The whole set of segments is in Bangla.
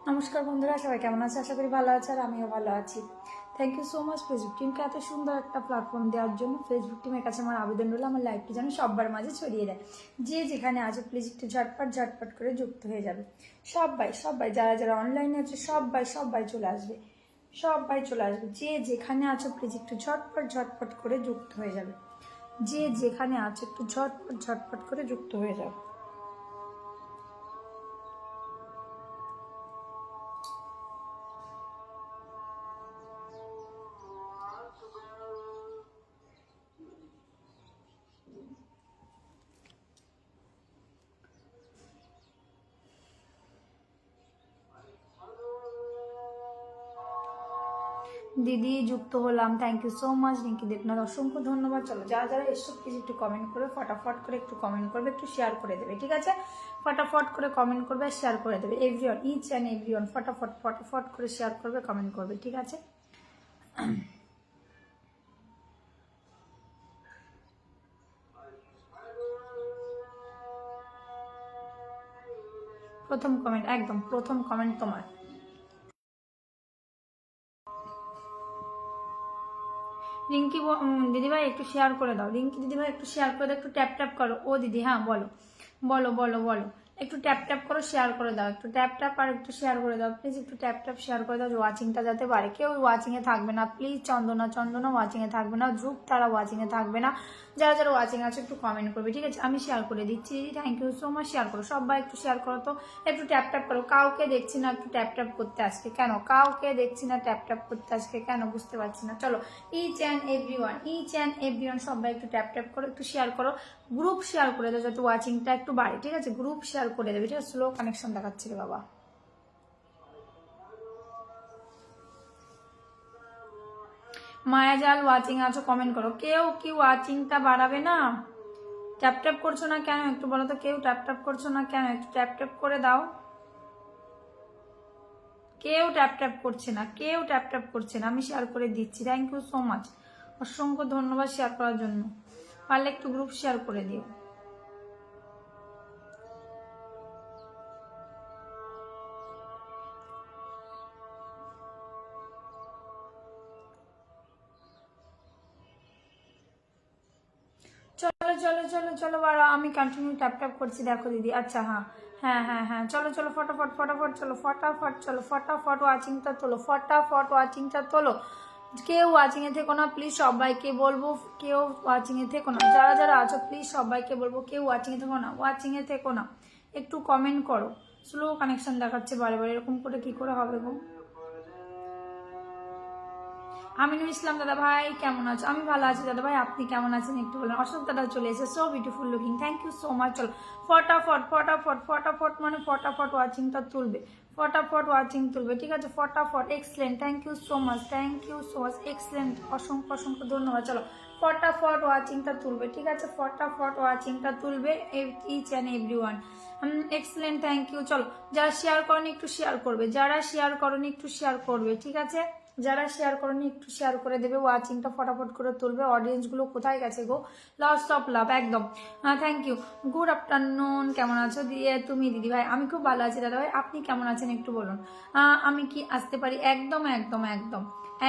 নমস্কার বন্ধুরা, সবাই কেমন আছে? আশা করি ভালো আছে, আর আমিও ভালো আছি। Thank you so much Facebook টিমকে এত সুন্দর একটা প্ল্যাটফর্ম দেওয়ার জন্য। ফেসবুক টিমের কাছে আমার আবেদন রইল, আমার লাইভটি যেন সবার মাঝে ছড়িয়ে দেয়। যে যেখানে আছে প্লিজ একটু ঝটপট ঝটপট করে যুক্ত হয়ে যাবে। সবাই সবাই যারা যারা অনলাইনে আছে সবাই সবাই চলে আসবে, সবাই চলে আসবে। যে যেখানে আছো প্লিজ একটু ঝটপট ঝটপট করে যুক্ত হয়ে যাবে। যে যেখানে আছে একটু ঝটপট ঝটপট করে যুক্ত হয়ে যাবে। দিদি যুক্ত হলাম, thank you so much. Rinki Debnath অসংখ্য ধন্যবাদ। চলো যারা যারা এসব প্লিজ একটু কমেন্ট করে ফটাফট করে একটু কমেন্ট করবে, একটু শেয়ার করে দেবে, ঠিক আছে? ফটাফট করে কমেন্ট করবে, শেয়ার করে দেবে। এভরিওয়ান, ইচ অ্যান্ড এভরিওয়ান ফটাফট ফটাফট করে শেয়ার করবে, কমেন্ট করবে, ঠিক আছে? প্রথম কমেন্ট, একদম প্রথম কমেন্ট তোমার। রিঙ্কি দিদিভাই একটু শেয়ার করে দাও। রিঙ্কি দিদিভাই একটু শেয়ার করে দাও, একটু ট্যাপ ট্যাপ করো। ও দিদি, হ্যাঁ বলো বলো বলো বলো। একটু ট্যাপ ট্যাপ করো, শেয়ার করে দাও, একটু ট্যাপ ট্যাপ আর একটু শেয়ার করে দাও প্লিজ। একটু ট্যাপ ট্যাপ শেয়ার করে দাও, ওয়াচিংটা যাতে বাড়ে। কেউ ওয়াচিংয়ে থাকবে না প্লিজ। চন্দনা ওয়াচিংয়ে থাকবে না, ধ্রুব তারা ওয়াচিংয়ে থাকবে না। যারা যারা ওয়াচিং আছে একটু কমেন্ট করবে, ঠিক আছে? আমি শেয়ার করে দিচ্ছি। Thank you so much. Share করো সবাই, একটু শেয়ার করো তো। একটু ট্যাপ ট্যাপ করো। কাউকে দেখছি না একটু ট্যাপ ট্যাপ করতে আজকে কেন? কাউকে দেখছি না ট্যাপ ট্যাপ করতে আজকে কেন? বুঝতে পারছি না। চলো ইচ অ্যান্ড এভরিওয়ান সবাই একটু ট্যাপ ট্যাপ করো, একটু শেয়ার করো। গ্রুপ শেয়ার করে দাও যাতে ওয়াচিংটা একটু বাড়ে, ঠিক আছে? গ্রুপ শেয়ার করে দেবে, ঠিক আছে? স্লো কানেকশন দেখাচ্ছে রে বাবা। মায়াজাল ওয়াচিং আছো, কমেন্ট করো। কেউ কি ওয়াচিংটা বাড়াবে না? ট্যাপ ট্যাপ করছো না কেন একটু বলো তো। কেউ ট্যাপ ট্যাপ করছো না কেন? একটু ট্যাপ ট্যাপ করে দাও। কেউ ট্যাপ ট্যাপ করছে না, কেউ ট্যাপ ট্যাপ করছে না। আমি শেয়ার করে দিচ্ছি। থ্যাংক ইউ সো মাচ, অসংখ্য ধন্যবাদ শেয়ার করার জন্য। পারলে একটু গ্রুপ শেয়ার করে দিও। চলো চলো চলো চলো বাড়া, আমি কন্টিনিউ ট্যাপ ট্যাপ করছি, দেখো দিদি। আচ্ছা, হ্যাঁ হ্যাঁ হ্যাঁ হ্যাঁ, চলো চলো ফটাফট ফটাফট চলো, ফটাফট চলো, ফটাফট ওয়াচিংটা তোলো, ফটাফট ওয়াচিংটা তোলো। কেউ ওয়াচিংয়ে থেকো না প্লিজ, সবাইকে বলবো কেউ ওয়াচিংয়ে থেকো না। যারা যারা আছো প্লিজ সবাইকে বলবো কেউ ওয়াচিংয়ে থেকো না, ওয়াচিংয়ে থেকো না। একটু কমেন্ট করো। স্লো কানেকশন দেখাচ্ছে বারে বারে, এরকম করে কি করে হবে গো? আমিনুল ইসলাম দাদা ভাই কেমন আছো? আমি ভালো আছি দাদা ভাই, আপনি কেমন আছেন একটু বলেন। অশোক দাদা চলে এসে, so beautiful looking, thank you so much. চলো ফটাফট ফটাফট ফটাফট মানে ফটাফট ওয়াচিংটা তুলবে, ফটাফট ওয়াচিং তুলবে, ঠিক আছে? ফটাফট, excellent, thank you so much, thank you so much, excellent, অসংখ্য অসংখ্য ধন্যবাদ। চলো ফটাফট ওয়াচিংটা তুলবে, ঠিক আছে? ফটাফট ওয়াচিংটা তুলবে each and everyone. Excellent, thank you. চলো যারা শেয়ার করেনি একটু শেয়ার করবে, যারা শেয়ার করেনি একটু শেয়ার করবে, ঠিক আছে? যারা শেয়ার করেনি একটু শেয়ার করে দেবে, ওয়াচিংটা ফটাফট করে তুলবে। অডিয়েন্স গুলো কোথায় গেছে গো? লস অফ লাভ, একদম। Thank you. গুড আফটারনুন, কেমন আছো দিয়ে তুমি দিদি ভাই? আমি খুব ভালো আছি দাদা ভাই, আপনি কেমন আছেন একটু বলুন। আমি কি আসতে পারি? একদম একদম একদম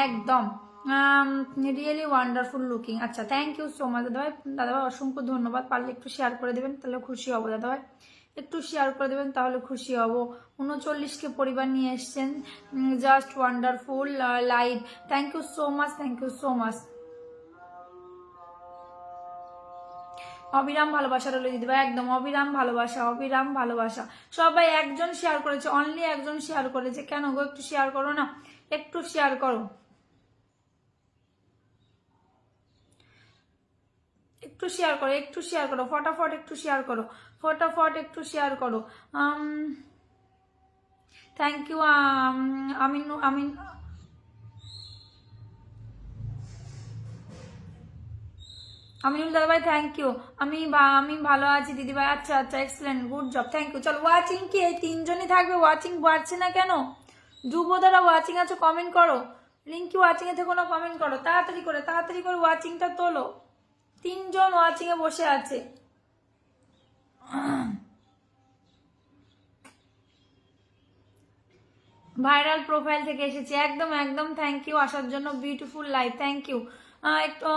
একদম। Really wonderful looking. আচ্ছা, থ্যাংক ইউ সো মাচ দাদা ভাই অসংখ্য ধন্যবাদ। পারলে একটু শেয়ার করে দেবেন তাহলে খুশি হবো দাদা ভাই, একটু শেয়ার করে দেবেন তাহলে খুশি হব। 39কে পরিবার নিয়ে এসছেন, just wonderful live. Thank you so much, thank you so much. অবিরাম ভালোবাসা রইল দিদিভাই, একদম অবিরাম ভালোবাসা, অবিরাম ভালোবাসা। সবাই একজন শেয়ার করেছে, অনলি একজন শেয়ার করেছে, কেন গো? একটু শেয়ার করো না, একটু শেয়ার করো, একটু শেয়ার করো, একটু শেয়ার করো, ফটাফট একটু শেয়ার করো, ফটাফট একটু শেয়ার করো। Thank you. আমিন আমিন আমিনুল দাদা ভাই, থ্যাংক ইউ। আমি ভালো আছি দিদি ভাই। আচ্ছা আচ্ছা, excellent, good job, thank you. চলো ওয়াচিং কি এই তিনজনই থাকবে? ওয়াচিং বাড়ছে না কেন? ধ্রুব দাদা ওয়াচিং আছো, কমেন্ট করো। রিঙ্কি ওয়াচিং এ থেকো না, কমেন্ট করো তাড়াতাড়ি করে ওয়াচিংটা তোলো। তিনজন ওয়াচিং এ বসে আছে। ভাইরাল প্রোফাইল থেকে এসেছি, একদম একদম থ্যাংক ইউ আসার জন্য, বিউটিফুল লাইফ, থ্যাংক ইউ। একটু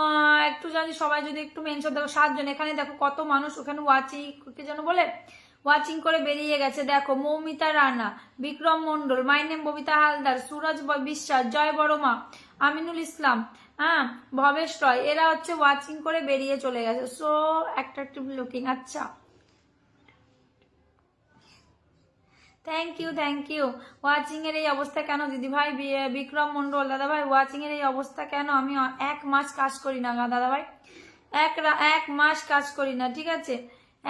একটু যদি সবাই যদি একটু মেনশন দেখো, 7 জন, এখানে দেখো কত মানুষ ওখানে ওয়াচিং, কে যেন বলে ওয়াচিং করে বেরিয়ে গেছে, দেখো মৌমিতা রানা, বিক্রম মন্ডল, মাই নেম ববিতা হালদার, সুরজ বিশ্বাস, জয় বড়মা, আমিনুল ইসলাম, হ্যাঁ ভবেশ রয়, এরা হচ্ছে ওয়াচিং করে বেরিয়ে চলে গেছে। So attractive looking. আচ্ছা thank you thank you. Watching এর এই অবস্থা কেন দিদি ভাই? বিক্রম মন্ডল, দাদা ভাই ওয়াচিং এর এই অবস্থা কেন? আমি 1 মাস কাজ করি না দাদা ভাই, এক মাস কাজ করি না, ঠিক আছে?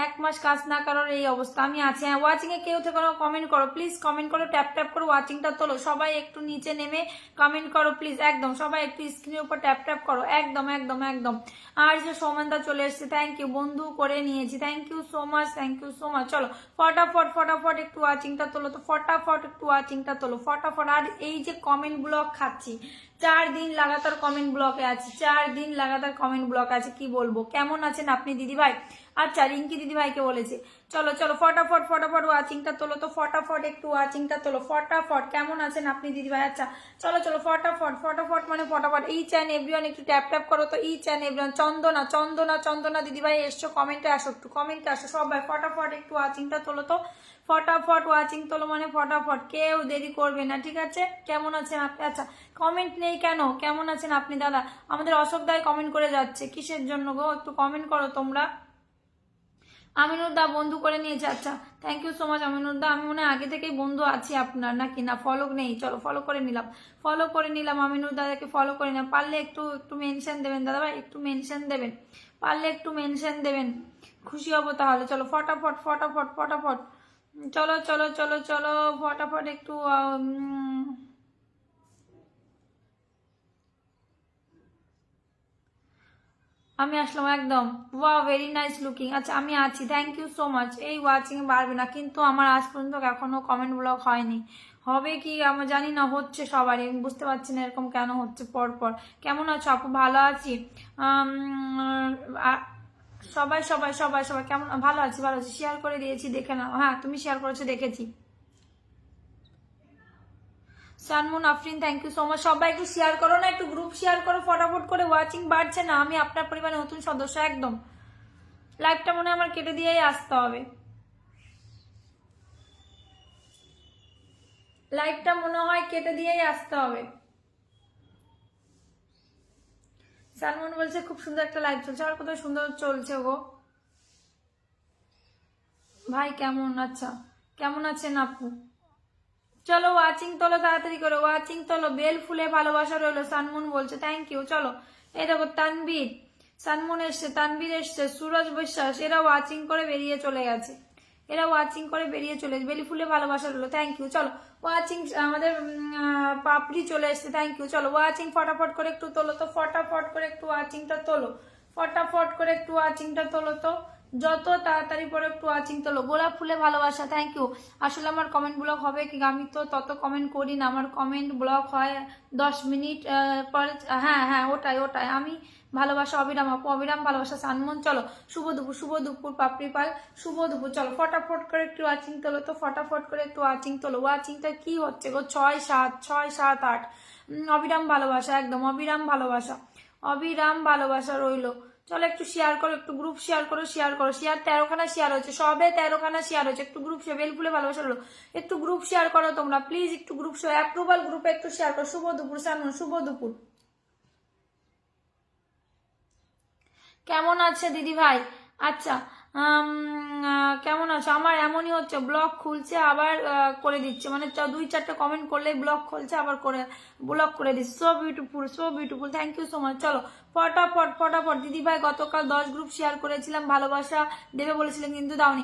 1 মাস কাজ না করার এই অবস্থা আমি আছি। হ্যাঁ ওয়াচিং এ কেউ থেকে কমেন্ট করো প্লিজ, কমেন্ট করো, ট্যাপ ট্যাপ করো, ওয়াচিংটা তোলো, সবাই একটু নিচে নেমে কমেন্ট করো প্লিজ, একদম সবাই একটু স্ক্রিনের উপর ট্যাপ ট্যাপ করো, একদম একদম একদম। আর যে সৌমানদা চলে এসছে, থ্যাংক ইউ, বন্ধু করে নিয়েছি, thank you so much, thank you so much. চলো ফটাফট ফটাফট একটু ওয়াচিংটা তোলো তো, ফটাফট একটু ওয়াচিংটা তোলো ফটাফট। আর এই যে কমেন্ট ব্লক খাচ্ছি, 4 দিন লাগাতার কমেন্ট ব্লকে আছি, 4 দিন লাগাতার কমেন্ট ব্লক আছে, কি বলবো। কেমন আছেন আপনি দিদি ভাই? আচ্ছা রিঙ্কি দিদি ভাইকে বলেছে, চলো চলো ফটাফট ফটাফট ওয়াচিংটা তোলো তো, ফটাফট একটু ওয়াচিংটা তোলো ফটাফট। কেমন আছেন আপনি দিদি ভাই? আচ্ছা চলো চলো ফটাফট ফটাফট মানে ফটাফট। ইচ অ্যান্ড এভরিওয়ান একটু ট্যাপ ট্যাপ করো তো, ইচ অ্যান্ড এভরিওয়ান। চন্দনা চন্দনা চন্দনা দিদি ভাই এসছো, কমেন্টে আসো, একটু কমেন্টে আসো সবাই, ফটাফট একটু ওয়াচিংটা তোলো তো, ফটাফট ওয়াচিং তোলো মানে ফটাফট, কেউ দেরি করবে না, ঠিক আছে? কেমন আছেন আপনি? আচ্ছা কমেন্ট নেই কেন? কেমন আছেন আপনি দাদা? আমাদের অশোক দাই কমেন্ট করে যাচ্ছে, কিসের জন্য গো? একটু কমেন্ট করো তোমরা। আমিনুদ্দা বন্ধু করে নিয়েছে, আচ্ছা থ্যাংক ইউ সো মাচ আমিনুদ্দা। আমি মনে হয় আগে থেকেই বন্ধু আছি আপনার, নাকি না ফলো নেই? চলো ফলো করে নিলাম, ফলো করে নিলাম আমিনুদ্দাকে, ফলো করে নিলাম। পারলে একটু একটু মেনশন দেবেন দাদা ভাই, একটু মেনশন দেবেন, পারলে একটু মেনশন দেবেন, খুশি হবো তাহলে। চলো ফটাফট ফটাফট ফটাফট, চলো চলো চলো চলো ফটাফট একটু আমি আসলাম একদম, ওয়াও ভেরি নাইস লুকিং। আচ্ছা আমি আছি, থ্যাংক ইউ সো মাচ। এই ওয়াচিং বাড়বে না কিন্তু আমার আজ পর্যন্ত এখনো কমেন্ট ব্লক হয়নি, হবে কি আমার জানি না, হচ্ছে সবারই, আমি বুঝতে পারছি না এরকম কেন হচ্ছে পর পর। কেমন আছো আপু? ভালো আছি। সবাই সবাই সবাই সবাই কেমন? ভালো আছি ভালো আছি, শেয়ার করে দিয়েছি দেখে নাও। হ্যাঁ তুমি শেয়ার করেছো দেখেছি। Sunmoon Afrin thank you so much. সবাই একটু শেয়ার করো না, একটু গ্রুপ শেয়ার করো ফটাফট করে, ওয়াচিং বাড়ছে না। আমি আপনার পরিবারের নতুন সদস্য একদম। লাইভটা মনে হয় আমার কেটে দিয়েই আসতে হবে, লাইভটা মনে হয় কেটে দিয়েই আসতে হবে। সানমুন বলছে খুব সুন্দর একটা লাইভ চলছে, আর কত সুন্দর চলছে গো ভাই। কেমন? আচ্ছা কেমন আছেন আপু? চলো ওয়াচিং তোলো তাড়াতাড়ি করে, ওয়াচিং তোলো, বেল ফুলে ভালোবাসা রইলো, সানমুন বলছে থ্যাংক ইউ। চলো এই দেখো তানবীর, সানমুন এসছে, তানবীর এসছে, সুরজ বিশ্বাস, এরা ওয়াচিং করে বেরিয়ে চলে গেছে, এরা ওয়াচিং করে বেরিয়ে চলে গেছে, বেলি ফুলে ভালোবাসা রইলো, থ্যাংক ইউ। চলো ওয়াচিং আমাদের পাপড়ি চলে এসছে, থ্যাংক ইউ। চলো ওয়াচিং ফটাফট করে একটু তোলো তো, ফটাফট করে একটু ওয়াচিংটা তোলো, ফটাফট করে একটু ওয়াচিংটা তোলো তো, যত তাড়াতাড়ি পরে একটু ওয়াচিং তোলো। গোলাপ ফুলে ভালোবাসা, থ্যাংক ইউ। আসলে আমার কমেন্ট ব্লক হবে কি, আমি তো তত কমেন্ট করি না, আমার কমেন্ট ব্লক হয় 10 মিনিট পরে। হ্যাঁ হ্যাঁ ওটাই ওটাই, আমি ভালোবাসা অবিরাম আপু, অবিরাম ভালোবাসা সানমন। চলো শুভ দুপুর পাপড়ি পাল, শুভ দুপুর। চলো ফটাফট করে একটু ওয়াচিং তোলো তো, ফটাফট করে একটু ওয়াচিং তোলো। ওয়াচিংটা কি হচ্ছে গো? 6 7 6 7 8, অবিরাম ভালোবাসা, একদম অবিরাম ভালোবাসা, অবিরাম ভালোবাসা রইলো। চলো একটু শেয়ার করো, একটু গ্রুপ শেয়ার করো, শেয়ার করো, শেয়ার 13খানা শেয়ার হয়েছে, সবে 13খানা শেয়ার হয়েছে, একটু গ্রুপ শেয়ার, বেল ফুলে ভালোবাসা রইলো, একটু গ্রুপ শেয়ার করো তোমরা প্লিজ, একটু গ্রুপ শেয়ার, অ্যাপ্রুভাল গ্রুপে একটু শেয়ার করো। শুভ দুপুর সানমন, শুভ দুপুর। কেমন আছে দিদি ভাই? আচ্ছা কেমন আছো? আমার এমনই হচ্ছে, ব্লগ খুলছে আবার করে দিচ্ছে, মানে 2-4টা কমেন্ট করলে ব্লগ খুলছে আবার করে ব্লগ করে দিচ্ছে। So beautiful, so beautiful, thank you so much. চলো ফটাফট ফটাফট দিদি ভাই, গতকাল 10 গ্রুপ শেয়ার করেছিলাম, ভালোবাসা দেবে বলেছিলেন কিন্তু দাওনি।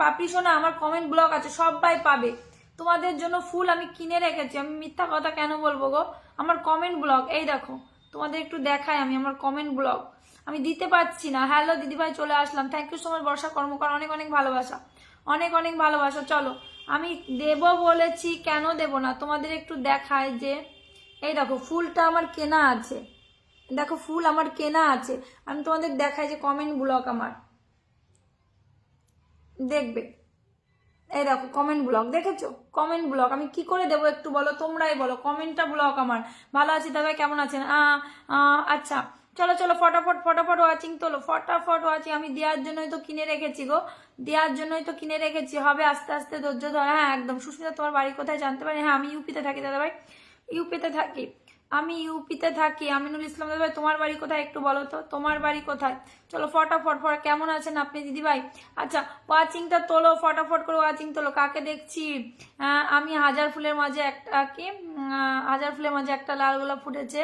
পাপড়ি শোনা আমার কমেন্ট ব্লগ আছে, সবাই পাবে, তোমাদের জন্য ফুল আমি কিনে রেখেছি, আমি মিথ্যা কথা কেন বলবো গো? আমার কমেন্ট ব্লগ এই দেখো, তোমাদের একটু দেখাই আমি আমার কমেন্ট ব্লগ, আমি দিতে পারছি না। হ্যালো দিদিভাই চলে আসলাম, থ্যাংক ইউ সো মাচ বর্ষা কর্মকার, অনেক অনেক ভালোবাসা, অনেক অনেক ভালোবাসা। চলো আমি দেব বলেছি, কেন দেব না, তোমাদের একটু দেখায় যে এই দেখো ফুলটা আমার কেনা আছে, দেখো ফুল আমার কেনা আছে, আমি তোমাদের দেখাই যে কমেন্ট ব্লক আমার, দেখবে এই দেখো কমেন্ট ব্লক, দেখেছো কমেন্ট ব্লক, আমি কি করে দেবো একটু বলো, তোমরাই বলো, কমেন্টটা ব্লক আমার। ভালো আছি দাদা, কেমন আছেন? আচ্ছা, চলো চলো ফটাফট ফটাফট ওয়াচিং তোলো, ফটাফট ওয়াচিং। আমি দেওয়ার জন্যই তো কিনে রেখেছি গো, দেওয়ার জন্যই তো কিনে রেখেছি, হবে আস্তে আস্তে ধৈর্য ধর। হ্যাঁ একদম। সুস্মিতা তোমার বাড়ি কোথায় জানতে পারি? হ্যাঁ আমি ইউপিতে থাকি দাদা ভাই, ইউপিতে থাকি, আমি ইউপিতে থাকি। আমিনুল ইসলাম দাদা ভাই তোমার বাড়ি কোথায় একটু বলো তো, তোমার বাড়ি কোথায়? চলো ফটাফট কেমন আছেন আপনি দিদি ভাই? আচ্ছা ওয়াচিংটা তোলো, ফটাফট করে ওয়াচিং তোলো। কাকে দেখছি? আমি হাজার ফুলের মাঝে একটা কি, হাজার ফুলের মাঝে একটা লাল গোলাপ ফুটেছে।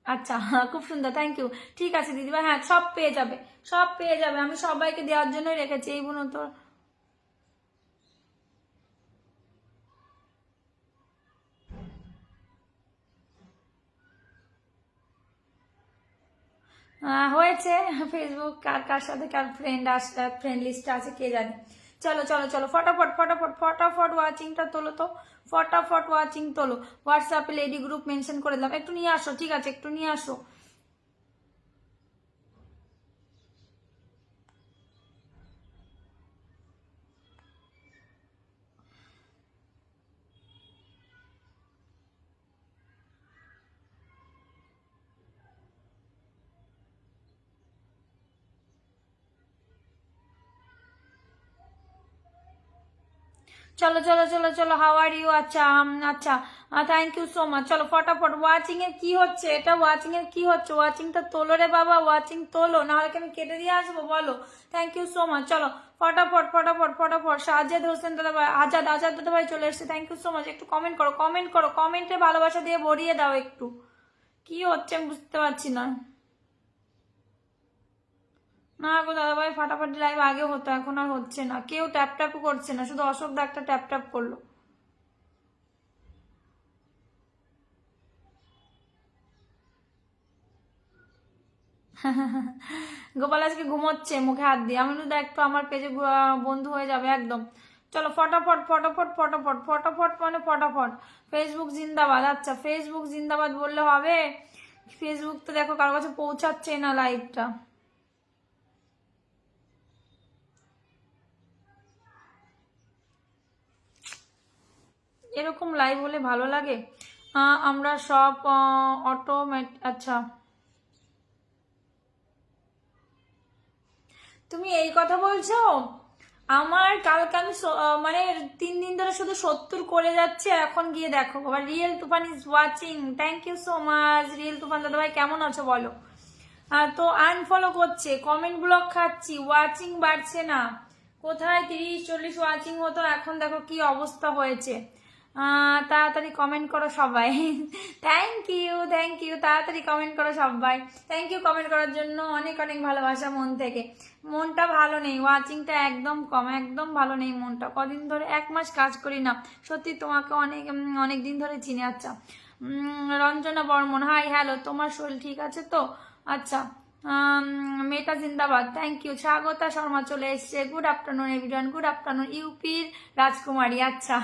আচ্ছা খুব সুন্দর, থ্যাংক ইউ। ঠিক আছে দিদিভাই, হ্যাঁ সব পেয়ে যাবে, সব পেয়ে যাবে, আমি সবাইকে দেওয়ার জন্যই রেখেছি এই বোন তো। হয়েছে। ফেসবুক কার কার সাথে কার ফ্রেন্ড লিস্টে আছে কে জানে। চলো চলো চলো ফটাফট ফটাফট ফটাফট ওয়াচিংটা তোলো তো, ফটাফট ওয়াচিং তোলো। হোয়াটসঅ্যাপে লেডি গ্রুপ মেনশন করে দিলাম, একটু নিয়ে আসো, ঠিক আছে একটু নিয়ে আসো। চলো চলো চলো চলো, হাউ আর ইউ? আচ্ছা আচ্ছা, থ্যাংক ইউ সো মাচ। চলো ফটাফট ওয়াচিং এর কি হচ্ছে এটা, ওয়াচিং এর কি হচ্ছে? ওয়াচিংটা তোলো রে বাবা, ওয়াচিং তোলো, নাহলে কি আমি কেটে দিয়ে আসবো বলো? Thank you so much. চলো ফটাফট ফটাফট ফটাফট। সাজেদ হোসেন দাদা ভাই, আজাদ আজাদ দাদা ভাই চলে এসছে, থ্যাংক ইউ সো মাচ। একটু কমেন্ট করো, কমেন্ট করো, কমেন্টে ভালোবাসা দিয়ে ভরিয়ে দাও একটু। কি হচ্ছে আমি বুঝতে পারছি না। না গো দাদাভাই, ফাটাফাটি লাইভ আগে হতো, এখন আর হচ্ছে না, কেউ ট্যাপ ট্যাপ করছে না, শুধু অশোক দা একটা ট্যাপ ট্যাপ করলো। গোপাল আজকে ঘুমোচ্ছে মুখে হাত দিয়ে। আমি দা একটু আমার পেজে বন্ধু হয়ে যাবে একদম। চলো ফটাফট ফটাফট ফটাফট ফটাফট মানে ফটাফট। ফেসবুক জিন্দাবাদ। আচ্ছা ফেসবুক জিন্দাবাদ বললে হবে? ফেসবুক তো দেখো কারো কাছে পৌঁছাচ্ছে না লাইভটা। এরকম লাইভ হলে ভালো লাগে। আমরা সব অটোমেট। আচ্ছা তুমি এই কথা বলছো? আমার কালকে আমি মানে 3 দিন ধরে শুধু 70 করে যাচ্ছে, এখন গিয়ে দেখো আবার real Toofan is watching, thank you so much. Real Toofan দাদা ভাই কেমন আছো বলো? তো আনফলো করছে, কমেন্ট ব্লক খাচ্ছি, ওয়াচিং বাড়ছে না। কোথায় 30-40 ওয়াচিং হতো, এখন দেখো কি অবস্থা হয়েছে। তাড়াতাড়ি কমেন্ট করো সবাই। থ্যাংক ইউ থ্যাংক ইউ, তাড়াতাড়ি কমেন্ট করো সবাই। থ্যাংক ইউ কমেন্ট করার জন্য, অনেক অনেক ভালোবাসা মন থেকে। মনটা ভালো নেই, ওয়াচিংটা একদম কম, একদম ভালো নেই মনটা। কদিন ধরে 1 মাস কাজ করি না, সত্যি তোমাকে অনেক অনেক দিন ধরে চিনি। আচ্ছা রঞ্জনা বর্মন, হাই হ্যালো, তোমার শরীর ঠিক আছে তো? আচ্ছা মেটা জিন্দাবাদ, থ্যাংক ইউ। স্বাগতা শর্মা চলে এসছে, good afternoon everyone, good afternoon. ইউপির রাজকুমারী, আচ্ছা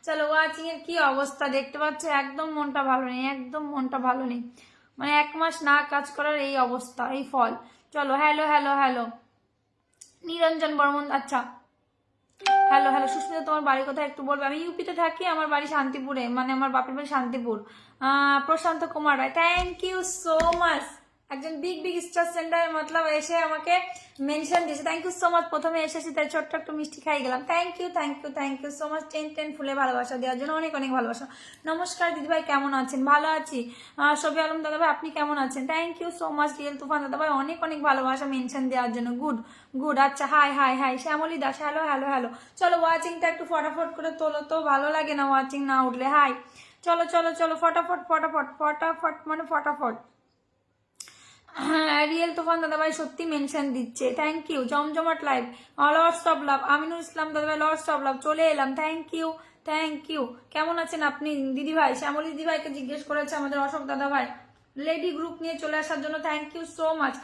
চলো। ওয়াচিং এর কি অবস্থা দেখতে পাচ্ছ, একদম মনটা ভালো নেই, একদম মনটা ভালো নেই, মানে 1 মাস না কাজ করার এই অবস্থা, এই ফল। চলো হ্যালো হ্যালো হ্যালো নিরঞ্জন বর্মন, আচ্ছা হ্যালো হ্যালো। সুস্মিতা তোমার বাড়ি কোথায় একটু বলবে? আমি ইউপিতে থাকি, আমার বাড়ি শান্তিপুরে, মানে আমার বাপের বাড়ি শান্তিপুর। প্রশান্ত কুমার রায়, থ্যাংক ইউ সো মাচ। একজন বিগ বিগ স্টার সেন্টার মতলব এসে আমাকে মেনশন দিয়েছে, থ্যাংক ইউ সো মাচ। প্রথমে এসেছি তাই ছোট্ট একটু মিষ্টি খাই গেলাম, thank you thank you thank you so much. 10 ফুলে ভালোবাসা দেওয়ার জন্য অনেক অনেক ভালোবাসা। নমস্কার দিদিভাই, কেমন আছেন? ভালো আছি। শফি আলম দাদাভাই আপনি কেমন আছেন? Thank you so much. Real Toofan দাদাভাই অনেক অনেক ভালোবাসা মেনশন দেওয়ার জন্য, গুড গুড। আচ্ছা hi hi hi Shyamali Das, hello hello hello. চলো ওয়াচিংটা একটু ফটাফট করে তোলো তো, ভালো লাগে না ওয়াচিং না উঠলে। হাই চলো চলো চলো ফটাফট ফটাফট ফটাফট মানে ফটাফট। রিয়েল তুফান দাদাভাই সত্যি মেনশন দিচ্ছে, থ্যাংক ইউ। জমজমাট live, lords of love, Aminul Islam দাদাভাই লর্ডস অফ লাভ চলে এলাম, থ্যাংক ইউ থ্যাংক ইউ। কেমন আছেন আপনি দিদিভাই? শ্যামলী দিদিভাইকে জিজ্ঞেস করেছে আমাদের অশোক দাদাভাই লেডি গ্রুপ নিয়ে চলে আসার জন্য, thank you so much.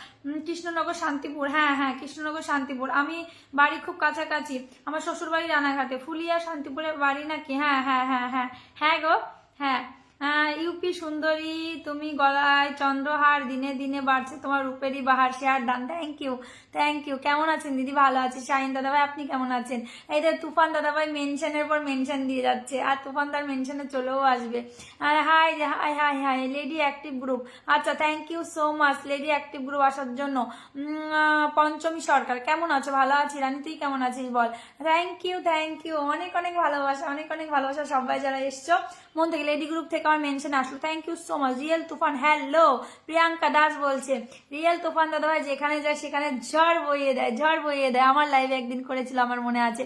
Krishnanagar Shantipur, হ্যাঁ হ্যাঁ কৃষ্ণনগর শান্তিপুর, আমি বাড়ি খুব কাছাকাছি, আমার শ্বশুর বাড়ি রানাঘাটে। ফুলিয়া শান্তিপুরের বাড়ি নাকি? হ্যাঁ হ্যাঁ হ্যাঁ হ্যাঁ হ্যাঁ গো হ্যাঁ। ইউপি সুন্দরী, তুমি গলায় চন্দ্রহার, দিনে দিনে বাড়ছে তোমার রূপেরই বাহার, share done. Thank you, thank you. কেমন আছেন দিদি? ভালো আছি। শাহিন দাদাভাই আপনি কেমন আছেন? এই যে তুফান দাদাভাই মেনশনের পর মেনশন দিয়ে যাচ্ছে, আর তুফান তার মেনশনে চলেও আসবে। আর hi hi hi hi lady active group. আচ্ছা, thank you so much lady active group আসার জন্য। পঞ্চমী সরকার কেমন আছো? ভালো আছি। রানী তুই কেমন আছিস বল? Thank you, thank you. অনেক অনেক ভালোবাসা, অনেক অনেক ভালোবাসা সবাই যারা এসছো মন থেকে। লেডি গ্রুপ থেকে আমার মেনশন আসলো, thank you so much. Real Tufan hello, Priyanka Das বলছে রিয়েল তুফান দাদাভাই যেখানে যায় সেখানে ঝড় বইয়ে দেয়, ঝড় বইয়ে দেয়। আমার লাইভে একদিন করেছিল, আমার মনে আছে।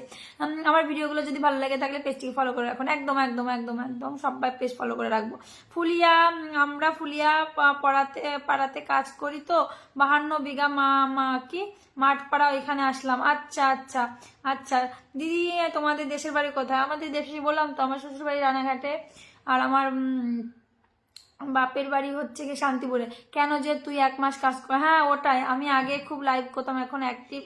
আমার ভিডিওগুলো যদি ভালো লাগে থাকলে পেজটিকে ফলো করে রাখুন, একদম একদম একদম একদম সবাই পেজ ফলো করে রাখবো। ফুলিয়া, আমরা ফুলিয়া পাড়াতে কাজ করি তো, 52 বিঘা কি মাঠ পাড়া, এখানে আসলাম। আচ্ছা আচ্ছা আচ্ছা দিদি, তোমাদের দেশের বাড়ি কোথায়? আমাদের দেশে বললাম তো, আমার শ্বশুর বাড়ি রানাঘাটে, আর আমার বাপের বাড়ি হচ্ছে কি শান্তিপুরে। কেন যে তুই 1 মাস কাজ কর? হ্যাঁ ওটাই, আমি আগে খুব লাইভ করতাম, এখন অ্যাক্টিভ,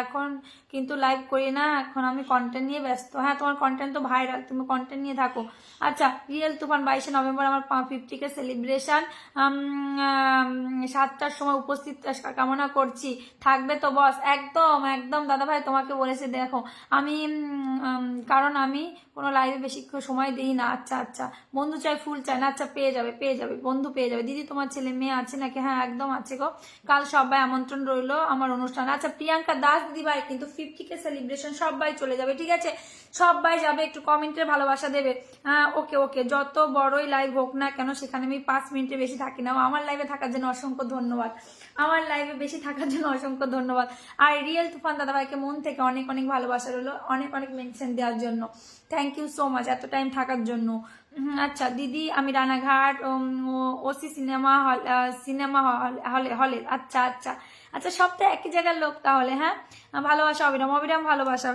এখন কিন্তু লাইভ করি না, এখন আমি কন্টেন্ট নিয়ে ব্যস্ত। হ্যাঁ তোমার কন্টেন্ট তো ভাইরাল, তুমি কন্টেন্ট নিয়ে থাকো। আচ্ছা রিয়েল তুফান 22শে নভেম্বর আমার 50K সেলিব্রেশন, 7টার সময় উপস্থিত কামনা করছি, থাকবে তো বস? একদম একদম দাদা ভাই, তোমাকে বলেছে দেখো আমি, কারণ আমি কোনো লাইভে বেশি সময় দিই না। আচ্ছা আচ্ছা, বন্ধু চাই ফুল চাই না? আচ্ছা পেয়ে যাবে, পেয়ে যাবে বন্ধু, পেয়ে যাবে। দিদি তোমার ছেলে মেয়ে আছে নাকি? হ্যাঁ একদম আছে গো, কাল সবাই আমন্ত্রণ রইলো আমার অনুষ্ঠান। আচ্ছা প্রিয়াঙ্কা দাস দিদি ভাই কিন্তু 50K সেলিব্রেশন, সবাই চলে যাবে, ঠিক আছে? সবাই যাবে, একটু কমেন্টের ভালোবাসা দেবে। হ্যাঁ ওকে ওকে, যত বড়ই লাইভ হোক না কেন সেখানে আমি 5 মিনিটের বেশি থাকি না। আমার লাইভে থাকার জন্য অসংখ্য ধন্যবাদ, আমার লাইভে বেশি থাকার জন্য অসংখ্য ধন্যবাদ। আর রিয়েল তুফান দাদাভাইকে মন থেকে অনেক অনেক ভালোবাসা রইলো, অনেক অনেক মেনশন দেওয়ার জন্য। থ্যাংক ইউ সো মাচ এত টাইম থাকার জন্য। আচ্ছা দিদি, আমি Ranaghat OC cinema hall, cinema হলে হলে। আচ্ছা আচ্ছা আচ্ছা, সব তো একই জায়গার লোক তাহলে। হ্যাঁ ভালোবাসা অবিরাম, অবিরাম ভালোবাসা,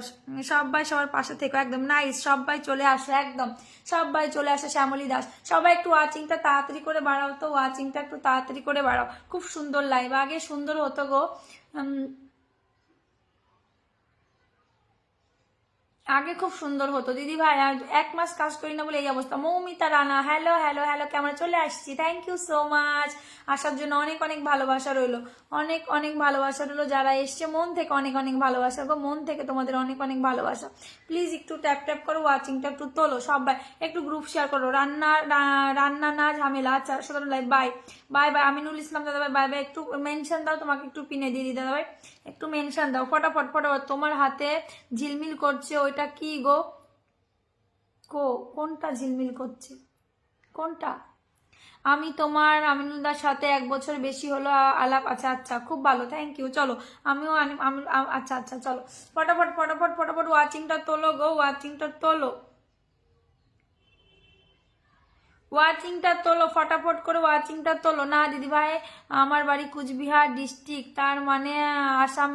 সবাই সবার পাশে থেকে একদম নাইস। সবাই চলে আসো, একদম সবাই চলে আসো। শ্যামলী দাস, সবাই একটু ওয়াচিংটা তাড়াতাড়ি করে বাড়াও তো, ওয়াচিংটা একটু তাড়াতাড়ি করে বাড়াও। খুব সুন্দর লাইভ, আগে সুন্দর হতো গো, আগে খুব সুন্দর হতো দিদি ভাই। আর 1 মাস কাজ করি না বলে এই অবস্থা। Moumita Rana, hello hello hello, কেমন? চলে আসছি, থ্যাংক ইউ সো মাচ আসার জন্য, অনেক অনেক ভালোবাসা রইলো, অনেক অনেক ভালোবাসা রইলো। যারা এসছে মন থেকে অনেক অনেক ভালোবাসা গো, মন থেকে তোমাদের অনেক অনেক ভালোবাসা। প্লিজ একটু ট্যাপ ট্যাপ করো, ওয়াচিংটা একটু তোলো, সবাই একটু গ্রুপ শেয়ার করো। রান্না না ঝামেলা। আচ্ছা সুতরাং live, bye bye bye. Aminul Islam দাদা ভাই বাই বাই। একটু মেনশন দাও, তোমাকে একটু পিনে দিয়ে দিই দাদা ভাই, একটু মেনশন দাও ফটাফট ফটাফট। তোমার হাতে ঝিলমিল করছে ওইটা কি গো? কোনটা ঝিলমিল করছে, কোনটা? আমি তোমার আমিনুলদার সাথে 1 বছর বেশি হলো আলাপ। আচ্ছা আচ্ছা, খুব ভালো, থ্যাংক ইউ। চলো আমিও আচ্ছা আচ্ছা, চলো ফটাফট ফটাফট ফটাফট ওয়াচিংটা তোলো গো, ওয়াচিংটা তোলো, ওয়াচিংটা তোলো ফটাফট করে, ওয়াচিংটা তোলো। না দিদি ভাই, আমার বাড়ি কুচবিহার ডিস্ট্রিক্ট, তার মানে আসাম,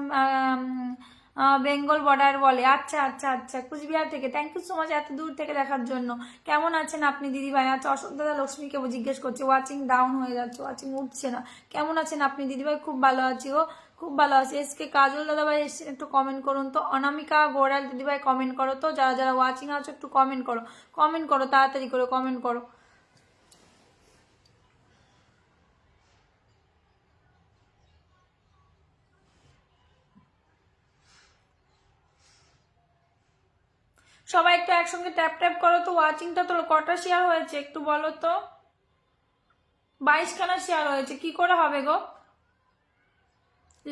বেঙ্গল বর্ডার বলে। আচ্ছা আচ্ছা আচ্ছা, কুচবিহার থেকে। থ্যাংক ইউ সো মাচ এত দূর থেকে দেখার জন্য। কেমন আছেন আপনি দিদি ভাই? আচ্ছা অশোক দাদা লক্ষ্মীকে জিজ্ঞেস করছে, ওয়াচিং ডাউন হয়ে যাচ্ছে, ওয়াচিং উঠছে না। কেমন আছেন আপনি দিদি ভাই? খুব ভালো আছি ও, খুব ভালো আছি। এসকে কাজল দাদা ভাই এসছেন, একটু কমেন্ট করুন তো। অনামিকা গোড়াল দিদি ভাই কমেন্ট করো তো, যারা যারা ওয়াচিং আছো একটু কমেন্ট করো, কমেন্ট করো তাড়াতাড়ি করে, কমেন্ট করো। সবাই একটু একসঙ্গে ট্যাপ ট্যাপ করো তো, ওয়াচিংটা তো কটা শেয়ার হয়েছে একটু বলো তো? 22খানা শেয়ার হয়েছে, কি করে হবে গো?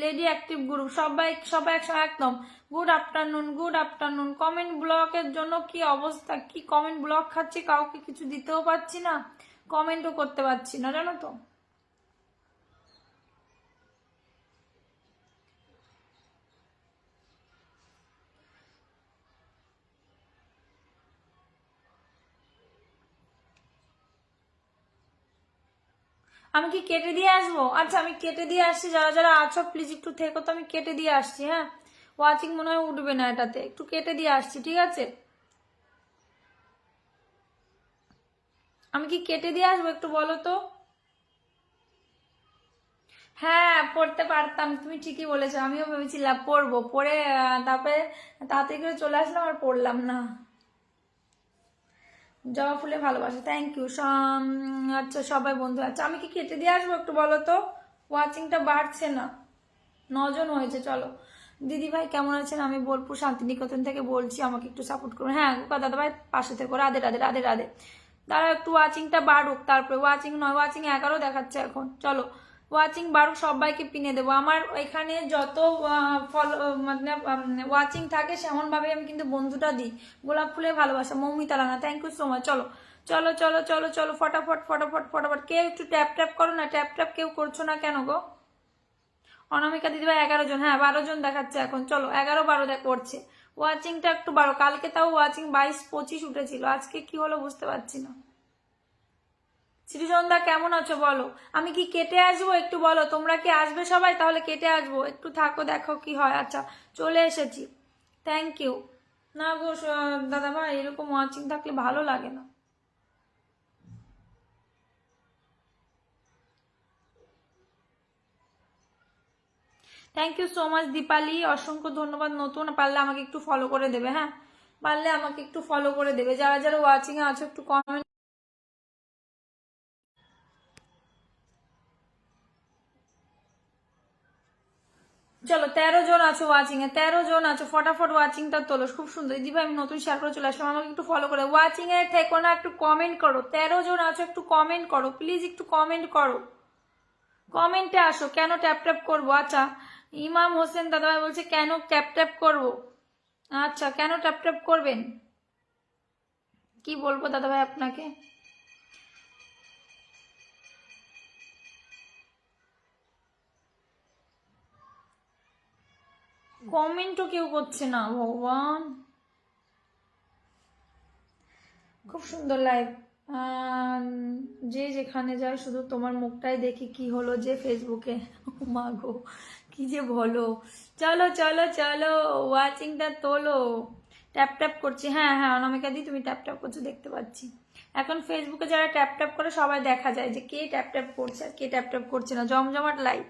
লেডি অ্যাক্টিভ গ্রুপ, সবাই সবাই একসঙ্গে একদম। Good afternoon, good afternoon. Comment ব্লকের জন্য কি অবস্থা, কি কমেন্ট ব্লক খাচ্ছি, কাউকে কিছু দিতেও পারছি না, কমেন্টও করতে পারছি না, জানো তো। আমি কি কেটে দিয়ে আসবো? আচ্ছা আমি কেটে দিয়ে আসছি, যারা যারা আছো প্লিজ একটু থেকো তো, আমি কেটে দিয়ে আসছি। হ্যাঁ ওয়াচিং মনে হয় উঠবে না এটাতে, একটু কেটে দিয়ে আসছি, ঠিক আছে? আমি কি কেটে দিয়ে আসবো একটু বলো তো? হ্যাঁ পড়তে পারতাম, তুমি ঠিকই বলেছো, আমিও ভেবেছিলাম পড়বো, পড়ে তারপরে তাড়াতাড়ি করে চলে আসলাম আর পড়লাম না। জবা ফুলে ভালোবাসা, থ্যাংক ইউ। আচ্ছা সবাই বন্ধু, আচ্ছা আমি কি কেটে দিয়ে আসবো একটু বলো তো, ওয়াচিংটা বাড়ছে না, 9 জন হয়েছে। চলো দিদি ভাই কেমন আছেন, আমি বোলপুর শান্তিনিকেতন থেকে বলছি, আমাকে একটু সাপোর্ট করুন। হ্যাঁ দাদা ভাই পাশে থেকে, রাধে রাধে রাধে রাধে। তারা একটু ওয়াচিংটা বাড়ুক, তারপরে ওয়াচিং নয়, ওয়াচিং 11 দেখাচ্ছে এখন। চলো ওয়াচিং বাড়ুক, সবাইকে পিনে দেবো। আমার এখানে যত ফলো মানে ওয়াচিং থাকে সেমন ভাবে আমি কিন্তু বন্ধুটা দিই। গোলাপ ফুলে ভালোবাসা, Moumita Rana, thank you so much. চলো চলো চলো চলো চলো ফটাফট ফটাফট ফটাফট, কেউ একটু ট্যাপ ট্যাপ করো না, ট্যাপ ট্যাপ কেউ করছো না কেন গো? অনামিকা দিদিভাই 11 জন, হ্যাঁ 12 জন দেখাচ্ছে এখন। চলো 11-12 করছে। ওয়াচিংটা একটু বাড়ো, কালকে তাও ওয়াচিং 22-25 উঠেছিল, আজকে কি হলো বুঝতে পারছি না। সৃজনদা কেমন আছো বলো, আমি কি কেটে আসবো একটু বলো, তোমরা কি আসবে সবাই? তাহলে কেটে আসবো, একটু থাকো দেখো কি হয়। আচ্ছা চলে এসেছি, থ্যাংক ইউ। না গো দাদা ভাই এরকম ওয়াচিং থাকলে ভালো লাগে না। Thank you so much Dipali, অসংখ্য ধন্যবাদ। নতুন পারলে আমাকে একটু ফলো করে দেবে, হ্যাঁ পারলে আমাকে একটু ফলো করে দেবে। যারা যারা ওয়াচিং এ আছো একটু কমেন্ট। চলো 13 জন আছো ওয়াচিং এ, 13 জন আছো, ফটাফট ওয়াচিংটা তোলো। খুব সুন্দর দিদি ভাই, আমি নতুন শেয়ার করে চলে আসলাম, আমাকে একটু ফলো করে ওয়াচিং এ থেকো না, একটু কমেন্ট করো। 13 জন আছো, একটু কমেন্ট করো প্লিজ, একটু কমেন্ট করো, কমেন্টে আসো। কেন ট্যাপ ট্যাপ করবো? আচ্ছা ইমাম হোসেন দাদাভাই বলছে কেন ট্যাপ ট্যাপ করবো। আচ্ছা কেন ট্যাপ ট্যাপ করবেন, কি বলবো দাদাভাই আপনাকে? কমেন্টও কেউ করছে না, ভগবান। খুব সুন্দর লাইভ, যে যেখানে যায় শুধু তোমার মুখটাই দেখি, কি হলো যে ফেসবুকে, মা গো কি যে বলো। চলো চলো চলো ওয়াচিংটা তোলো, ট্যাপ ট্যাপ করছি। হ্যাঁ হ্যাঁ অনামিকা দি তুমি ট্যাপ ট্যাপ করছো দেখতে পাচ্ছি। এখন ফেসবুকে যারা ট্যাপ ট্যাপ করে সবাই দেখা যায় যে কে ট্যাপ ট্যাপ করছে আর কে ট্যাপ ট্যাপ করছে না, জমজমাট লাইভ।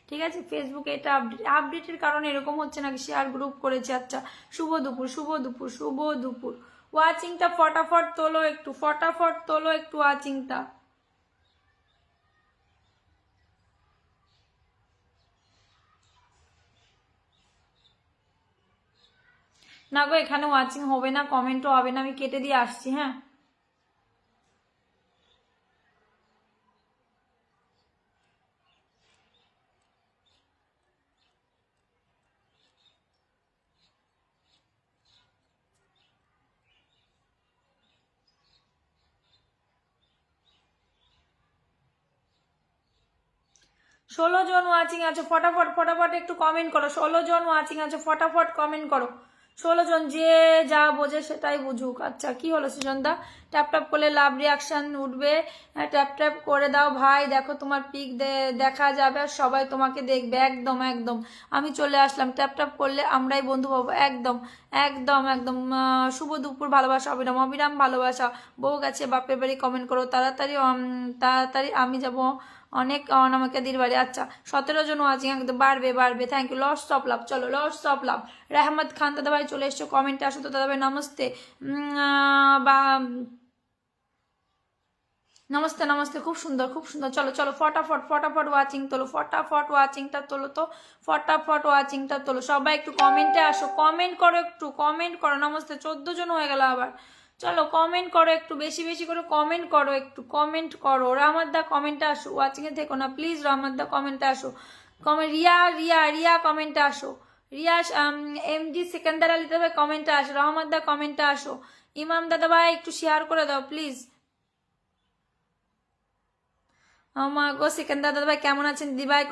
ঠিক আছে ফেসবুকে এটা আপডেটের কারণে এরকম হচ্ছে নাকি, শেয়ার গ্রুপ করেছে। আচ্ছা শুভ দুপুর শুভ দুপুর শুভ দুপুর, ওয়াচিংটা ফটাফট তোলো একটু, ফটাফট তোলো একটু ওয়াচিংটা। না গো এখানে ওয়াচিং হবে না, কমেন্টও হবে না, আমি কেটে দিয়ে আসছি। হ্যাঁ 16 জন ওয়াচিং আছে, ফটাফট ফটাফট একটু কমেন্ট করো। 16 জন ওয়াচিং আছে, ফটাফট কমেন্ট করো। 16 জন, যে যা বোঝে সেটাই বুঝুক। আচ্ছা কি হলো সৃজনদা, ট্যাপ ট্যাপ করলে লাভ রিয়াকশন উঠবে, ট্যাপ ট্যাপ করে দাও ভাই, দেখো তোমার পিক দেখা যাবে আর সবাই তোমাকে দেখবে। একদম একদম, আমি চলে আসলাম, ট্যাপ ট্যাপ করলে আমরাই বন্ধু পাবো। একদম একদম একদম। শুভ দুপুর ভালোবাসা, অবিরাম অবিরাম ভালোবাসা। বউ গেছে বাপের বাড়ি, কমেন্ট করো তাড়াতাড়ি, তাড়াতাড়ি আমি যাব অনেক অনামিকা দির বাড়ি। আচ্ছা 17 জন ওয়াচিং, একদম বাড়বে বাড়বে, thank you. Lots of love, চলো লস অফ লাভ। রেহমত খান দাদাভাই চলে এসছো, কমেন্টে আসো তো দাদাভাই, নমস্তে। বা নমস্তে নমস্তে, খুব সুন্দর খুব সুন্দর। চলো চলো ফটাফট ফটাফট ওয়াচিং তোলো, ফটাফট ওয়াচিংটা তোলো তো, ফটাফট ওয়াচিংটা তোলো। সবাই একটু কমেন্টে আসো, কমেন্ট করো একটু, কমেন্ট করো। নমস্তে, 14 জন হয়ে গেল আবার। চলো কমেন্ট করো একটু, বেশি বেশি করে কমেন্ট করো, একটু কমেন্ট করো। রামাদ্দা কমেন্টে আসো, ওয়াচিংয়ে থেকো না প্লিজ, রামাদ্দা কমেন্টে আসো। কমেন্ট, রিয়া রিয়া রিয়া কমেন্টে আসো, রিয়া এমডি সিকান্দার আলী দাদা কমেন্টে আসো, রহমতদা কমেন্টে আসো। ইমাম দাদা ভাই একটু শেয়ার করে দাও প্লিজ। আমার গো সিকান্দার দাদা ভাই কেমন আছেন দিদি ভাই?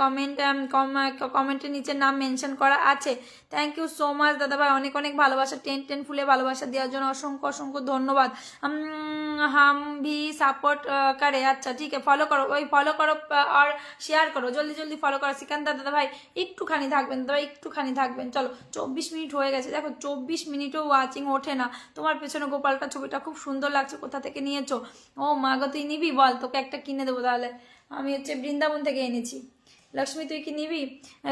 কমেন্টের নিচে নাম মেনশন করা আছে। থ্যাংক ইউ সো মাচ দাদা ভাই, অনেক অনেক ভালোবাসা, 10 ফুলে ভালোবাসা দেওয়ার জন্য অসংখ্য অসংখ্য ধন্যবাদ। হাম ভি সাপোর্ট করে, আচ্ছা ঠিক আছে ফলো করো, ওই ফলো করো আর শেয়ার করো, জলদি জলদি ফলো করো। সিকান্দার দাদা ভাই একটুখানি থাকবেন দাদা ভাই, একটুখানি থাকবেন। চলো 24 মিনিট হয়ে গেছে, দেখো 24 মিনিটও ওয়াচিং ওঠে না। তোমার পেছনে গোপালটা ছবিটা খুব সুন্দর লাগছে, কোথা থেকে নিয়েছো? ও মা গো তুই নিবি বল, তোকে একটা কিনে দেবো তাহলে, আমি হচ্ছে বৃন্দাবন থেকে এনেছি। লক্ষ্মী তুই কি নিবি?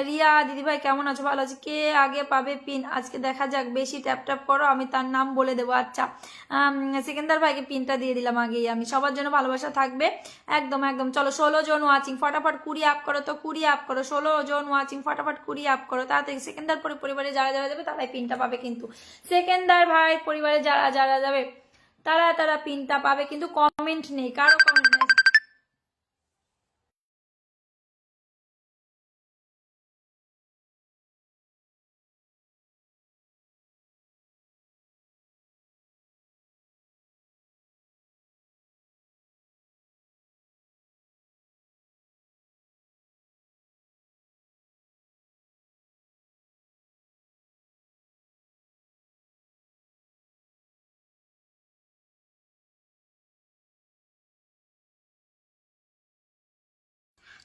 রিয়া দিদিভাই কেমন আছো? ভালো আছি। কে আগে পাবে পিন আজকে দেখা যাক, বেশি ট্যাপ ট্যাপ করো, আমি তার নাম বলে দেবো। আচ্ছা সিকান্দার ভাইকে পিনটা দিয়ে দিলাম আগেই আমি। সবার জন্য ভালোবাসা থাকবে একদম একদম। চলো 16 জন ওয়াচিং, ফটাফট 20 আপ করো, তো 20 আপ করো। 16 জন ওয়াচিং, ফটাফট 20 আপ করো তাড়াতাড়ি। সেকেন্দার পরিবারে যারা যারা যাবে তারাই পিনটা পাবে কিন্তু। সেকেন্দার ভাই পরিবারে যারা যারা যাবে তারা পিনটা পাবে কিন্তু। কমেন্ট নেই, কারো কমেন্ট নেই।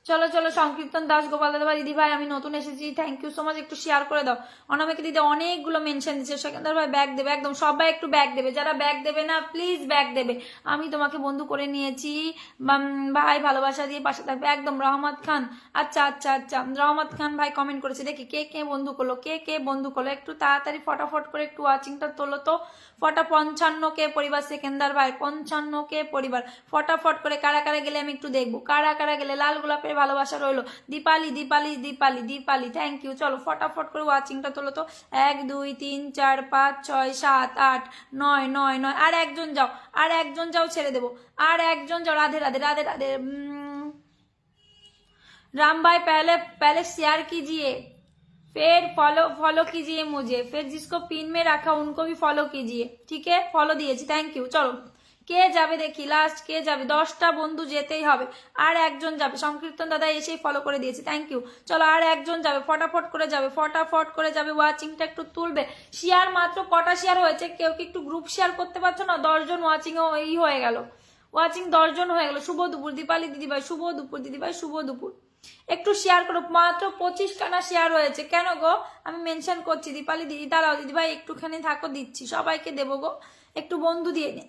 চলো চলো সংকীর্তন দাস, গোপাল দাদা দিদি ভাই আমি নতুন এসেছি, থ্যাংক ইউ সো মাচ, একটু শেয়ার করে দাও। অনামিকা দিদি অনেকগুলো মেনশন দিচ্ছে। সেকেন্দার ভাই ব্যাগ দেবে একদম, সবাই একটু ব্যাগ দেবে, যারা ব্যাগ দেবে না প্লিজ ব্যাগ দেবে। আমি তোমাকে বন্ধু করে নিয়েছি ভাই, ভালোবাসা দিয়ে পাশে থাকবে একদম। রহমত খান, আচ্ছা আচ্ছা আচ্ছা, রহমত খান ভাই কমেন্ট করেছে, দেখি কে কে বন্ধু করলো, কে কে বন্ধু করলো, একটু তাড়াতাড়ি ফটাফট করে একটু ওয়াচিংটা তোলো তো। 55 কে পরিবার সেকেন্দার ভাই, 55 কে পরিবার, ফটাফট করে কারা কারা গেলে আমি একটু দেখবো, কারা কারা গেলে। লাল গোলাপের ভালোবাসা রইলো। Dipali Dipali Dipali Dipali thank you. চলো ফটাফট করে ওয়াচিংটা তোলো তো। 1 2 3 4 5 6 7 8 9 9 9, আর একজন যাও, আর একজন যাও, ছেড়ে দেবো। আর একজন যাও। राधे राधे राधे राधे। राम भाई पहले पहले शेयर कीजिए, फिर फॉलो फॉलो कीजिए मुझे, फिर जिसको पिन में रखा उनको भी फॉलो कीजिए, ठीक है? फॉलो दिएছি, थैंक यू। চলো কে যাবে দেখি, লাস্ট কে যাবে? 10টা বন্ধু যেতেই হবে, আর একজন যাবে। সংকীর্তন দাদা এসেই ফলো করে দিয়েছি, থ্যাংক ইউ। চলো আর একজন যাবে, ফটাফট করে যাবে, ফটাফট করে যাবে। ওয়াচিংটা একটু তুলবে। শেয়ার মাত্র কটা শেয়ার হয়েছে, কেউ কি একটু গ্রুপ শেয়ার করতে পারছো না? 10 জন ওয়াচিং হয়ে গেল, ওয়াচিং 10 জন হয়ে গেল। শুভ দুপুর দীপালি দিদিভাই, শুভ দুপুর দিদিভাই, শুভ দুপুর। একটু শেয়ার করো, মাত্র 25খানা শেয়ার হয়েছে। কেন গো? আমি মেনশন করছি। দীপালি দিদি দাঁড়াও দিদিভাই একটুখানি থাকো, দিচ্ছি, সবাইকে দেবো গো, একটু বন্ধু দিয়ে নে।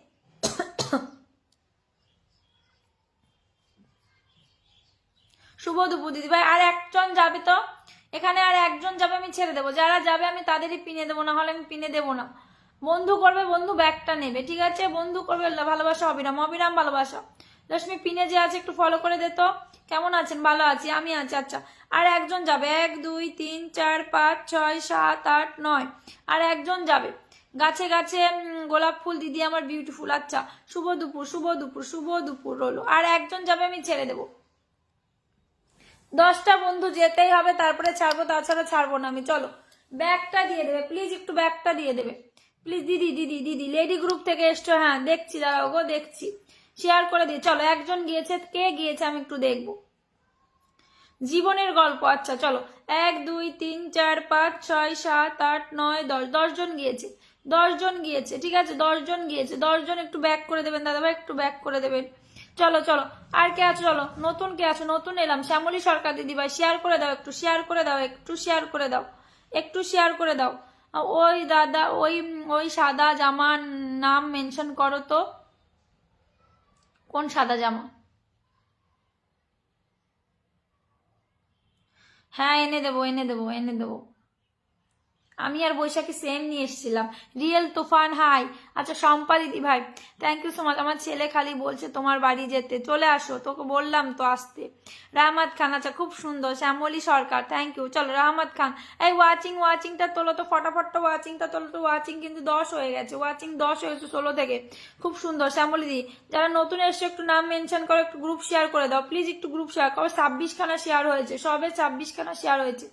শুভ দুপুর দিদিভাই, আর একজন যাবে তো এখানে, আর একজন যাবে, আমি ছেড়ে দেবো। যারা যাবে আমি তাদেরই পিনে দেবো, না হলে আমি পিনে দেবো না। বন্ধু করবে, বন্ধু ব্যাগটা নেবে, ঠিক আছে? বন্ধু করবে, ভালোবাসা অবিরাম অবিরাম ভালোবাসা। রশ্মি পিনে যে আছে একটু ফলো করে দে তো। কেমন আছেন? ভালো আছি, আমি আছি। আচ্ছা আর একজন যাবে, 1 2 3 4 5 6 7 8 9, আর একজন যাবে। গাছে গাছে গোলাপ ফুল দিদি আমার বিউটিফুল। আচ্ছা শুভ দুপুর শুভ দুপুর শুভ দুপুর রইলো, আর একজন যাবে, আমি ছেড়ে দেবো। 10টা বন্ধু যেতেই হবে, তারপরে ছাড়বো, তাছাড়া ছাড়বো না আমি। চলো ব্যাগটা দিয়ে দেবে প্লিজ, একটু ব্যাগটা দিয়ে দেবে প্লিজ। দিদি দিদি দিদি লেডি গ্রুপ থেকে এসছো? হ্যাঁ দেখছি, দাঁড়াও গো দেখছি, শেয়ার করে দিয়ে। চলো একজন গিয়েছে, কে গিয়েছে আমি একটু দেখবো। জীবনের গল্প, আচ্ছা চলো 1 2 3 4 5 6 7 8 9 10, 10 জন গিয়েছে, 10 জন গিয়েছে, ঠিক আছে? 10 জন গিয়েছে, 10 জন একটু ব্যাক করে দেবেন দাদা ভাই, একটু ব্যাক করে দেবেন। চলো চলো আর কে আছো? চলো নতুন কে আছো? নতুন এলাম, শ্যামলী সরকার দিদি ভাই, শেয়ার করে দাও, একটু শেয়ার করে দাও, একটু শেয়ার করে দাও, একটু শেয়ার করে দাও। ওই দাদা, ওই ওই সাদা জামার নাম মেনশন করো তো, কোন সাদা জামা? হ্যাঁ এনে দেবো এনে দেবো এনে দেবো। আমি আর বৈশাখী সেম নিয়ে এসেছিলাম। রিয়েল তুফান হাই। আচ্ছা শম্পা দিদি ভাই থ্যাংক ইউ সো মাচ। আমার ছেলে খালি বলছে তোমার বাড়ি যেতে, চলে আসো, তোকে বললাম তো আসতে। রাহমাত খান, আচ্ছা খুব সুন্দর। শ্যামলী সরকার থ্যাংক ইউ। চলো রাহমাত খান, এই ওয়াচিংটা তোলো তো, ফটাফট ওয়াচিংটা তোলো তো। ওয়াচিং কিন্তু 10 হয়ে গেছে, ওয়াচিং 10 হয়েছে 16 থেকে। খুব সুন্দর শ্যামলী দিদি। যারা নতুন এসছো একটু নাম মেনশন করো, একটু গ্রুপ শেয়ার করে দাও প্লিজ, একটু গ্রুপ শেয়ার করো। 26খানা শেয়ার হয়েছে, সবে 26খানা শেয়ার হয়েছে,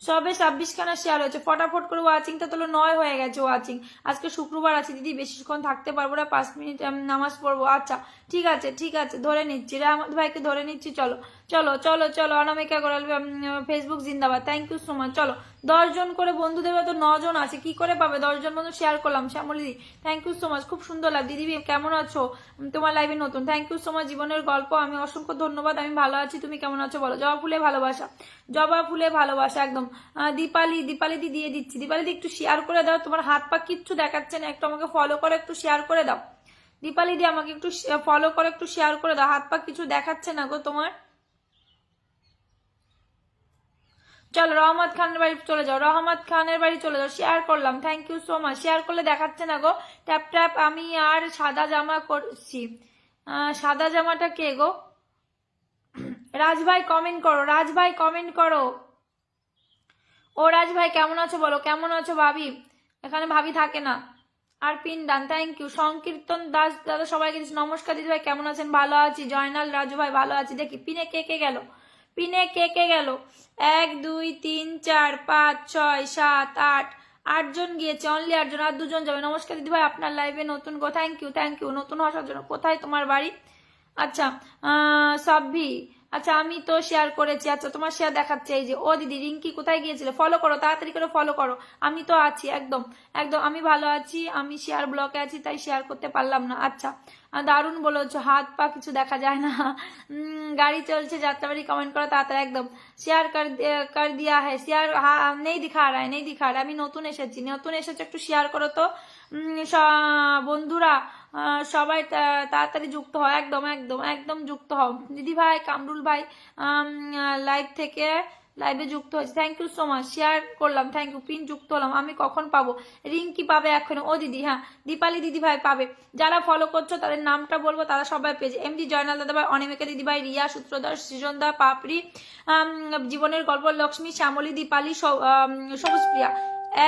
সবে 26খানা শেয়ার হয়েছে। ফটাফট করে ওয়াচিংটা তোলো, 9 হয়ে গেছে ওয়াচিং। আজকে শুক্রবার আছে দিদি, বেশিক্ষণ থাকতে পারবো না, 5 মিনিট নামাজ পড়বো। আচ্ছা ঠিক আছে ঠিক আছে, ধরে নিচ্ছি, রাহমত ভাইকে ধরে নিচ্ছি। চলো চলো চলো চলো অনামিকা গোড়াল ফেসবুক জিন্দাবাদ, থ্যাংক ইউ সো মাচ। চলো 10 জন করে বন্ধু দেবে, তো 9 জন আছে, কি করে পাবে 10 জন বন্ধু? শেয়ার করলাম। শ্যামলী দিদি থ্যাংক ইউ সো মাচ, খুব সুন্দর লাগে। দিদি কেমন আছো? তোমার লাইভে নতুন, থ্যাংক ইউ সো মাচ। জীবনের গল্প, আমি অসংখ্য ধন্যবাদ, আমি ভালো আছি, তুমি কেমন আছো বলো? জবা ফুলে ভালোবাসা, জবা ফুলে ভালোবাসা একদম। দীপালি দীপালি দি দিয়ে দিচ্ছি। দীপালি দি একটু শেয়ার করে দাও, তোমার হাত পা কিচ্ছু দেখাচ্ছে না, একটু আমাকে ফলো করে একটু শেয়ার করে দাও। দীপালি দি আমাকে একটু ফলো করে একটু শেয়ার করে দাও, হাত পা কিছু দেখাচ্ছে না গো তোমার। চলো রহমত খানের বাড়ি চলে যাও, রহমত খানের বাড়ি চলে যাও। শেয়ার করলাম, thank you so much. Share করলে দেখাচ্ছে না গো, ট্যাপ ট্যাপ। আমি আর সাদা জামা করছি। সাদা জামাটা কে গো? রাজ ভাই কমেন্ট করো, রাজ ভাই কমেন্ট করো। ও রাজ ভাই কেমন আছো বলো, কেমন আছো ভাবি? এখানে ভাবি থাকে না। আর পিন ডান, থ্যাংক ইউ। সংকীর্তন দাস দাদা সবাইকে দিচ্ছি নমস্কার। দিদি ভাই কেমন আছেন? ভালো আছি। জয়নাল রাজু ভাই ভালো আছি। দেখি পিনে কে কে গেল, পিনে কে কে গেল? 1 2 3 4 5 6 7 8, 8জন গিয়েছে, অনলি 8জন, আর 2জন যাবে। নমস্কার দিদি ভাই, আপনার লাইভে নতুন গো, থ্যাংক ইউ থ্যাংক ইউ নতুন আসার জন্য। কোথায় তোমার বাড়ি? আচ্ছা সাব্বি, আচ্ছা আমি তো শেয়ার করেছি। আচ্ছা তোমার শেয়ার দেখাচ্ছে, এই যে। ও দিদি রিঙ্কি কোথায় গিয়েছিলে? ফলো করো, তাড়াতাড়ি করে ফলো করো। আমি তো আছি একদম একদম, আমি ভালো আছি। আমি শেয়ার ব্লকে আছি তাই শেয়ার করতে পারলাম না। আচ্ছা দারুণ বলেছো, হাত পা কিছু দেখা যায় না। গাড়ি চলছে যাত্রাবাড়ি, কমেন্ট করো তাড়াতাড়ি একদম। শেয়ার কর দিয়া হ্যাঁ, শেয়ার নেই দিখা রা নেই দিখা রা। আমি নতুন এসেছি, নতুন এসেছি, একটু শেয়ার করো তো বন্ধুরা। সবাই তাড়াতাড়ি যুক্ত হও, একদম একদম একদম যুক্ত হও। দিদি ভাই কামরুল ভাই লাইভ থেকে লাইভে যুক্ত হয়েছে, thank you so much. Share করলাম, থ্যাংক ইউ। পিন যুক্ত হলাম। আমি কখন পাবো? রিঙ্কি পাবে এখন। ও দিদি হ্যাঁ, দীপালি দিদি ভাই পাবে। যারা ফলো করছো তাদের নামটা বলবো, তারা সবাই পেয়েছে। এমডি জয়নাল দাদা ভাই, অনিমেকা দিদি ভাই, রিয়া সূত্রধর, সৃজনদা, পাপড়ি, জীবনের গল্প, লক্ষ্মী, শ্যামলী, দীপালি, সবুজপ্রিয়া।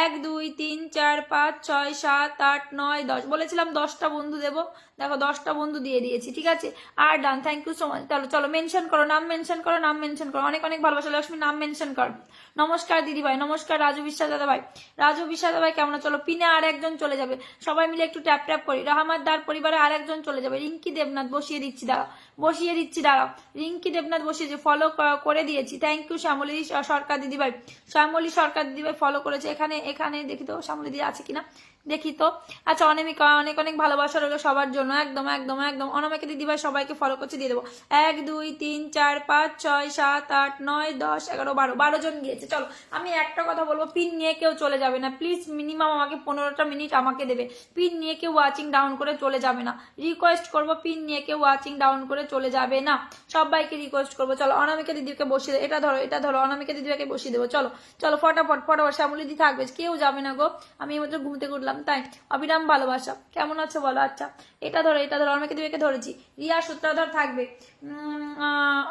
1 2 3 4 5 6 7 8 9 10 বলেছিলাম 10টা বন্ধু দেবো, দেখো 10টা বন্ধু দিয়ে দিয়েছি, ঠিক আছে। আর ডান, থ্যাংক ইউ সো মাচ। চলো চলো মেনশন করো, নাম মেনশন করো, নাম মেনশন করো। অনেক অনেক ভালোবাসা লক্ষ্মী, নাম মেনশন করো। নমস্কার দিদি ভাই, নমস্কার রাজু বিশ্বাস দাদা ভাই। রাজু বিশ্বাস দাদা ভাই কেমন? চলো পিনে আর একজন চলে যাবে, সবাই মিলে একটু ট্যাপ ট্যাপ করি। রহমত দার পরিবারে আর একজন চলে যাবে। রিঙ্কি দেবনাথ বসিয়ে দিচ্ছি, দাঁড়াও বসিয়ে দিচ্ছি, দাঁড়াও। রিঙ্কি দেবনাথ বসিয়েছে, ফলো করে দিয়েছি, থ্যাংক ইউ। শ্যামলী সরকার দিদি ভাই, শ্যামলী সরকার দিদি ভাই ফলো করেছে। এখানে এখানে দেখি তো শ্যামলী দিদি আছে কিনা, দেখি তো। আচ্ছা অনামিকা, অনেক অনেক ভালোবাসা রইলো সবার জন্য, একদম একদম একদম। অনামিকা দিদি ভাই সবাইকে ফলো করছে, দিয়ে দেবো। 1 2 3 4 5 6 7 8 9 10 11 12, 12 জন গিয়েছে। চলো আমি একটা কথা বলবো, পিন নিয়ে কেউ চলে যাবে না প্লিজ। মিনিমাম আমাকে 15টা মিনিট আমাকে দেবে। পিন নিয়ে কেউ ওয়াচিং ডাউন করে চলে যাবে না, রিকোয়েস্ট করবো। পিন নিয়ে কেউ ওয়াচিং ডাউন করে চলে যাবে না, সবাইকে রিকোয়েস্ট করবো। চলো অনামিকা দিদিকে বসিয়ে দেবো, এটা ধরো এটা ধরো, অনামিকা দিদিকে বসিয়ে দেবো। চলো চলো ফটাফট ফটাফট। শ্যামলী দিদি থাকবে, কেউ যাবে না গো। আমি এবার ঘুম থেকে উঠলাম তাই। অবিরাম ভালোবাসা, কেমন আছো বলো? আচ্ছা এটা ধরো এটা ধরো, অনেকে দিদিকে ধরেছি। রিয়া সূত্রধর থাকবে।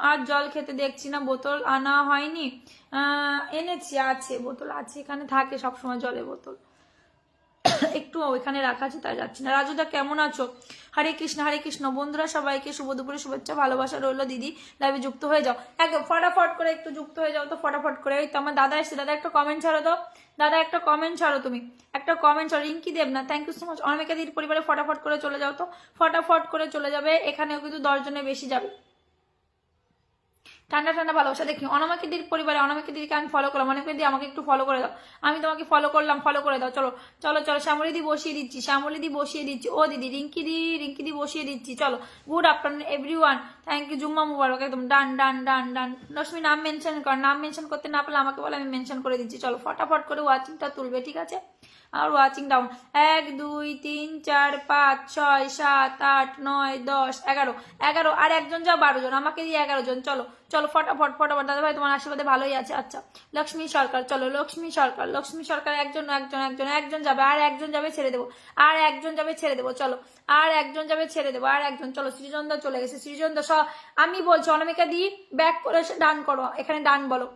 আর জল খেতে দেখছি না, বোতল আনা হয়নি। এনেছি, আছে বোতল আছে, এখানে থাকে সবসময় জলের বোতল, একটু ওইখানে রাখা আছে তাই যাচ্ছি না। রাজুদা কেমন আছো? হরে কৃষ্ণ হরে কৃষ্ণ। বন্ধুরা সবাইকে শুভ দুপুরে শুভেচ্ছা ভালোবাসা রইলো। দিদি লাইভে যুক্ত হয়ে যাও, একদম ফটাফট করে একটু যুক্ত হয়ে যাও তো, ফটাফট করে। ওই তো আমার দাদা এসছে, দাদা একটা কমেন্ট ছাড়ো তো, দাদা একটা কমেন্ট ছাড়ো, তুমি একটা কমেন্ট ছাড়ো। রিঙ্কি দেব না, থ্যাংক ইউ সো মাচ। অনামিকা দিদির পরিবারে ফটাফট করে চলে যাও তো, ফটাফট করে চলে যাবে। এখানেও কিন্তু 10 জনের বেশি যাবে। ঠান্ডা ঠান্ডা ভালোবাসা দেখি। অনামিকা দিদির পরিবারে অনামিকা দিদিকে আমি ফলো করলাম, অনামিকা দিদি আমাকে একটু ফলো করে দাও। আমি তোমাকে ফলো করলাম, ফলো করে দাও। চলো চলো চলো, শ্যামলী দি বসিয়ে দিচ্ছি, শ্যামলী দি বসিয়ে দিচ্ছি। ও দিদি রিঙ্কি দি বসিয়ে দিচ্ছি। চলো good afternoon everyone, thank you. জুম্মা মুবারক, একদম ডান ডান ডান ডান। লক্ষ্মী নাম মেনশন কর, নাম মেনশন করতে না পারলে আমাকে বলে, আমি মেনশন করে দিচ্ছি। চলো ফটাফট করে ওয়াচিংটা তুলবে, ঠিক আছে। আর ওয়াচিং ডাউন 1 2 3 4 5 6 7 8 9 10 11 11, আর একজন যাও 12 জন, আমাকে দিয়ে 11 জন। চলো চলো ফটাফট ফটাফট। দাদা ভাই তোমার আশীর্বাদে ভালোই আছে। আচ্ছা লক্ষ্মী সরকার, চলো লক্ষ্মী সরকার, লক্ষ্মী সরকার একজন একজন একজন একজন যাবে, আর একজন যাবে ছেড়ে দেবো, আর একজন যাবে ছেড়ে দেবো। চলো আর একজন যাবে ছেড়ে দেবো, আর একজন। চলো সৃজনদা চলে গেছে, সৃজনদা আমি বলছি অনামিকা দি ব্যাক করে ডান করো, এখানে ডান বলো।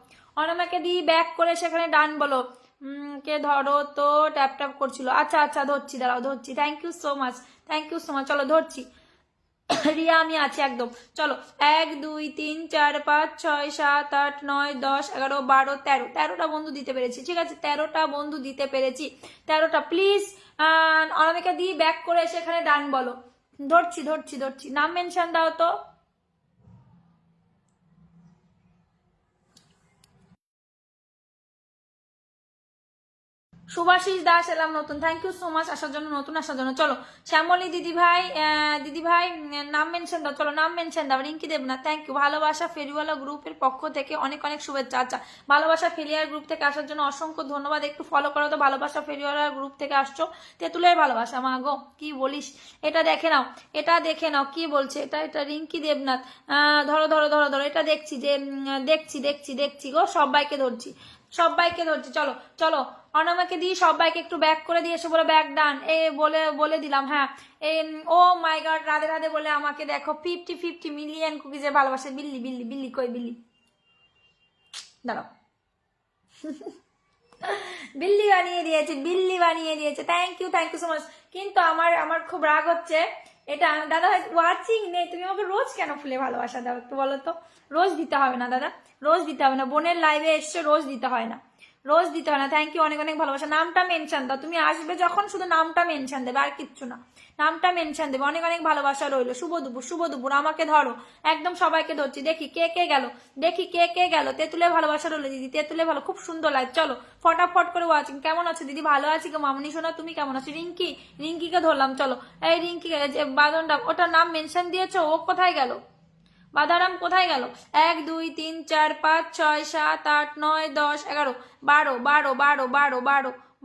অনামিকা দি ব্যাক করে সেখানে ডান বলো। কে ধরো তো, ট্যাপ ট্যাপ করছিল। আচ্ছা আচ্ছা ধরছি, দাঁড়াও ধরছি, thank you so much, thank you so much. চলো ধরছি, রিয়া আমি আছি একদম। চলো 1 2 3 4 5 6 7 8 9 10 11 12 13, 13টা বন্ধু দিতে পেরেছি, ঠিক আছে। 13টা বন্ধু দিতে পেরেছি, 13টা। প্লিজ অনামিকা দি ব্যাক করে এসে এখানে ডান বলো। ধরছি ধরছি ধরছি, নাম মেনশন দাও তো। সুভাষিস দাস এলাম নতুন, থ্যাংক ইউ সো মাচ আসার জন্য, নতুন আসার জন্য। চলো শ্যামলী দিদি ভাই নাম মেনশন দাও, চলো নাম মেনশন দাও। রিঙ্কি দেবনাথ থ্যাংক ইউ, ভালোবাসা ফেরিওয়ালা গ্রুপের পক্ষ থেকে অনেক অনেক শুভেচ্ছা। আচ্ছা, ভালোবাসা ফেরিয়ার গ্রুপ থেকে আসার জন্য অসংখ্য ধন্যবাদ, একটু ফলো করো তো। ভালোবাসা ফেরিওয়ালা গ্রুপ থেকে আসছো, তেঁতুলের ভালোবাসা। মা গো কি বলিস, এটা দেখে নাও, এটা দেখে নাও কি বলছে, এটা রিঙ্কি দেবনাথ। ধরো ধরো ধরো ধরো, এটা দেখছি যে দেখছি গো, সবাইকে ধরছি। চলো চলো, অনামাকে দিয়ে সবাইকে একটু ব্যাক করে দিয়ে এসে বলে ব্যাক ডান এ বলে দিলাম। হ্যাঁ, ও মাই গড, রাধে রাধে বলে আমাকে দেখো 50 মিলিয়ন কুকিজের ভালোবাসে। বিল্লি কই বিল্লি, দাঁড়াও। বিল্লি বানিয়ে দিয়েছে, থ্যাংক ইউ সো মাচ। কিন্তু আমার খুব রাগ হচ্ছে, এটা দাদা ওয়াচিং নেই, তুমি আমাকে রোজ কেন ফুলে ভালোবাসা দাও একটু বলো তো। রোজ দিতে হবে না দাদা, রোজ দিতে হবে না, বোনের লাইভে এসছে, রোজ দিতে হয় না। থ্যাংক ইউ, অনেক অনেক ভালোবাসা। নামটা মেনশন দাও, তুমি আসবে যখন শুধু নামটা মেনশন দেবে, আর কিচ্ছু না, নামটা মেনশন দেবে। অনেক অনেক ভালোবাসা রইলো। শুভ দুপুর, আমাকে ধরো, একদম সবাইকে ধরছি। দেখি কে গেল। তেঁতুলে ভালোবাসা রইলো দিদি, তেঁতুলে ভালো, খুব সুন্দর লাইভ। চলো ফটাফট করে ওয়াচিং। কেমন আছো দিদি? ভালো আছি গো মামনি সোনা, তুমি কেমন আছো? রিঙ্কিকে ধরলাম, চলো। এই রিঙ্কি বাদনটা, ওটার নাম মেনশন দিয়েছো, ও কোথায় গেল? বাধারাম কোথায় গেল? 1 2 3 4 5 6 7 8 9 10 11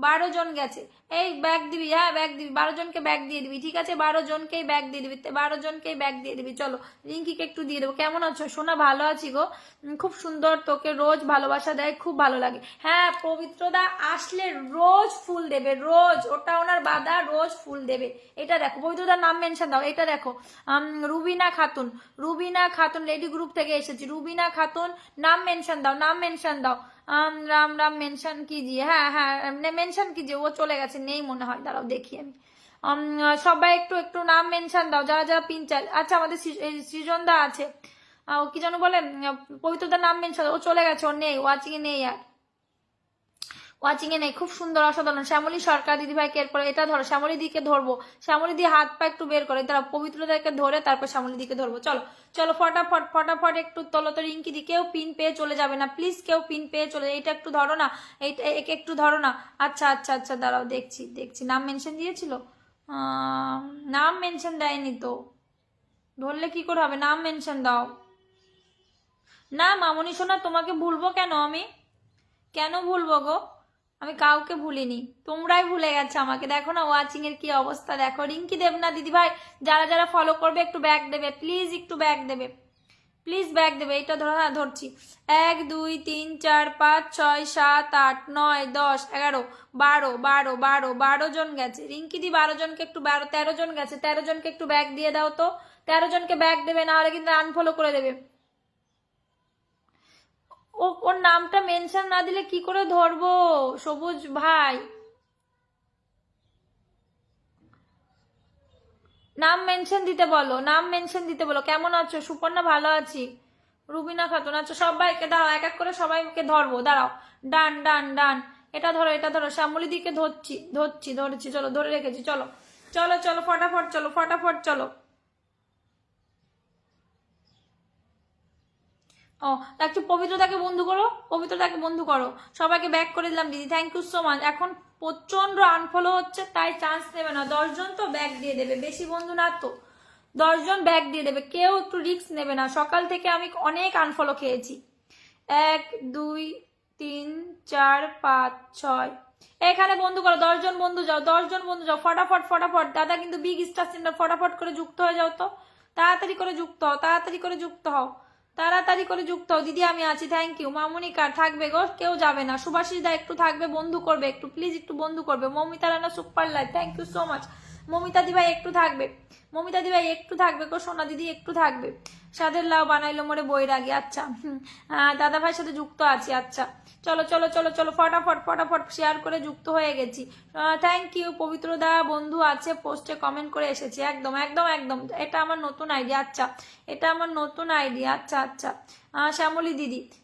12 জন গেছে। এই ব্যাগ দিবি, হ্যাঁ ব্যাগ দিবি, 12 জনকে ব্যাগ দিয়ে দিবি, ঠিক আছে? 12 জনকেই ব্যাগ দিয়ে দিবি, 12 জনকেই ব্যাগ দিয়ে দিবি। চলো রিঙ্কিকে একটু দিয়ে দেবো। কেমন আছো সোনা? ভালো আছি গো, খুব সুন্দর, তোকে রোজ ভালোবাসা দেয়, খুব ভালো লাগে। হ্যাঁ, পবিত্রদা আসলে রোজ ফুল দেবে, রোজ, ওটা ওনার বাধা, রোজ ফুল দেবে। এটা দেখো, পবিত্রদার নাম মেনশন দাও, এটা দেখো, রুবিনা খাতুন লেডি গ্রুপ থেকে এসেছি। রুবিনা খাতুন, নাম মেনশন দাও। রাম মেনশন কিজিয়ে, হ্যাঁ মেনশন কিজিয়ে। ও চলে গেছে, নেই মনে হয়, দাঁড়াও দেখি আমি। সবাই একটু নাম মেনশন দাও, যারা পিন চাই। আচ্ছা, আমাদের সৃজনদা আছে, ও কি যেন বলে, পবিত্রদার নাম মেনশন, ও চলে গেছে, ও নেই, ওয়াচিং এ নেই, আর ওয়াচিং এ নেই। খুব সুন্দর, অসাধারণ। শ্যামলী সরকার দিদিভাইকে, এরপরে এটা ধরো, শ্যামলী দিকে ধরবো, শ্যামলী দিয়ে হাত পা একটু বের করে, তারা পবিত্রদাকে ধরে তারপর শ্যামলী দিকে ধরবো। চলো ফটাফট একটু তোলো তো। রিঙ্কি দি, কেউ পিন পেয়ে চলে যাবে না প্লিজ, কেউ পিন পেয়ে চলে, এইটা একটু ধরো না, এইটা একে একটু ধরো না। আচ্ছা দাঁড়াও, দেখছি। নাম মেনশন দিয়েছিল? নাম মেনশন দেয়নি তো, ধরলে কি করে হবে? নাম মেনশন দাও না। মামনি সোনা, তোমাকে ভুলবো কেন আমি? কেন ভুলবো গো? আমি কাউকে ভুলিনি, তোমরাই ভুলে গেছো আমাকে। দেখো না ওয়াচিং এর কি অবস্থা, দেখো। রিঙ্কি দেবনা দিদি ভাই, যারা ফলো করবে একটু ব্যাক দেবে প্লিজ, একটু ব্যাক দেবে প্লিজ, ব্যাক দেবে। এইটা ধরো, হ্যাঁ ধরছি। 1 2 3 4 5 6 7 8 9 10 11 12 জন গেছে। রিঙ্কি দি 12 জনকে একটু 13 জন গেছে, 13 জনকে একটু ব্যাক দিয়ে দাও তো। 13 জনকে ব্যাক দেবে, না হলে কিন্তু আনফলো করে দেবে। ওর নামটা মেনশন না দিলে কি করে ধরবো সবুজ ভাই? নাম মেনশন দিতে বলো। কেমন আছো সুপর্ণা? ভালো আছি। রুবিনা খাতুন, আচ্ছা সবাইকে দাও, এক এক করে সবাইকে ধরবো, দাঁড়াও। ডান, এটা ধরো। শ্যামলী দিকে ধরেছি, চলো ধরে রেখেছি। চলো ফটাফট চলো। ও, একটু পবিত্রতাকে বন্ধু করো। সবাইকে ব্যাক করে দিলাম দিদি, থ্যাংক ইউ সো মাচ। এখন প্রচন্ড আনফলো হচ্ছে, তাই চান্স নেবে না। 10 জন তো ব্যাক দিয়ে দেবে, বেশি বন্ধু না তো, 10 জন ব্যাক দিয়ে দেবে, কেউ একটু রিস্ক নেবে না। সকাল থেকে আমি অনেক আনফলো খেয়েছি। 1 2 3 4 5 6, এখানে বন্ধু করো। 10 জন বন্ধু যাও, 10 জন বন্ধু যাও, ফটাফট। দাদা কিন্তু বিগ স্টার সিন্ডার, ফটাফট করে যুক্ত হয়ে যাও তো, তাড়াতাড়ি করে যুক্ত হও। দিদি আমি আছি, থ্যাংক ইউ। মামুনিকা থাকবে গো, কেউ যাবে না। সুভাষিস দা একটু থাকবে, বন্ধু করবে একটু প্লিজ, একটু বন্ধু করবে। Momita Rana super live, thank you so much. Momita দিভাই একটু থাকবে গো, সোনা দিদি একটু থাকবে। সাদের লাউ বানাইলো মোরে বৈরাগী, আচ্ছা দাদা ভাইয়ের সাথে যুক্ত আছি। আচ্ছা চলো ফটাফট শেয়ার করে যুক্ত হয়ে গেছি। Thank you. পবিত্র দা বন্ধু আছে, পোস্টে কমেন্ট করে এসেছি, একদম। এটা আমার নতুন আইডিয়া, আচ্ছা এটা আমার নতুন আইডিয়া, আচ্ছা।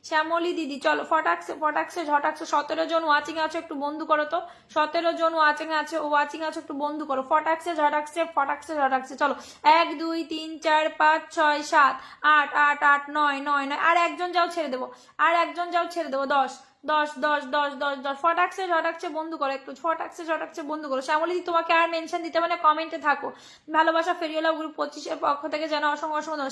শ্যামলী দিদি চলো ফটাকসে ঝটাকসে। 17 জন ওয়াচিং আছে, একটু বন্ধু করো তো। 17 জন ওয়াচিং আছে, একটু বন্ধু করো। ফটাকসে ঝটাকসে চলো। 1 2 3 4 5 6 7 8 9 আর একজন যাও ছেড়ে দেবো, 10 10 10 10 10 10 ফটাকছে বন্ধু করো, একটু ফটাকছে বন্ধু করো। শ্যামলী দি তোমাকে আর মেনশন দিতে মানে কমেন্টে থাকো। ভালোবাসা ফেরিওলা গ্রুপ 25-এর পক্ষ থেকে যেন অসংখ্য অসংখ্য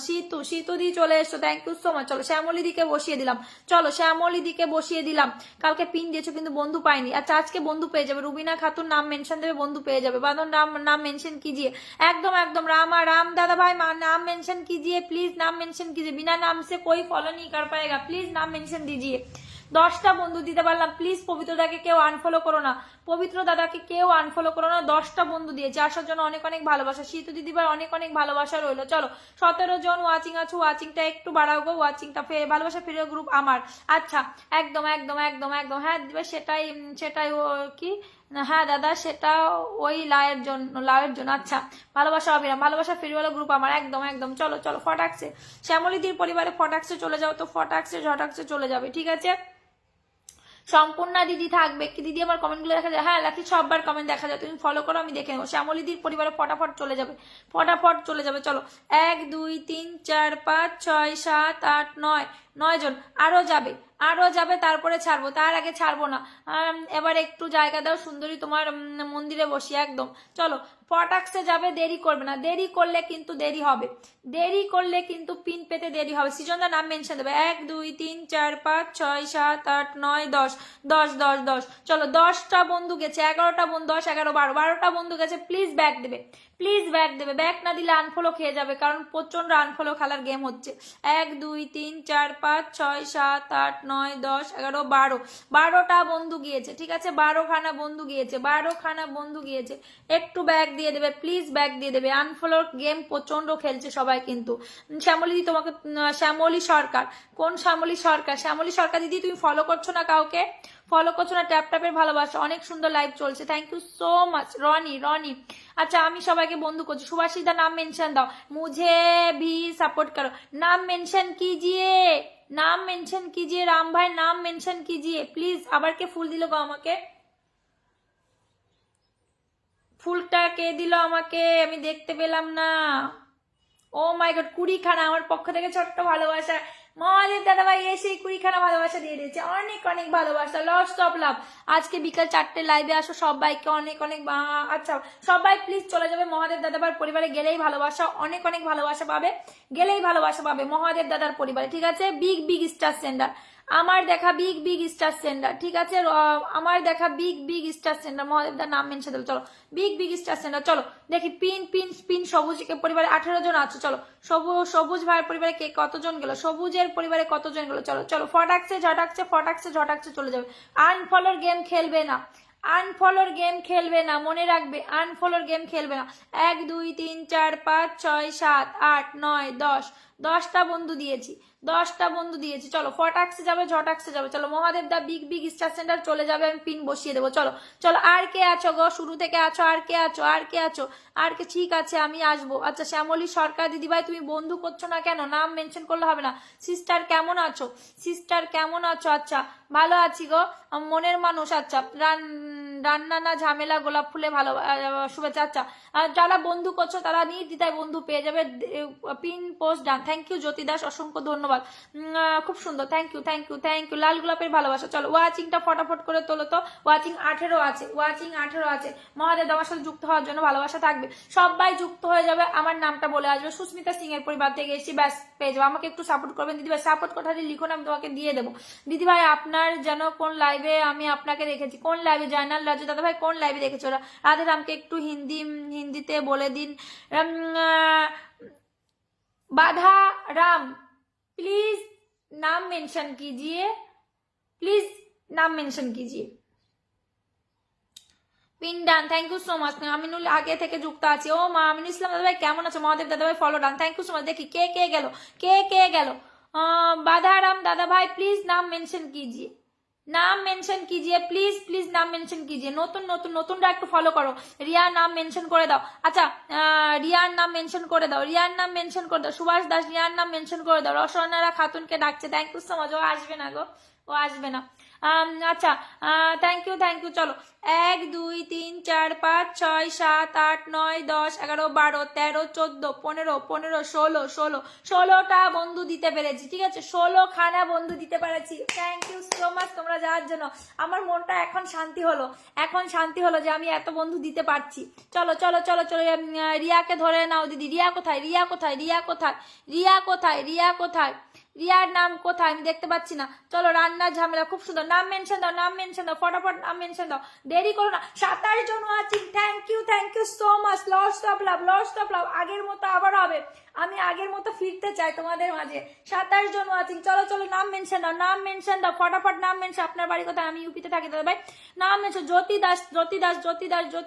শীতু দি চলে এসছো, থ্যাংক ইউ সো মাচ। চলো শ্যামলী দিকে বসিয়ে দিলাম, চলো শ্যামলী দিকে বসিয়ে দিলাম। কালকে পিন দিয়েছো কিন্তু বন্ধু পাইনি, আচ্ছা আজকে বন্ধু পেয়ে যাবে। রুবিনা খাতুন নাম মেনশন দেবে, বন্ধু পেয়ে যাবে। বাদন নাম মেंशन कीजिए, एकदम राम दादा भाई नाम मेंशन कीजिए प्लीज, नाम मेंशन कीजिए। बिना नाम से कोई फॉलो नहीं कर पाएगा, प्लीज नाम मेंशन दीजिए। 10টা বন্ধু দিতে পারলাম, প্লিজ পবিত্র দাদাকে কেউ আনফলো করো না, পবিত্র দাদাকে কেউ আনফলো করো না। 10টা বন্ধু দিয়েছে, আসার জন্য অনেক অনেক ভালোবাসা। শীতু দিদিভাই অনেক অনেক ভালোবাসা রইলো। চলো 17 জন ওয়াচিং আছো, ওয়াচিংটা একটু বাড়াও গো, ওয়াচিংটা ভালোবাসা ফিরে গ্রুপ আমার। আচ্ছা একদম হ্যাঁ দিদিভাই সেটাই ও কি, হ্যাঁ দাদা সেটা ওই লায়ের জন্য। আচ্ছা ভালোবাসা অবিরাম, ভালোবাসা ফিরওয়ালা গ্রুপ আমার, একদম চলো ফটাকছে শ্যামলীদির পরিবারে ফটাকছে চলে যাও তো, ঝটাকছে চলে যাবে, ঠিক আছে। সম্পূর্ণা দিদি থাকবে কি দিদি? আমার কমেন্টগুলো দেখা যায়? হ্যাঁ লাকি সববার কমেন্ট দেখা যায়, তুমি ফলো করো, আমি দেখে নেবো। শ্যামলীদির পরিবারে ফটাফট চলে যাবে। চলো 1 2 3 4 5 6 7 8 9 9 জন আরো যাবে তারপরে ছাড়বো, তার আগে ছাড়বো না। এবার একটু জায়গা দাও সুন্দরী, তোমার মন্দিরে বসি। একদম চলো ফটাকসে যাবে, দেরি করবে না, দেরি করলে কিন্তু পিন পেতে দেরি হবে। সৃজনদার নাম মেনশন দেবে। 1 2 3 4 5 6 7 8 9 10 10 10 10 চলো 10টা বন্ধু গেছে, 11টা বন্ধু, 10 11 12 12টা বন্ধু গেছে। প্লিজ ব্যাক দেবে, ব্যাক না দিলে আনফলো খেয়ে যাবে, কারণ প্রচন্ড আনফলো খেলার গেম হচ্ছে। 1 2 3 4 5 6 7 8 9 10 11 12 12টা বন্ধু গিয়েছে, ঠিক আছে। 12খানা বন্ধু গিয়েছে, একটু ব্যাক দিয়ে দেবে, প্লিজ ব্যাক দিয়ে দেবে। আনফলোর গেম প্রচন্ড খেলছে সবাই কিন্তু। শ্যামলী তোমাকে, শ্যামলী সরকার, কোন শ্যামলী সরকার দিদি? তুমি ফলো করছো না কাউকে, ট্যাপের ভালোবাসা, অনেক সুন্দর লাইভ চলছে, thank you so much. Rony আচ্ছা আমি সবাইকে বন্ধু করছি। সুভাষিতা নাম মেনশন দাও, মুঝে ভি সাপোর্ট করো, নাম মেনশন कीजिए राम भाई, नाम मेंशन कीजिए प्लीज। আবার কে ফুল দিল গো আমাকে? ফুলটা কে দিল আমাকে? আমি দেখতে পেলাম না। ও মাই গড, 20খানা আমার পক্ষ থেকে ছোট্ট ভালোবাসা। মহাদেব দাদা ভাই এসে 20খানা ভালোবাসা দিয়ে দিয়েছে, অনেক অনেক ভালোবাসা, লস অফ লাভ। আজকে বিকাল 4টে লাইভে আসো, সবাইকে অনেক অনেক আচ্ছা সবাই প্লিজ চলে যাবে মহাদেব দাদাবার পরিবারে, গেলেই ভালোবাসা, অনেক অনেক ভালোবাসা পাবে, মহাদেব দাদার পরিবারে, ঠিক আছে। বিগ স্টার সেন্ডার, আমার দেখা বিগ স্টার সেন্ডার, ঠিক আছে। আমার দেখা বিগ স্টার সেন্ডার, মহাদেব দার নাম মেনশন দেবে। চলো বিগ স্টার সেন্ডার, চলো দেখি। পিন সবুজ পরিবারে 18 জন আছো, চলো সবুজ ভাইয়ের পরিবারে কে কতজন গেল, সবুজের পরিবারে কতজন গেল, চলো ফটাকছে ঝটাকছে চলে যাবে। আনফলোর গেম খেলবে না, মনে রাখবে, আনফলোর গেম খেলবে না। 1 2 3 4 5 6 7 8 9 10 10টা বন্ধু দিয়েছি, চলো ফটাকসে যাবে, ঝটাকসে যাবে। চলো মহাদেব দা বিগ স্টার সেন্টার চলে যাবে, আমি পিন বসিয়ে দেবো। চলো আর কে আছো গো? শুরু থেকে আছো, আর কে? ঠিক আছে আমি আসবো। আচ্ছা শ্যামলী সরকার দিদিভাই তুমি বন্ধু করছো না কেন? নাম মেনশন করলে হবে না। সিস্টার কেমন আছো? আচ্ছা ভালো আছি গো, মনের মানুষ। আচ্ছা রান্না না ঝামেলা, গোলাপ ফুলে ভালো শুভেচ্ছা। আচ্ছা যারা বন্ধু করছো তারা নির্দ্বিধায় বন্ধু পেয়ে যাবে। Pin post done, thank you Jyoti Das, অসংখ্য ধন্যবাদ, খুব সুন্দর, থ্যাংক ইউ। লাল গোলাপের ভালোবাসা। চলো ওয়াচিংটা ফটাফট করে তোলো তো। ওয়াচিং 18 আছে। মহাদেব আমার সাথে যুক্ত হওয়ার জন্য ভালোবাসা থাকবে, সবাই যুক্ত হয়ে যাবে, আমার নামটা বলে আসবে। সুস্মিতা সিং এর পরিবার থেকে এসেছি, ব্যাস পেয়ে যাবো। আমাকে একটু সাপোর্ট করবেন দিদিভাই, সাপোর্ট কথাটি লিখুন, আমি তোমাকে দিয়ে দেবো। দিদিভাই আপনার যেন কোন লাইভে আমি আপনাকে দেখেছি, কোন লাইভে? জয়নাল রাজু দাদা ভাই কোন লাইভে দেখেছো? রাধে রামকে একটু হিন্দিতে বলে দিন। बाधा राम प्लीज नाम मेंशन कीजिए, pin done, thank you so much. Aminul আগে থেকে যুক্ত আছে। ও মা আমিনুল ইসলাম দাদা ভাই কেমন আছো? মহাদেব দাদা ভাই follow done, thank you so much. দেখি কে গেল। বাধারাম দাদা ভাই প্লিজ নাম মেনশন कीजिए, প্লিজ নাম মেনশন कीजिए। নতুনরা একটু ফলো করো। রিয়া নাম মেনশন করে দাও। আচ্ছা রিয়ার নাম মেনশন করে দাও, সুভাষ দাস রিয়ার নাম মেনশন করে দাও। রসনারা খাতুনকে ডাকছে, থ্যাংক ইউ সো মাচ। ও আসবে না গো, আচ্ছা, থ্যাংক ইউ। চলো 1 2 3 4 5 6 7 8 9 10 11 12 13 14 15 15 16 16টা বন্ধু দিতে পেরেছি, ঠিক আছে? 16খানা বন্ধু দিতে পেরেছি। থ্যাংক ইউ সো মাচ তোমরা যাওয়ার জন্য। আমার মনটা এখন শান্তি হলো যে আমি এত বন্ধু দিতে পারছি। চলো চলো চলো চলো, রিয়াকে ধরে নাও দিদি। রিয়া কোথায়? রিয়ার নাম কোথায়? আমি দেখতে পাচ্ছি না। চলো, রান্নার ঝামেলা, খুব সুন্দর। নাম মেনশন দাও, ফটাফট নাম মেনশন দাও, দেরি করো না। 27 জন watching, thank you so much. Lots of love. আগের মতো আবার হবে, আমি আগের মতো ফিরতে চাই তোমাদের মাঝে। 27 জন ওয়াচিং, চলো চলো, নাম মেনশন দাও, ফটাফট নাম মেনশন। আপনার বাড়ি কোথায়? আমি ইউপিতে থাকি দাদা ভাই। নাম মেনশন। জ্যোতি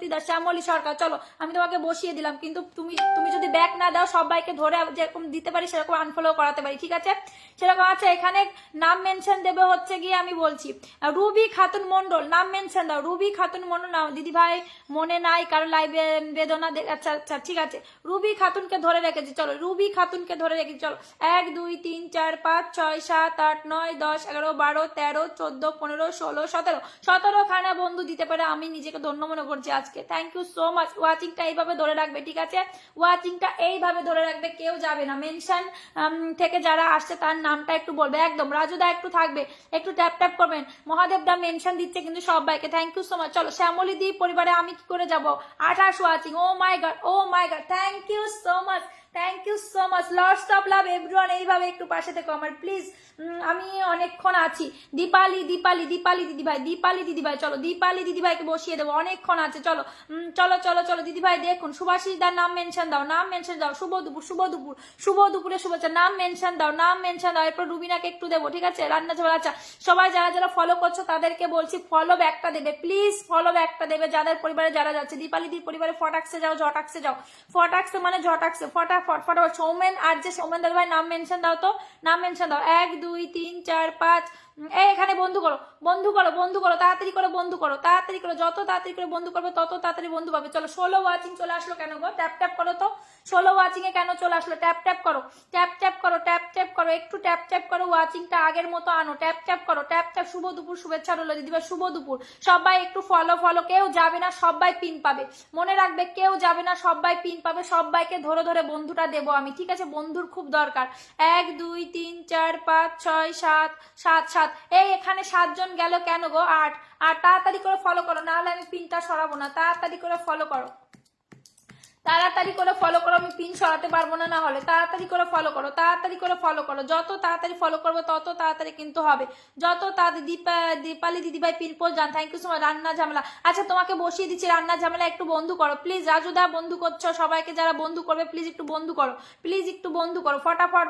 দাস, শ্যামলী সরকার। চলো, আমি তোমাকে বসিয়ে দিলাম, কিন্তু তুমি যদি ব্যাক না দাও, সবাইকে ধরে যেরকম দিতে পারি সেরকম আনফলো করাতে পারি, ঠিক আছে? সেরকম আছে। এখানে নাম মেনশন দেবে হচ্ছে গিয়ে, আমি বলছি, রুবি খাতুন মন্ডল। নাম মেনশন দাও, রুবি খাতুন মন্ডল। নাও দিদি ভাই, মনে নাই কারো লাইভে বেদনা। আচ্ছা ঠিক আছে, রুবি খাতুনকে ধরে রেখেছি। চলো, রুবি খাতুনকে ধরে রেখেছি। চলো, 1 2 3 4 5 6 7 8 9 10 11 12 13 14 15 16 17খানা বন্ধু দিতে পারে, আমি নিজেকে ধন্য মনে করছি আজকে। Thank you so much. ওয়াচিংটা এইভাবে ধরে রাখবে, ঠিক আছে? ওয়াচিংটা এইভাবে ধরে রাখবে, কেউ যাবে না। মেনশন থেকে যারা আসছে তার নামটা একটু বলবে, একদম। রাজুদা একটু থাকবে, একটু ট্যাপ করবেন। মহাদেব দা মেনশন দিচ্ছে কিন্তু সবাইকে, থ্যাংক ইউ সো মাচ। চলো, শ্যামলী দি পরিবারে আমি কি করে যাব? 28 watching, oh my god, thank you so much. Lords of love everyone, এইভাবে একটু পাশে থেকো আমার প্লিজ। আমি অনেকক্ষণ আছি। দীপালি দিদিভাই, চলো দীপালি দিদিভাইকে বসিয়ে দেবো, অনেকক্ষণ আছে। চলো চলো দিদিভাই দেখুন। সুভাষিস দার নাম মেনশন দাও। শুভ দুপুরে শুভেচ্ছা। নাম মেনশন দাও। এরপর রুবিনাকে একটু দেবো, ঠিক আছে? রান্না ঝোল। আচ্ছা, সবাই যারা ফলো করছো তাদেরকে বলছি ফলো ব্যাকটা দেবে, প্লিজ ফলো ব্যাকটা দেবে, যাদের পরিবারে যারা যাচ্ছে। দীপালি দির পরিবারে ফটাক্সে যাও, ফটাক্সে মানে ঝটাক্সে, ফটাফট। সৌমেন, আর যে সৌমেন দাদা ভাই, নাম মেনশন দাও তো, 1 2 3 4 5। এখানে বন্ধু করো, তাড়াতাড়ি করে বন্ধু করো। যত তাড়াতাড়ি করে বন্ধু করবে তত তাড়াতাড়ি বন্ধু পাবে। চলো, 16 ওয়াচিং চলে আসলো কেন গো? ট্যাপ করো তো। 16 ওয়াচিং এ কেন চলে আসলো? ট্যাপ করো, একটু ট্যাপ করো। ওয়াচিংটা আগের মতো আনো, ট্যাপ করো। শুভ দুপুর, শুভেচ্ছা রইল দিদিভাই, শুভ দুপুর। সবাই একটু ফলো। কেউ যাবে না, সবাই পিন পাবে, মনে রাখবে। কেউ যাবে না, সবাই পিন পাবে। সবাইকে ধরে বন্ধুটা দেবো আমি, ঠিক আছে? বন্ধুর খুব দরকার। 1 2 3 4 5 6 7 এখানে 7 জন গেল কেন গো? 8 তাড়াতাড়ি করে ফলো করো, নাহলে আমি পিনটা সরাবো না। তাড়াতাড়ি করে ফলো করো, আমি পিন সরাতে পারবো না, না হলে। তাড়াতাড়ি করে ফলো করো। যত তাড়াতাড়ি ফলো করবো তত তাড়াতাড়ি কিন্তু হবে। যত তাড়াতাড়ি। দীপালি দিদিভাই পিন পোস্ট যান, থ্যাংক ইউ সো মাচ। রান্না ঝামেলা, আচ্ছা তোমাকে বসিয়ে দিচ্ছি। রান্না ঝামেলা একটু বন্ধু করো প্লিজ। রাজুদা বন্ধু করছো, সবাইকে যারা বন্ধু করবে প্লিজ একটু বন্ধু করো। ফটাফট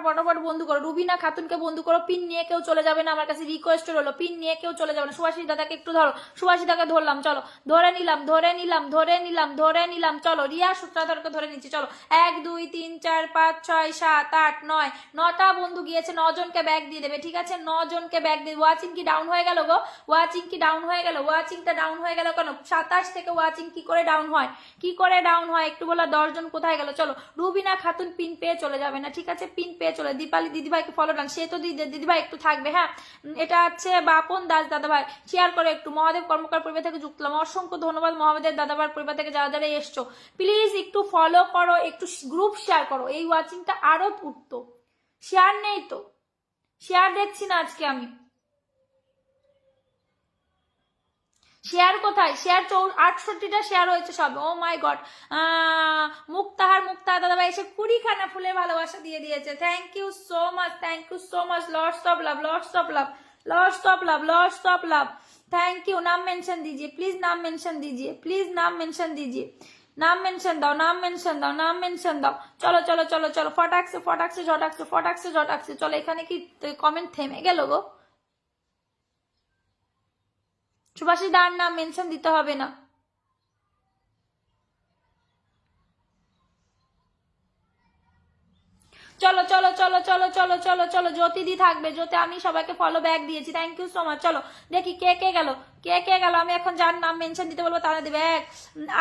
বন্ধু করো। রুবিনা খাতুনকে বন্ধু করো। পিন নিয়ে কেউ চলে যাবে না, আমার কাছে রিকোয়েস্ট হলো, পিন নিয়ে কেউ চলে যাবে না। সুভাষী দাদাকে একটু ধরো, সুভাষীদাকে ধরলাম। চলো, ধরে নিলাম। চলো, রিয়া সূত্রাধরকে ধরে নিচ্ছি। চলো, 1 2 3 4 5 6 7 8 9 9টা বন্ধু গিয়েছে। 9 জনকে ব্যাগ দিয়ে দেবে, ঠিক আছে? 9 জনকে ব্যাগ দিয়ে। ওয়াচিং কি ডাউন হয়ে গেল গো? ওয়াচিংটা ডাউন হয়ে গেল কেন? 27 থেকে ওয়াচিং কি করে ডাউন হয় একটু বলা। 10 জন কোথায় গেল? চলো, রুবিনা খাতুন পিন পেয়ে চলে যাবে না, ঠিক আছে? পিন পেয়ে চলে। দীপালি দিদিভাইকে ফলো ডান, সে তো দিদিভাই একটু থাকবে, হ্যাঁ? এটা হচ্ছে বাপন দাস দাদাভাই, শেয়ার করে একটু। মহাদেব কর্মকার পরিবার থেকে যুক্ত হলাম, অসংখ্য ধন্যবাদ। মহাদেব দাদাভাই পরিবার থেকে যারা এসছো, প্লিজ একটু ফলো করো, একটু গ্রুপ শেয়ার করো। এই ওয়াচিংটা আরো উঠতো। শেয়ার নেই তো, শেয়ার দেখছি না আজকে আমি। শেয়ার কোথায়? শেয়ার 68টা শেয়ার হয়েছে সব। ও মাই গড। মুক্তাহার দাদাভাই এসে 20খানা ফুলের ভালোবাসা দিয়ে দিয়েছে। Thank you so much. Lords of love. Thank you. नाम मेंशन दीजिए प्लीज, नाम मेंशन दीजिए। नाम मेंशन दाओ। चलो फटाक से झटाक से। चलो, এখানে কি কমেন্ট থেমে গেল গো? সুভাষী দার নাম মেনশন দিতে হবে না। চলো জ্যোতিদি থাকবে। জ্যোতি, আমি সবাইকে ফলো ব্যাক দিয়েছি, থ্যাংক ইউ সো মাচ। চলো দেখি কে গেল। আমি এখন যার নাম মেনশন দিতে বলবো তারা দেবে।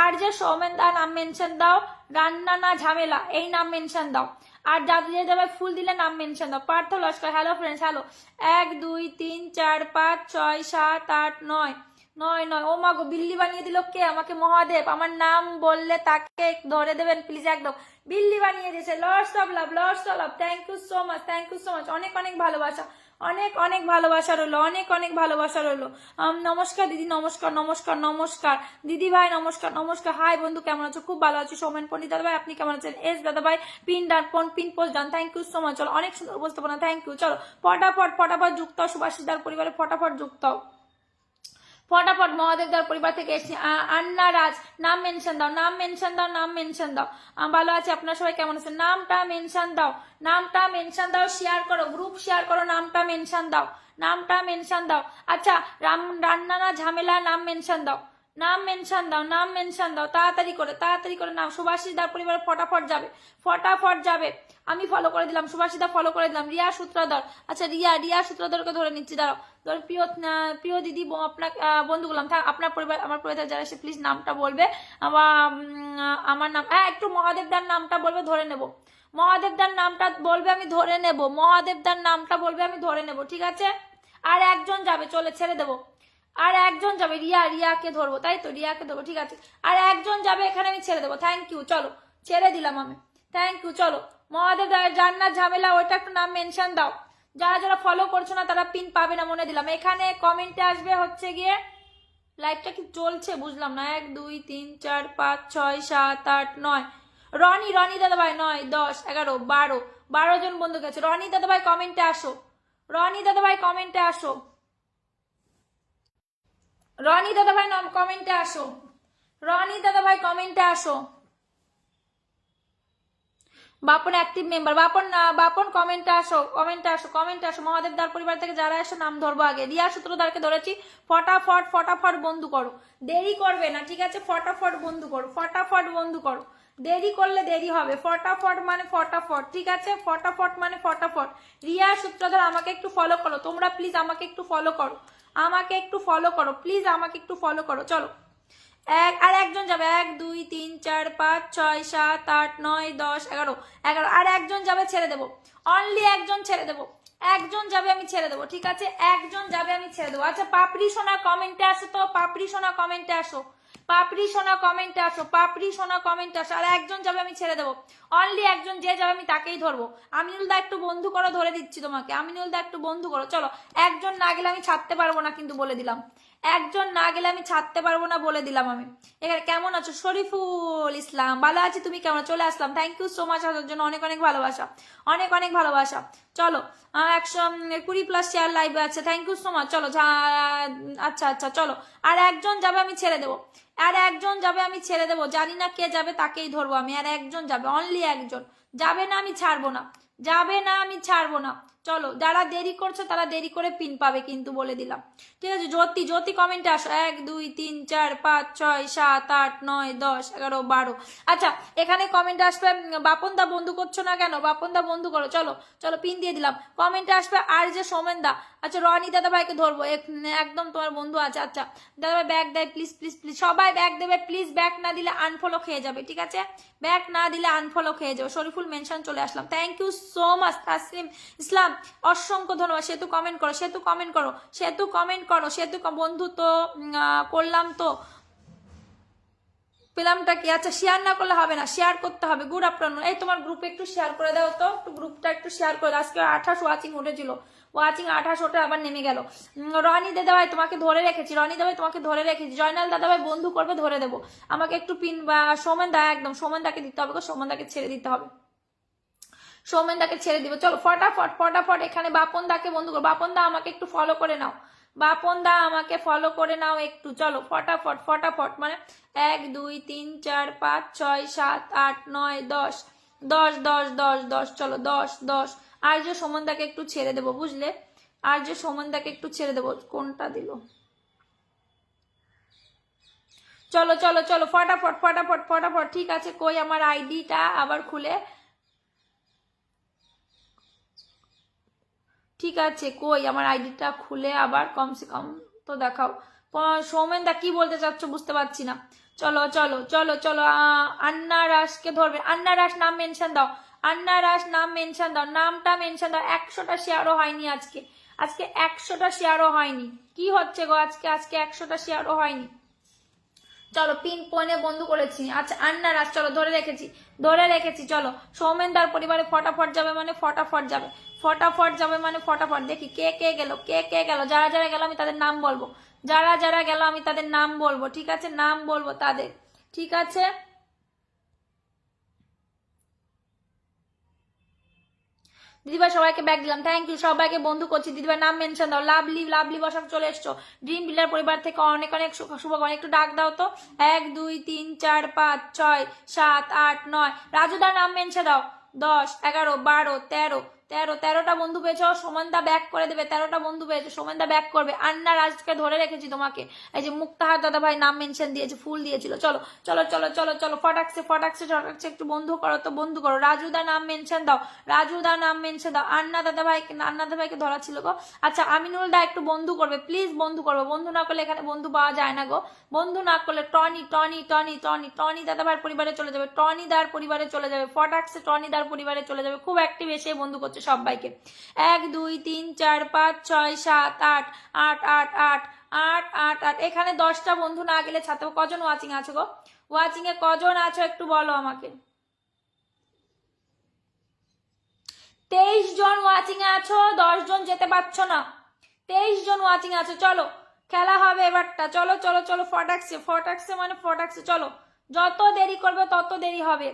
আর যে সৌমেন দা নাম মেনশন দাও। রান্না না ঝামেলা, এই নাম মেনশন দাও। আর দাদা ভাই ফুল দিলে নাম মেনশন দাও। Partha Laskar, hello friends, hello. 1 2 3 4 5 6 7 8 9 9 9। ও মা গো, বিল্লি বানিয়ে দিল কে? আমাকে মহাদেব। আমার নাম বললে তাকে ধরে দেবেন প্লিজ, একদম। বিল্লি বানিয়ে দিয়েছে। Lots of love, lots of love, thank you so much, thank you so much. অনেক অনেক ভালোবাসা, অনেক অনেক ভালোবাসা রইলো, অনেক অনেক ভালোবাসা রইলো। নমস্কার দিদি, নমস্কার নমস্কার নমস্কার দিদি ভাই, নমস্কার নমস্কার। হাই বন্ধু, কেমন আছো? খুব ভালো আছি। সৌমেন পন্ডিত দাদা ভাই, আপনি কেমন আছেন? এস দাদা ভাই, pin done pin post done, thank you so much. চলো, অনেক সুন্দর উপস্থাপনা, থ্যাংক ইউ। চলো ফটাফট ফটাফট যুক্ত হও, সুভাষিসদার পরিবারে ফটাফট যুক্ত হও, ফটাফট। মহাদেবদার পরিবার থেকে এসেছি। আন্না রাজ, নাম মেনশন দাও, নাম মেনশন দাও, নাম মেনশন দাও। ভালো আছে, আপনারা সবাই কেমন আছেন? নামটা মেনশন দাও, নামটা মেনশন দাও, শেয়ার করো, গ্রুপ শেয়ার করো, নামটা মেনশন দাও, নামটা মেনশন দাও। আচ্ছা, রান্না না ঝামেলা, নাম মেনশন দাও, নাম মেনশন দাও, নাম মেনশন দাও, তাড়াতাড়ি করে, তাড়াতাড়ি করে। নাম সুভাষিসদার পরিবারে ফটাফট যাবে, ফটাফট যাবে। আমি ফলো করে দিলাম, সুভাষিদা ফলো করে দিলাম। রিয়া সূত্রধর, আচ্ছা রিয়া সূত্রধরকে ধরে নিচ্ছি, দাঁড়াও। ধর প্রিয় দিদি, আপনার বন্ধু বললাম, আপনার পরিবার, আমার পরিবার যারা এসে প্লিজ নামটা বলবে। আমার নাম, একটু মহাদেবদার নামটা বলবে, ধরে নেব। মহাদেবদার নামটা বলবে, আমি ধরে নেব। মহাদেবদার নামটা বলবে, আমি ধরে নেব, ঠিক আছে? আর একজন যাবে, চলে ছেড়ে দেবো। আর একজন যাবে, রিয়াকে ধরবো, তাই তো, রিয়াকে ধরবো, ঠিক আছে। আর একজন যাবে, এখানে আমি ছেড়ে দেবো, থ্যাংক ইউ। চলো, ছেড়ে দিলাম আমি, থ্যাংক ইউ। চলো, মহাদেব জান্নাত ঝামেলা, ওইটা একটু নাম মেনশন দাও। যারা যারা ফলো করছো না তারা পিন পাবে না, মনে দিলাম। এখানে কমেন্টে আসবে হচ্ছে গিয়ে, লাইভটা কি চলছে বুঝলাম না। 1 2 3 4 5 6 7 8 9। রনি দাদা ভাই, 9 10 11 12 12 জন বন্ধু গেছে। রনি দাদা ভাই কমেন্টে আসো, রনি দাদা ভাই কমেন্টে আসো, রনি দাদা ভাই কমেন্টে আসো, রনি দাদা ভাই কমেন্টে আসো। বাপন অ্যাক্টিভ মেম্বার, বাপন কমেন্টে আসো, কমেন্টে আসো, কমেন্টে আসো। মহাদেবদার পরিবার থেকে যারা এসো নাম ধরবো আগে। রিয়া সূত্রধারকে ধরেছি। ফটাফট ফটাফট বন্ধু করো, দেরি করবে না, ঠিক আছে? ফটাফট বন্ধু করো, ফটাফট বন্ধু করো, দেরি করলে দেরি হবে। ফটাফট মানে ফটাফট, ঠিক আছে? ফটাফট মানে ফটাফট। রিয়া সূত্রধর আমাকে একটু ফলো করো তোমরা, প্লিজ আমাকে একটু ফলো করো, আমাকে একটু ফলো করো, প্লিজ আমাকে একটু ফলো করো। চলো, আর একজন যাবে। 1 2 3 4 5 6 7 8 9 10 11 11। আর একজন যাবে, ছেড়ে দেবো। অনলি একজন ছেড়ে দেবো, একজন যাবে, আমি ছেড়ে দেবো, ঠিক আছে? একজন যাবে, আমি ছেড়ে দেবো। আচ্ছা, পাপড়ি সোনা কমেন্টে আসো তো, পাপড়ি সোনা কমেন্টে আসো, পাপড়ি সোনা কমেন্টে আসো, পাপড়ি সোনা কমেন্টে আসো। আর একজন যাবে, আমি ছেড়ে দেবো। অনলি একজন, যে যাবে আমি তাকেই ধরবো। আমিনুল দা একটু বন্ধু করো, ধরে দিচ্ছি তোমাকে। আমিনুল দা একটু বন্ধু করো। চলো, একজন না গেলে আমি ছাড়তে পারবো না, কিন্তু বলে দিলাম। একজন না গেলে আমি ছাড়তে পারবো না, বলে দিলাম আমি। এখানে কেমন আছো? শরীফুল ইসলাম, ভালো আছি, তুমি কেমন? চলে আসলাম, থ্যাংক ইউ সো মাচ আসার জন্য, অনেক অনেক ভালোবাসা, অনেক অনেক ভালোবাসা। চলো, 120+ শেয়ার লাইভে আছে, থ্যাংক ইউ সো মাচ। চলো, আচ্ছা আচ্ছা, চলো। আর একজন যাবে, আমি ছেড়ে দেবো। আর একজন যাবে, আমি ছেড়ে দেবো। জানি না কে যাবে, তাকেই ধরবো আমি। আর একজন যাবে, অনলি একজন যাবে, না আমি ছাড়বো না, যাবে না আমি ছাড়বো না। চলো, যারা দেরি করছে তারা দেরি করে পিন পাবে, কিন্তু বলে দিলাম, ঠিক আছে? জ্যোতি কমেন্টে আসো। 1 2 3 4 5 6 7 8 9 10 11 12। আচ্ছা, এখানে কমেন্টে আসবে, বাপন দা বন্ধু করছো না কেন? বাপন দা বন্ধু করো। চলো চলো, পিন দিয়ে দিলাম। কমেন্টে আসবে আর যে সোমেন দা। আচ্ছা, রনি দাদা ভাইকে ধরবো, একদম তোমার বন্ধু আছে। আচ্ছা, দাদা ভাই ব্যাক দেয়, প্লিজ প্লিজ প্লিজ, সবাই ব্যাক দেবে প্লিজ। ব্যাক না দিলে আনফলো খেয়ে যাবে, ঠিক আছে? ব্যাক না দিলে আনফলো খেয়ে যাবে। শরীফুল মেনশন চলে আসলাম, thank you so much. Taslim ইসলাম, অসংখ্য ধন্যবাদ। সেতু কমেন্ট করো, সেতু কমেন্ট করো, সেতু কমেন্ট করো, সেতু বন্ধু তো করলাম তো, পেলামটা কি? আচ্ছা, শেয়ার না করলে হবে না, শেয়ার করতে হবে। Good afternoon. এই তোমার গ্রুপে একটু শেয়ার করে দাও তো, একটু গ্রুপটা একটু শেয়ার করে দাও। আজকে 28 ওয়াচিং উঠেছিল, ওয়াচিং 28 ওটা আবার নেমে গেল। রনি দাদা ভাই তোমাকে ধরে রেখেছি, রনি দাদা ভাই তোমাকে ধরে রেখেছি। জয়নাল দাদা ভাই বন্ধু করবে, ধরে দেবো। আমাকে একটু পিন বা সোমেন দা, একদম সোমেন দাকে দিতে হবে, সোমেন দাকে ছেড়ে দিতে হবে, সৌমেন দাকে ছেড়ে দিব। চলো ফটাফট ফটাফট, এখানে বাপন দাকে বন্ধু করো। বাপন দা আমাকে একটু ফলো করে নাও, বাপন দা আমাকে ফলো করে নাও একটু। চলো ফটাফট ফটাফট, মানে 1 2 3 4 5 6 7 8 9 10 10 10 10 10। চলো 10 10। আর যে সৌমেন দাকে একটু ছেড়ে দেবো, বুঝলে? আর যে সৌমেন দাকে একটু ছেড়ে দেবো। কোনটা দিল? চলো চলো চলো, ফটাফট ফটাফট ফটাফট, ঠিক আছে? কই আমার আইডিটা আবার খুলে, ঠিক আছে, কই আমার আইডিটা খুলে আবার কমসে কম তো দেখাও। সৌমেন দা কি বলতে চাচ্ছ বুঝতে পারছি না। চলো চলো চলো চলো, আন্না রাসকে ধরবে। আন্না রাস নাম মেনশন দাও, আন্না রাস নাম মেনশন দাও, নামটা মেনশন দাও। 100টা শেয়ারও হয়নি আজকে, আজকে 100টা শেয়ারও হয়নি। কি হচ্ছে গো আজকে, আজকে 100টা শেয়ারও হয়নি। চলো পিন পয়েন্টে বন্ধু করেছি। আচ্ছা আন্না রাস চলো ধরে রেখেছি, ধরে রেখেছি। চলো সৌমেনদার পরিবারে ফটাফট যাবে মানে ফটাফট যাবে, ফটাফট যাবে মানে ফটাফট। দেখি কে কে গেল, কে কে গেল। যারা যারা গেল আমি তাদের নাম বলবো, যারা যারা গেল আমি তাদের নাম বলবো, ঠিক আছে, নাম বলবো তাদের, ঠিক আছে। দিদিভাই সবাইকে ব্যাগ দিলাম, থ্যাংক ইউ। সবাইকে বন্ধু করছি, দিদিভাই নাম মেনশন দাও। লাভলি, লাভলি বসাক চলে এসছো। ড্রিম বিল্ডার পরিবার থেকে অনেক অনেক শুভকামনা। একটু ডাক দাও তো। 1 2 3 4 5 6 7 8 9। রাজুদার নাম মেনশন দাও। 10 11 12 13 13টা বন্ধু পেয়েছো। সোমানদা ব্যাক করে দেবে। 13টা বন্ধু পেয়েছো, সোমানদা ব্যাক করবে। আন্না রাজকে ধরে রেখেছি তোমাকে। এই যে মুক্তাহার দাদা ভাই নাম মেনশন দিয়েছে, ফুল দিয়েছিল। চলো চলো চলো চলো চলো ফটাকসে ফটাকসে ফটাকসে একটু বন্ধু করো তো, বন্ধু করো। রাজুদা নাম মেনশন দাও, রাজুদা নাম মেনশন দাও। আন্না দাদা ভাইকে, আন্না দাদা ভাইকে ধরা ছিল গো। আচ্ছা আমিনুল দা একটু বন্ধু করবে প্লিজ, বন্ধু করবে। বন্ধু না করলে এখানে বন্ধু পাওয়া যায় না গো। বন্ধু না করলে Tony Tony Tony Tony Tony দাদা ভাইয়ের পরিবারে চলে যাবে, টনি দার পরিবারে চলে যাবে, ফটাকসে টনি দার পরিবারে চলে যাবে। খুব অ্যাক্টিভ এসে বন্ধু করছে সবাইকে। 1 2 3 4 5 6 7 8 8 8 8 8 8 8। এখানে 10টা বন্ধু না গেলে ছাড়তে। কজন ওয়াচিং আছো গো, ওয়াচিং এ কজন আছো একটু বলো আমাকে। 23 জন ওয়াচিং এ আছো, 10 জন যেতে পারছো না। 23 জন ওয়াচিং আছো। চলো খেলা হবে এবারটা। চলো চলো চলো ফটাকসে ফটাকসে মানে ফটাকসে। চলো যত দেরি করবে তত দেরি হবে।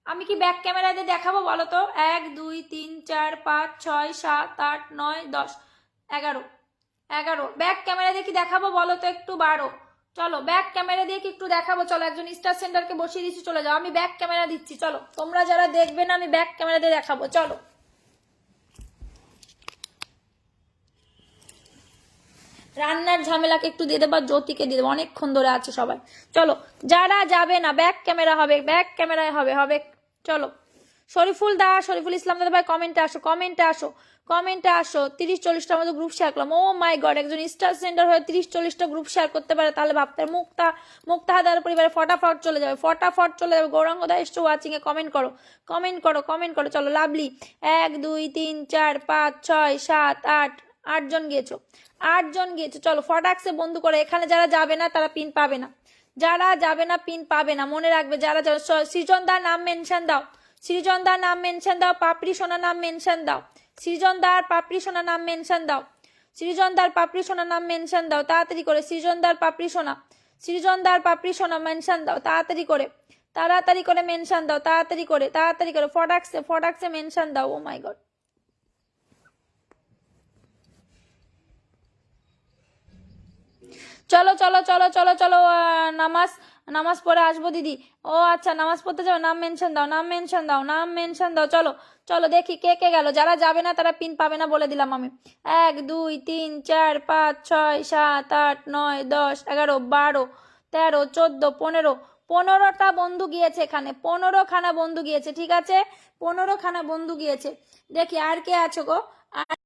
আমি কি ব্যাক ক্যামেরা দিয়ে দেখাবো বলো তো। 1 2 3 4 5 6 7 8 9 10 11 11। ব্যাক ক্যামেরা দিয়ে কি দেখাবো বলো তো একটু। 12। চলো ব্যাক ক্যামেরা দিয়ে কি একটু দেখাবো। চলো একজন স্টার সেন্টারকে বসিয়ে দিচ্ছি, চলে যাও। আমি ব্যাক ক্যামেরা দিচ্ছি, চলো। তোমরা যারা দেখবে না আমি ব্যাক ক্যামেরা দিয়ে দেখাবো, চলো। রান্নার ঝামেলাকে একটু দিয়ে দেবো, জ্যোতিকে দিয়ে দেবো, অনেকক্ষণ ধরে আছে সবাই। চলো যারা যাবে না ব্যাক ক্যামেরা হবে, ব্যাক ক্যামেরায় হবে হবে। চলো শরীফুল দা, শরীফুল ইসলাম দাদা ভাই কমেন্টে আসো, কমেন্টে আসো, কমেন্টে আসো। 30-40টার মতো গ্রুপ শেয়ার করলাম। ও মাই গড, একজন স্টার সেন্টার হয়ে 30-40টা গ্রুপ শেয়ার করতে পারে তাহলে ভাবতে। মুক্তাহাদার পরিবারে ফটাফট চলে যাবে, ফটাফট চলে যাবে। গৌরাঙ্গ দা এসছো ওয়াচিং এ, কমেন্ট করো, কমেন্ট করো, কমেন্ট করো। চলো লাভলি 1 2 3 4 5 6 7 8 8 জন গিয়েছো, 8 জন গিয়েছো। চলো ফটাকসে বন্ধু করে। এখানে যারা যাবে না তারা পিন পাবে না, যারা যাবে না পিন পাবে না, মনে রাখবে। যারা যাবে সৃজন দার নাম মেনশন দাও, সৃজন দার নাম মেনশন দাও। পাপড়ি সোনা নাম মেনশন দাও, সৃজন দার পাপড়ি সোনা নাম মেনশন দাও, সৃজন দার পাপড়ি সোনা নাম মেনশন দাও তাড়াতাড়ি করে। সৃজন দার পাপড়ি সোনা, সৃজন দার পাপড়ি সোনা মেনশন দাও তাড়াতাড়ি করে, তাড়াতাড়ি করে মেনশন দাও, তাড়াতাড়ি করে, তাড়াতাড়ি করে। ফটাকসে ফটাকসে মেনশন দাও। ও মাই গড, চলো চলো চলো চলো চলো। নামাজ, নামাজ পড়ে আসবো দিদি। ও আচ্ছা নামাজ পড়তে যাও, নাম মেনশন দাও, নাম মেনশন দাও, নাম মেনশন দাও। চলো চলো দেখি কে কে গেল। যারা যাবে না তারা পিন পাবে না বলে দিলাম আমি। 1 2 3 4 5 6 7 8 9 10 11 12 13 14 15। 15টা বন্ধু গিয়েছে এখানে, 15খানা বন্ধু গিয়েছে, ঠিক আছে, 15খানা বন্ধু গিয়েছে। দেখি আর কে আছো গো, আর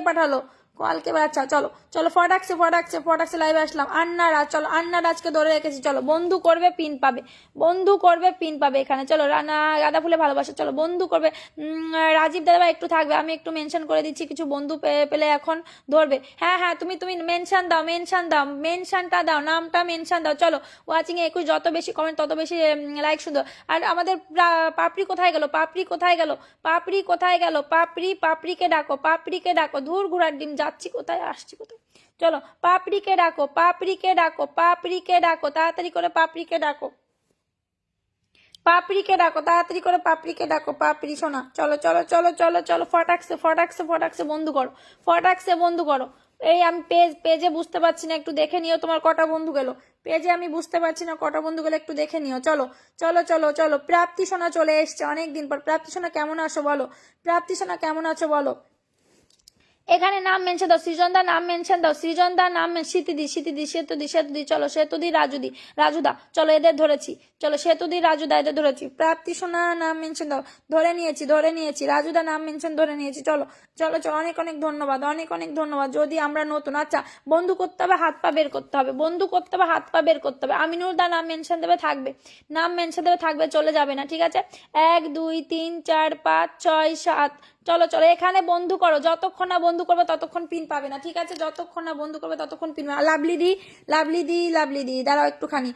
পাঠালো কালকে। আচ্ছা চলো চলো ফটাকসে ফটাকসে ফটাকসে লাইভে আসলাম। আন্না রাজ, চলো আন্না রাজকে ধরে রেখেছি। চলো বন্ধু করবে পিন পাবে, বন্ধু করবে পিন পাবে এখানে। চলো রানা গাঁদা ফুলে ভালোবাসা, চলো বন্ধু করবে। রাজীব দাদা একটু থাকবে, আমি একটু মেনশন করে দিচ্ছি, কিছু বন্ধু পেলে এখন ধরবে। হ্যাঁ হ্যাঁ তুমি তুমি মেনশন দাও, মেনশন দাও, মেনশনটা দাও, নামটা মেনশন দাও। চলো ওয়াচিং এ 21, যত বেশি কমেন্ট তত বেশি লাইক সুন্দর। আর আমাদের পাপড়ি কোথায় গেল, পাপড়ি কোথায় গেল, পাপড়ি কোথায় গেল, পাপড়ি, পাপড়িকে ডাকো, পাপড়িকে ডাকো। ধুর ঘোড়ার ডিম, যাচ্ছি কোথায় আসছি কোথায়। চলো পাপড়িকে ডাকো, পাপড়িকে ডাকো, পাপড়িকে ডাকো, তাড়াতাড়ি করে পাপড়িকে ডাকো, পাপড়িকে ডাকো, তাড়াতাড়ি করে পাপড়িকে ডাকো। পাপড়ি সোনা, চলো চলো চলো চলো চলো ফটাকসে ফটাকসে ফটাকসে বন্ধু করো, ফটাকসে বন্ধু করো। এই আমি পেজে বুঝতে পারছি না, একটু দেখে নিও তোমার কটা বন্ধু গেল। পেজে আমি বুঝতে পারছি না কটা বন্ধু গেলে, একটু দেখে নিও। চলো চলো চলো চলো। প্রাপ্তি সোনা চলে এসছে অনেকদিন পর। প্রাপ্তি সোনা কেমন আছো বলো, প্রাপ্তি সোনা কেমন আছো বলো। এখানে নাম মেনশন দাও, সৃজন দা নাম মেনশন দাও, সৃজন দা নাম, স্মৃতিদি স্মৃতিদি, সেতুদি সেতুদি। চলো সেতুদি রাজুদি রাজুদা, চলো এদের ধরেছি। চলো সেতুদি রাজুদা এদের ধরেছি। প্রাপ্তি সোনা নাম মেনশন দাও, ধরে নিয়েছি ধরে নিয়েছি। রাজুদা নাম মেনশন ধরে নিয়েছি। চলো চলো চলো, অনেক অনেক ধন্যবাদ, অনেক অনেক ধন্যবাদ। যদি আমরা নতুন, আচ্ছা বন্ধু করতে হবে, হাত পা বের করতে হবে, বন্ধু করতে হবে, হাত পা বের করতে হবে। আমিনুল দা নাম মেনশন দেবে, থাকবে, নাম মেনশন দেবে, থাকবে, চলে যাবে না, ঠিক আছে? 1 2 3 4 5 6 7, চলো চলো, এখানে বন্ধু করো, যতক্ষণ না বন্ধু করবে ততক্ষণ পিন পাবে না, ঠিক আছে? যতক্ষণ না বন্ধু করবে ততক্ষণ পিন পাবে। লাভলি দি, লাভলি দি, লাভলি দি, দাঁড়াও একটুখানি,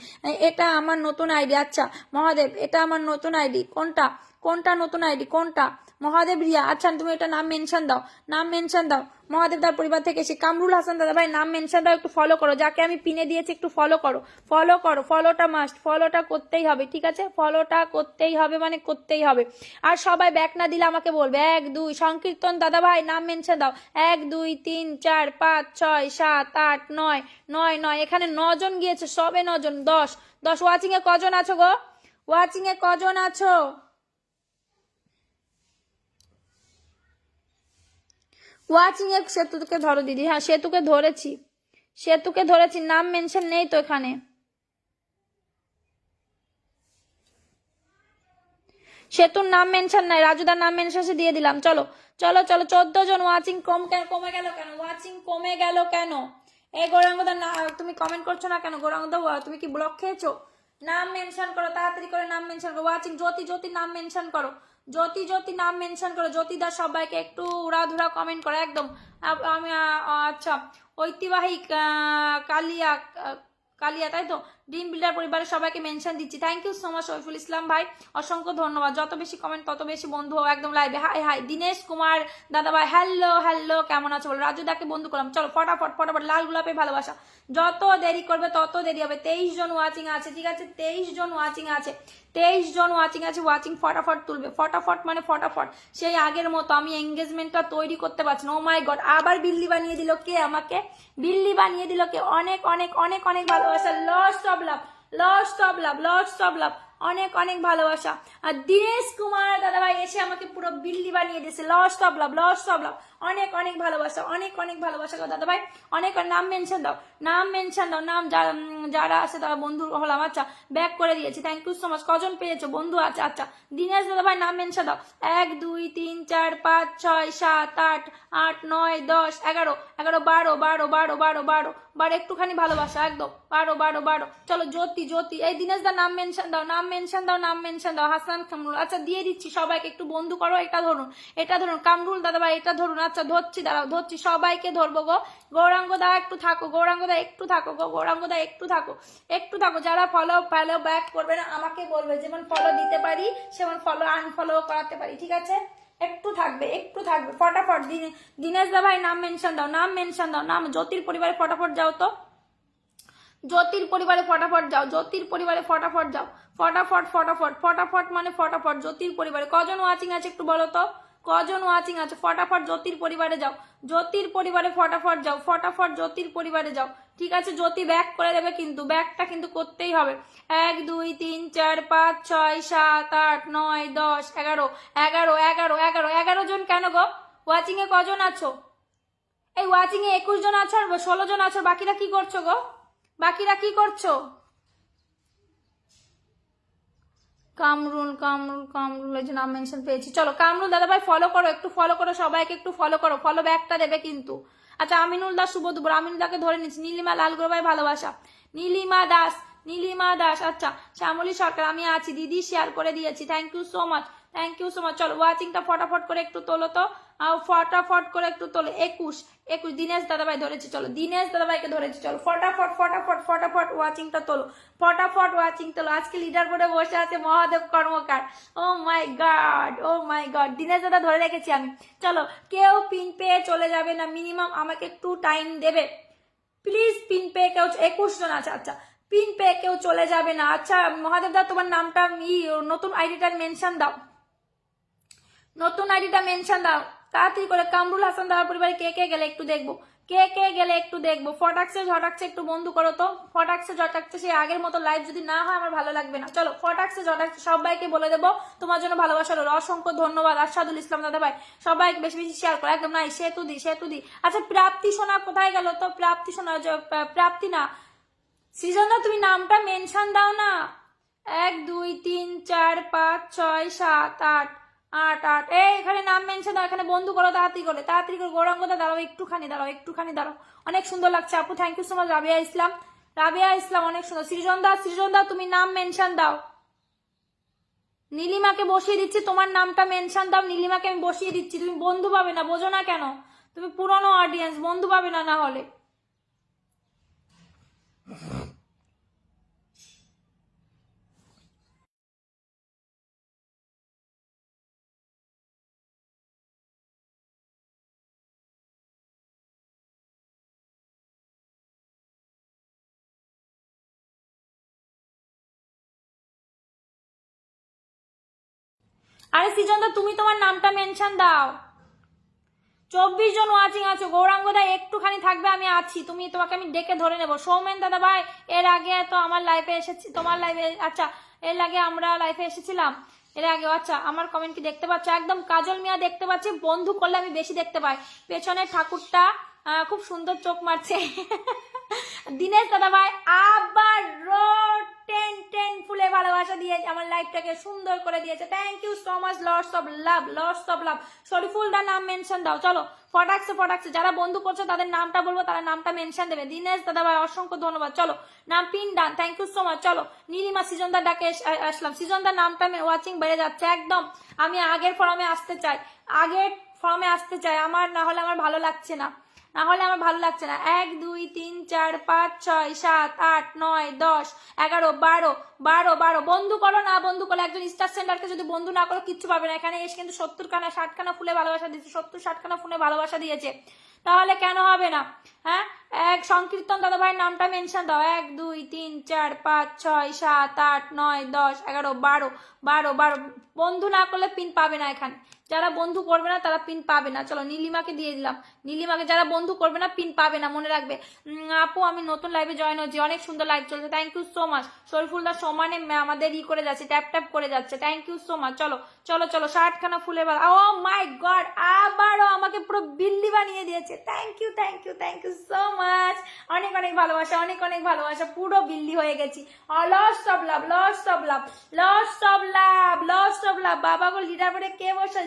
এটা আমার নতুন আইডি। আচ্ছা মহাদেব, এটা আমার নতুন আইডি। কোনটা কোনটা নতুন আইডি, কোনটা? মহাদেব রিয়া, আচ্ছা তুমি এটা নাম মেনশন দাও, নাম মেনশন দাও। মহাদেব দার পরিবার থেকে এসে কামরুল হাসান দাদা ভাই নাম মেনশন দাও, একটু ফলো করো, যাকে আমি পিনে দিয়েছি একটু ফলো করো, ফলো করো, ফলোটা মাস্ট, ফলোটা করতেই হবে, ঠিক আছে? ফলোটা করতেই হবে, মানে করতেই হবে। আর সবাই ব্যাক না দিলে আমাকে বলবে। 1 2, সংকীর্তন দাদা ভাই নাম মেনশন দাও। 1 2 3 4 5 6 7 8 9 9 9, এখানে 9 জন গিয়েছে, সবে 9 জন, 10 10। ওয়াচিং এ কজন আছো গো? ওয়াচিং এ কজন আছো? ওয়াচিং এ সেতুকে ধরো দিদি, হ্যাঁ সেতুকে ধরেছি, সেতুকে ধরেছি, নাম মেনশন নেই তো এখানে। সেতুর নাম মেনশন নাই, রাজুদার নাম মেনশন দিয়ে দিলাম। চলো চলো চলো, 14 জন। ওয়াচিং কমে গেল কেন? ওয়াচিং কমে গেল কেন? এই গৌরাঙ্গদার না, তুমি কমেন্ট করছো না কেন? গৌরাঙ্গদা তুমি কি ব্লক খেয়েছো? নাম মেনশন করো, তাড়াতাড়ি করে নাম মেনশন করো। ওয়াচিং জ্যোতি, জ্যোতি নাম মেনশন করো, জ্যোতি জ্যোতি নাম মেনশন করো। জ্যোতিদা সবাইকে একটু উড়াধুরা কমেন্ট করো একদম। আমি আচ্ছা, ঐতিবাহিক কালিয়া, কালিয়া তাই তো, ড্রিম বিল্ডার পরিবারের সবাইকে মেনশন দিচ্ছি। Thank you so much Shariful Islam ভাই, অসংখ্য ধন্যবাদ। যত বেশি কমেন্ট তত বেশি বন্ধু হও একদম লাইভে। হাই হাই দীনেশ কুমার দাদা ভাই, হ্যালো হ্যালো, কেমন আছো বলো? রাজু দাকে বন্ধু করলাম, চলো ফটাফট ফটাফট, লাল গোলাপে ভালোবাসা। যত দেরি করবে তত দেরি হবে। 23 জন ওয়াচিং আছে, ঠিক আছে? 23 জন ওয়াচিং আছে, 23 জন ওয়াচিং আছে। ওয়াচিং ফটাফট তুলবে, ফটাফট মানে ফটাফট, সেই আগের মতো। আমি এঙ্গেজমেন্টটা তৈরি করতে পারছি না। ও মাই গড, আবার বিল্লি বানিয়ে দিল কে আমাকে? বিল্লি বানিয়ে দিল কে? অনেক অনেক অনেক অনেক ভালোবাসা, lost of love, lost of love, lost of love, অনেক অনেক ভালোবাসা। আর দীনেশ কুমার দাদা ভাই এসে আমাকে পুরো বিল্লি বানিয়ে দিয়েছে, lost of love, lost of love, অনেক অনেক ভালোবাসা, অনেক অনেক ভালোবাসা গো দাদা ভাই, অনেক। নাম মেনশন দাও, নাম মেনশন দাও, নাম যারা আছে তারা বন্ধু হলাম। আচ্ছা ব্যাক করে দিয়েছি, থ্যাংক ইউ সো মাচ। কজন পেয়েছো বন্ধু? আচ্ছা আচ্ছা, দীনেশ দাদা ভাই নাম মেনশন দাও। 1 2 3 4 5 6 7 8 8 9 10 11 11 12 12 12 12 12 12, একটুখানি ভালোবাসা একদম, 12 12 12। চলো জ্যোতি, জ্যোতি, এই দীনেশ দা নাম মেনশন দাও, নাম মেনশন দাও, নাম মেনশন দাও। হাসান কামরুল, আচ্ছা দিয়ে দিচ্ছি সবাইকে, একটু বন্ধু করো। এটা ধরুন, এটা ধরুন, কামরুল দাদা ভাই এটা ধরুন। আচ্ছা ধরছি, দাঁড়াও ধরছি, সবাইকে ধরবো গো। গৌরাঙ্গ দা একটু থাকো, গৌরাঙ্গ দা একটু থাকো গো, গৌরাঙ্গ দা একটু থাকো, একটু থাকো। যারা ফলো ফলো ব্যাক করবে না আমাকে বলবে, যেমন ফলো দিতে পারি সেমন ফলো আনফলো করাতে পারি, ঠিক আছে? একটু থাকবে, একটু থাকবে, ফটাফট। দীনেশ দা ভাই নাম মেনশন দাও, নাম মেনশন দাও, নাম। জ্যোতির পরিবারে ফটাফট যাও তো, জ্যোতির পরিবারে ফটাফট যাও, জ্যোতির পরিবারে ফটাফট যাও, ফটাফট ফটাফট ফটাফট মানে ফটাফট। জ্যোতির পরিবারে কজন ওয়াচিং আছে একটু বলো তো, কজন ওয়াচিং আছে? ফটাফট জ্যোতির পরিবারে যাও, জ্যোতির পরিবারে ফটাফট যাও, ফটাফট জ্যোতির পরিবারে যাও, ঠিক আছে? জ্যোতি ব্যাক করে দেবে কিন্তু, ব্যাকটা কিন্তু করতেই হবে। 1 2 3 4 5 6 7 8 9 10 11 11 11 11 11 জন কেন গো? ওয়াচিং এ কজন আছো? এই ওয়াচিং এ 21 জন আছো আর 16 জন আছো, বাকিরা কি করছো গো? বাকিরা কি করছো? কামরুল কামরুল কামরুল, এই যে নাম মেনশন পেয়েছি। চলো কামরুল দাদা ভাই ফলো করো, একটু ফলো করো, সবাইকে একটু ফলো করো, ফলো ব্যাকটা দেবে কিন্তু। আচ্ছা আমিনুল দাস শুভ দুপুর, আমিনুল দাকে ধরে নিচ্ছি। নীলিমা লালগোর ভাই ভালোবাসা, নীলিমা দাস, নীলিমা দাস। আচ্ছা শ্যামলী সরকার, আমি আছি দিদি, শেয়ার করে দিয়েছি, thank you so much, thank you so much. চলো ওয়াচিংটা ফটাফট করে একটু তোলো তো, ফটাফট করে একটু তোলো। 21 21, দীনেশ দাদাভাই ধরেছি, চলো দীনেশ দাদাভাইকে ধরেছি, চলো ফটাফট ফটাফট ফটাফট ওয়াচিংটা তোলো, ফটাফট ওয়াচিং তোলো। আজকে লিডার বোর্ডে বসে আছে মহাদেব কর্মকার, ও my god, O my god, Dinesh দাদা ধরে রেখেছি আমি। চলো কেউ পিন পেয়ে চলে যাবে না, মিনিমাম আমাকে একটু টাইম দেবে প্লিজ। পিন পেয়ে কেউ 21 জন আছে, আচ্ছা পিন পেয়ে কেউ চলে যাবে না। আচ্ছা মহাদেব দা তোমার নামটা নতুন আইডিটার মেনশন দাও, নতুন আইডিটা মেনশন দাও তাড়াতাড়ি করে। কামরুল হাসান দাদার পরিবারে কে কে গেলে একটু দেখবো, কে কে গেলে একটু দেখবো। ফটাকসে ঝটাকসে একটু বন্ধু করো তো, ফটাকসে ঝটাকসে, সেই আগের মতো লাইভ যদি না হয় আমার ভালো লাগবে না। চলো ফটাকসে ঝটাকসে সবাইকে বলে দেবো তোমার জন্য ভালোবাসা রইল, অসংখ্য ধন্যবাদ। আশাদুল ইসলাম দাদা ভাই সবাইকে বেশি বেশি শেয়ার করো একদম। নাই সেতুদি, সেতুদি। আচ্ছা প্রাপ্তি সোনা কোথায় গেল তো? প্রাপ্তি সোনা, প্রাপ্তি না, সৃজন দা তুমি নামটা মেনশন দাও না। 1 2 3 4 5 6 7 8 8 8 এই এখানে নাম মেনশন দাও, এখানে বন্ধু করো তাড়াতাড়ি করে গৌরাঙ্গদা দাঁড়াও, একটুখানি দাঁড়াও, অনেক সুন্দর লাগছে আপু, thank you so much. Rabiya Islam অনেক সুন্দর। সৃজন দা তুমি নাম মেনশন দাও। নীলিমাকে বসিয়ে দিচ্ছি, তোমার নামটা মেনশন দাও, নীলিমাকে আমি বসিয়ে দিচ্ছি। তুমি বন্ধু পাবে না, বোঝো না কেন? তুমি পুরনো অডিয়েন্স, বন্ধু পাবে না না হলে। আরে সৃজন দা তুমি তোমার নামটা মেনশন দাও। 24 জন ওয়াচিং আছো, গৌরাঙ্গ দা একটুখানি থাকবে, আমি আছি, তোমাকে আমি ডেকে ধরে নেবো। সৌমেন দাদা ভাই এর আগে তো আমার লাইফে এসেছি, তোমার লাইফে, আচ্ছা এর আগে আমরা লাইফে এসেছিলাম এর আগে। আচ্ছা আমার কমেন্ট কি দেখতে পাচ্ছ? একদম কাজল মিয়া দেখতে পাচ্ছি, বন্ধু করলে আমি বেশি দেখতে পাই। পেছনে ঠাকুরটা খুব সুন্দর চোখ মারছে। দিনেশ দাদা ভাই আবার 10 ফুলে ভালোবাসা দিয়ে আমার লাইফটাকে সুন্দর করে দিয়েছে, thank you so much. Lords of love. Shariful দা নাম মেনশন দাও। চলো ফটাকসে যারা বন্ধু করছো তাদের নামটা বলবো, তারা নামটা মেনশন দেবে। দিনেশ দাদা ভাই অসংখ্য ধন্যবাদ। চলো নাম pin done, thank you so much. চলো নীলিমা সৃজনদার ডাকে আসলাম। সৃজনদার নামটা ওয়াচিং বেড়ে যাচ্ছে একদম। আমি আগের ফর্মে আসতে চাই, আমার না হলে আমার ভালো লাগছে না। 1 2 3 4 5 6 7 8 9 10 11 12 বন্ধু করো না, বন্ধু করলে একজন স্টার সেন্টারকে যদি বন্ধু না করো কিচ্ছু পাবে না। এখানে এসে কিন্তু 70 খানা 60 খানা ফুলে ভালোবাসা দিয়েছে, 70-60 খানা ফুলে ভালোবাসা দিয়েছে, তাহলে কেন হবে না? হ্যাঁ এক সংকীর্তন দাদা ভাই নামটা মেনশন দাও। 1 2 3 4 5 6 7 8 9 10 11 12 বন্ধু না করলে পিন পাবে না। এখানে যারা বন্ধু করবে না তারা পিন পাবে না। চলো নীলিমাকে দিয়ে দিলাম। নীলিমাকে যারা বন্ধু করবে না পিন পাবে না, মনে রাখবে। আপু আমি নতুন লাইভে জয়েন হয়েছি, অনেক সুন্দর লাইভ চলছে, থ্যাংক ইউ সো মাচ। শরীফুলদা সমানে আমাদের করে যাচ্ছে, ট্যাপ করে যাচ্ছে, থ্যাংক ইউ সো মাচ। চলো 60 খানা ফুলে ও মাই গড, আবারও আমাকে পুরো বিল্লি বানিয়ে দিয়েছে, থ্যাংক ইউ সো মাচ। অনেক ভালোবাসা, পুরো বিল্লি হয়ে গেছি। লস্ট অফ লাভ। বাবা গো লিডার বোর্ডে কে বসে?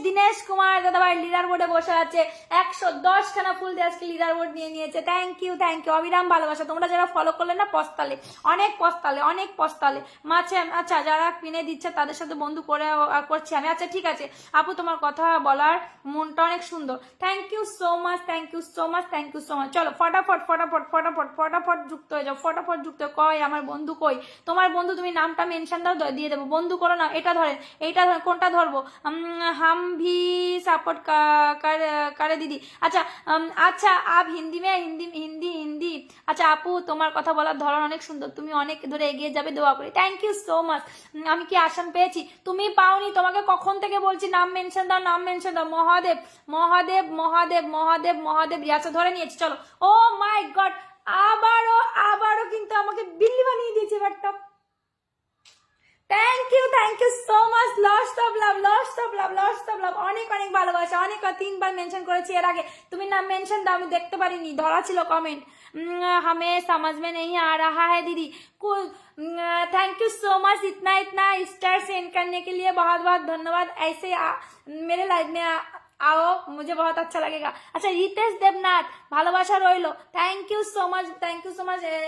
দিনেশ কুমার দাদা ভাই লিডার বোর্ডে বসে আছে, 110 খানা ফুল দিয়ে আজকে লিডার বোর্ড নিয়ে নিয়েছে, থ্যাংক ইউ অবিরাম ভালোবাসা। তোমরা যারা ফলো করলে না অনেক পস্তালে মাছে। আচ্ছা যারা কিনে দিচ্ছে তাদের সাথে বন্ধু করছি আমি। আচ্ছা ঠিক আছে আপু, তোমার কথা বলার মনটা অনেক সুন্দর, থ্যাংক ইউ সো মাচ। চলো ফটাফট যুক্ত হয়ে যাও, কই আমার বন্ধু কই? তোমার বন্ধু তুমি নামটা মেনশন দাও, দিয়ে দেবো। বন্ধু করো না, এটা ধরেন কোনটা ধরবো? हम भी सपोर्ट करे दीदी। अच्छा आप हिंदी में हिंदी। আচ্ছা আপু তোমার কথা বলার ধরন অনেক সুন্দর, তুমি অনেক ধরে এগিয়ে যাবে, দোয়া করি, থ্যাংক ইউ সো মাচ। আমি কি আসান পেয়েছি? তুমি পাওনি, তোমাকে কখন থেকে বলছি নাম মেনশন দাও। মহাদেব রিয়াসা ধরে নিয়েছি। চলো ও মাই গড, আবারও কিন্তু আমাকে বিল্লি বানিয়ে দিয়েছে বাটটা। Thank you so much. লস্ট অফ লাভ। অনেক ভালোবাসা, 3বার মেনশন করেছি এর আগে, তুমি নাম মেনশন দাও, আমি দেখতে পারিনি, ধরা ছিল কমেন্ট। हमें समझ में नहीं आ रहा है दीदी। थैंक यू सो मच इतना स्टार सेंड करने के लिए, बहुत धन्यवाद। ऐसे मेरे लाइफ में आओ, मुझे बहुत अच्छा लगेगा। अच्छा रितेश देवनाथ ভালোবাসা রইলো, থ্যাংক ইউ সো মাচ।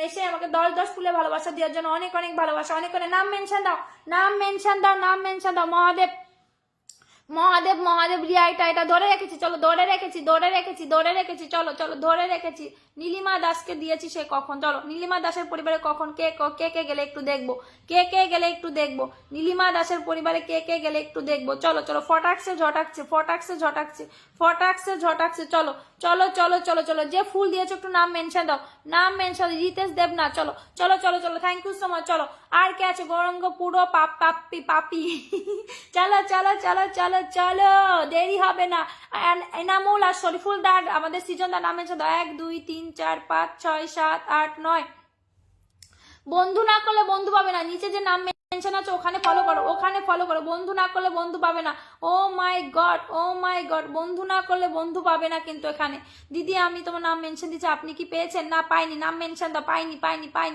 এসে আমাকে 10 ফুলে ভালোবাসা দেওয়ার জন্য অনেক ভালোবাসা, অনেক নাম মেনশন দাও। মহাদেব রিয়া এটা ধরে রেখেছি। চলো ধরে রেখেছি। চলো ধরে রেখেছি। নীলিমা দাসকে দিয়েছি সে কখন? চলো নীলিমা দাসের পরিবারে কখন কে গেলে একটু দেখবো, নীলিমা দাসের পরিবারে কে গেলে একটু দেখবো। চলো ফটাকসে ঝটাকছে। চলো যে ফুল দিয়েছো একটু নাম মেনশন দাও, রিতেশ দেবনাথ। চলো থ্যাংক ইউ সো মাচ। চলো আর কে আছে? গৌরঙ্গ পুরো পাপি। চলো দেরি হবে না। এনামুল আর শরীফুল দা আমাদের সৃজন দা নাম মেনশন দাও। 1 2 3 4 5 6 7 8 9 বন্ধু না করলে বন্ধু পাবে না, নিচে যে নাম মেনশন আছে ওখানে ফলো করো, বন্ধু না করলে বন্ধু পাবে না। ও মাই গড, বন্ধু না করলে বন্ধু পাবে না কিন্তু এখানে। দিদি আমি তোমার নাম মেনশন দিচ্ছি, আপনি কি পেয়েছেন? না পাইনি, নাম মেনশন দাও। পাইনি,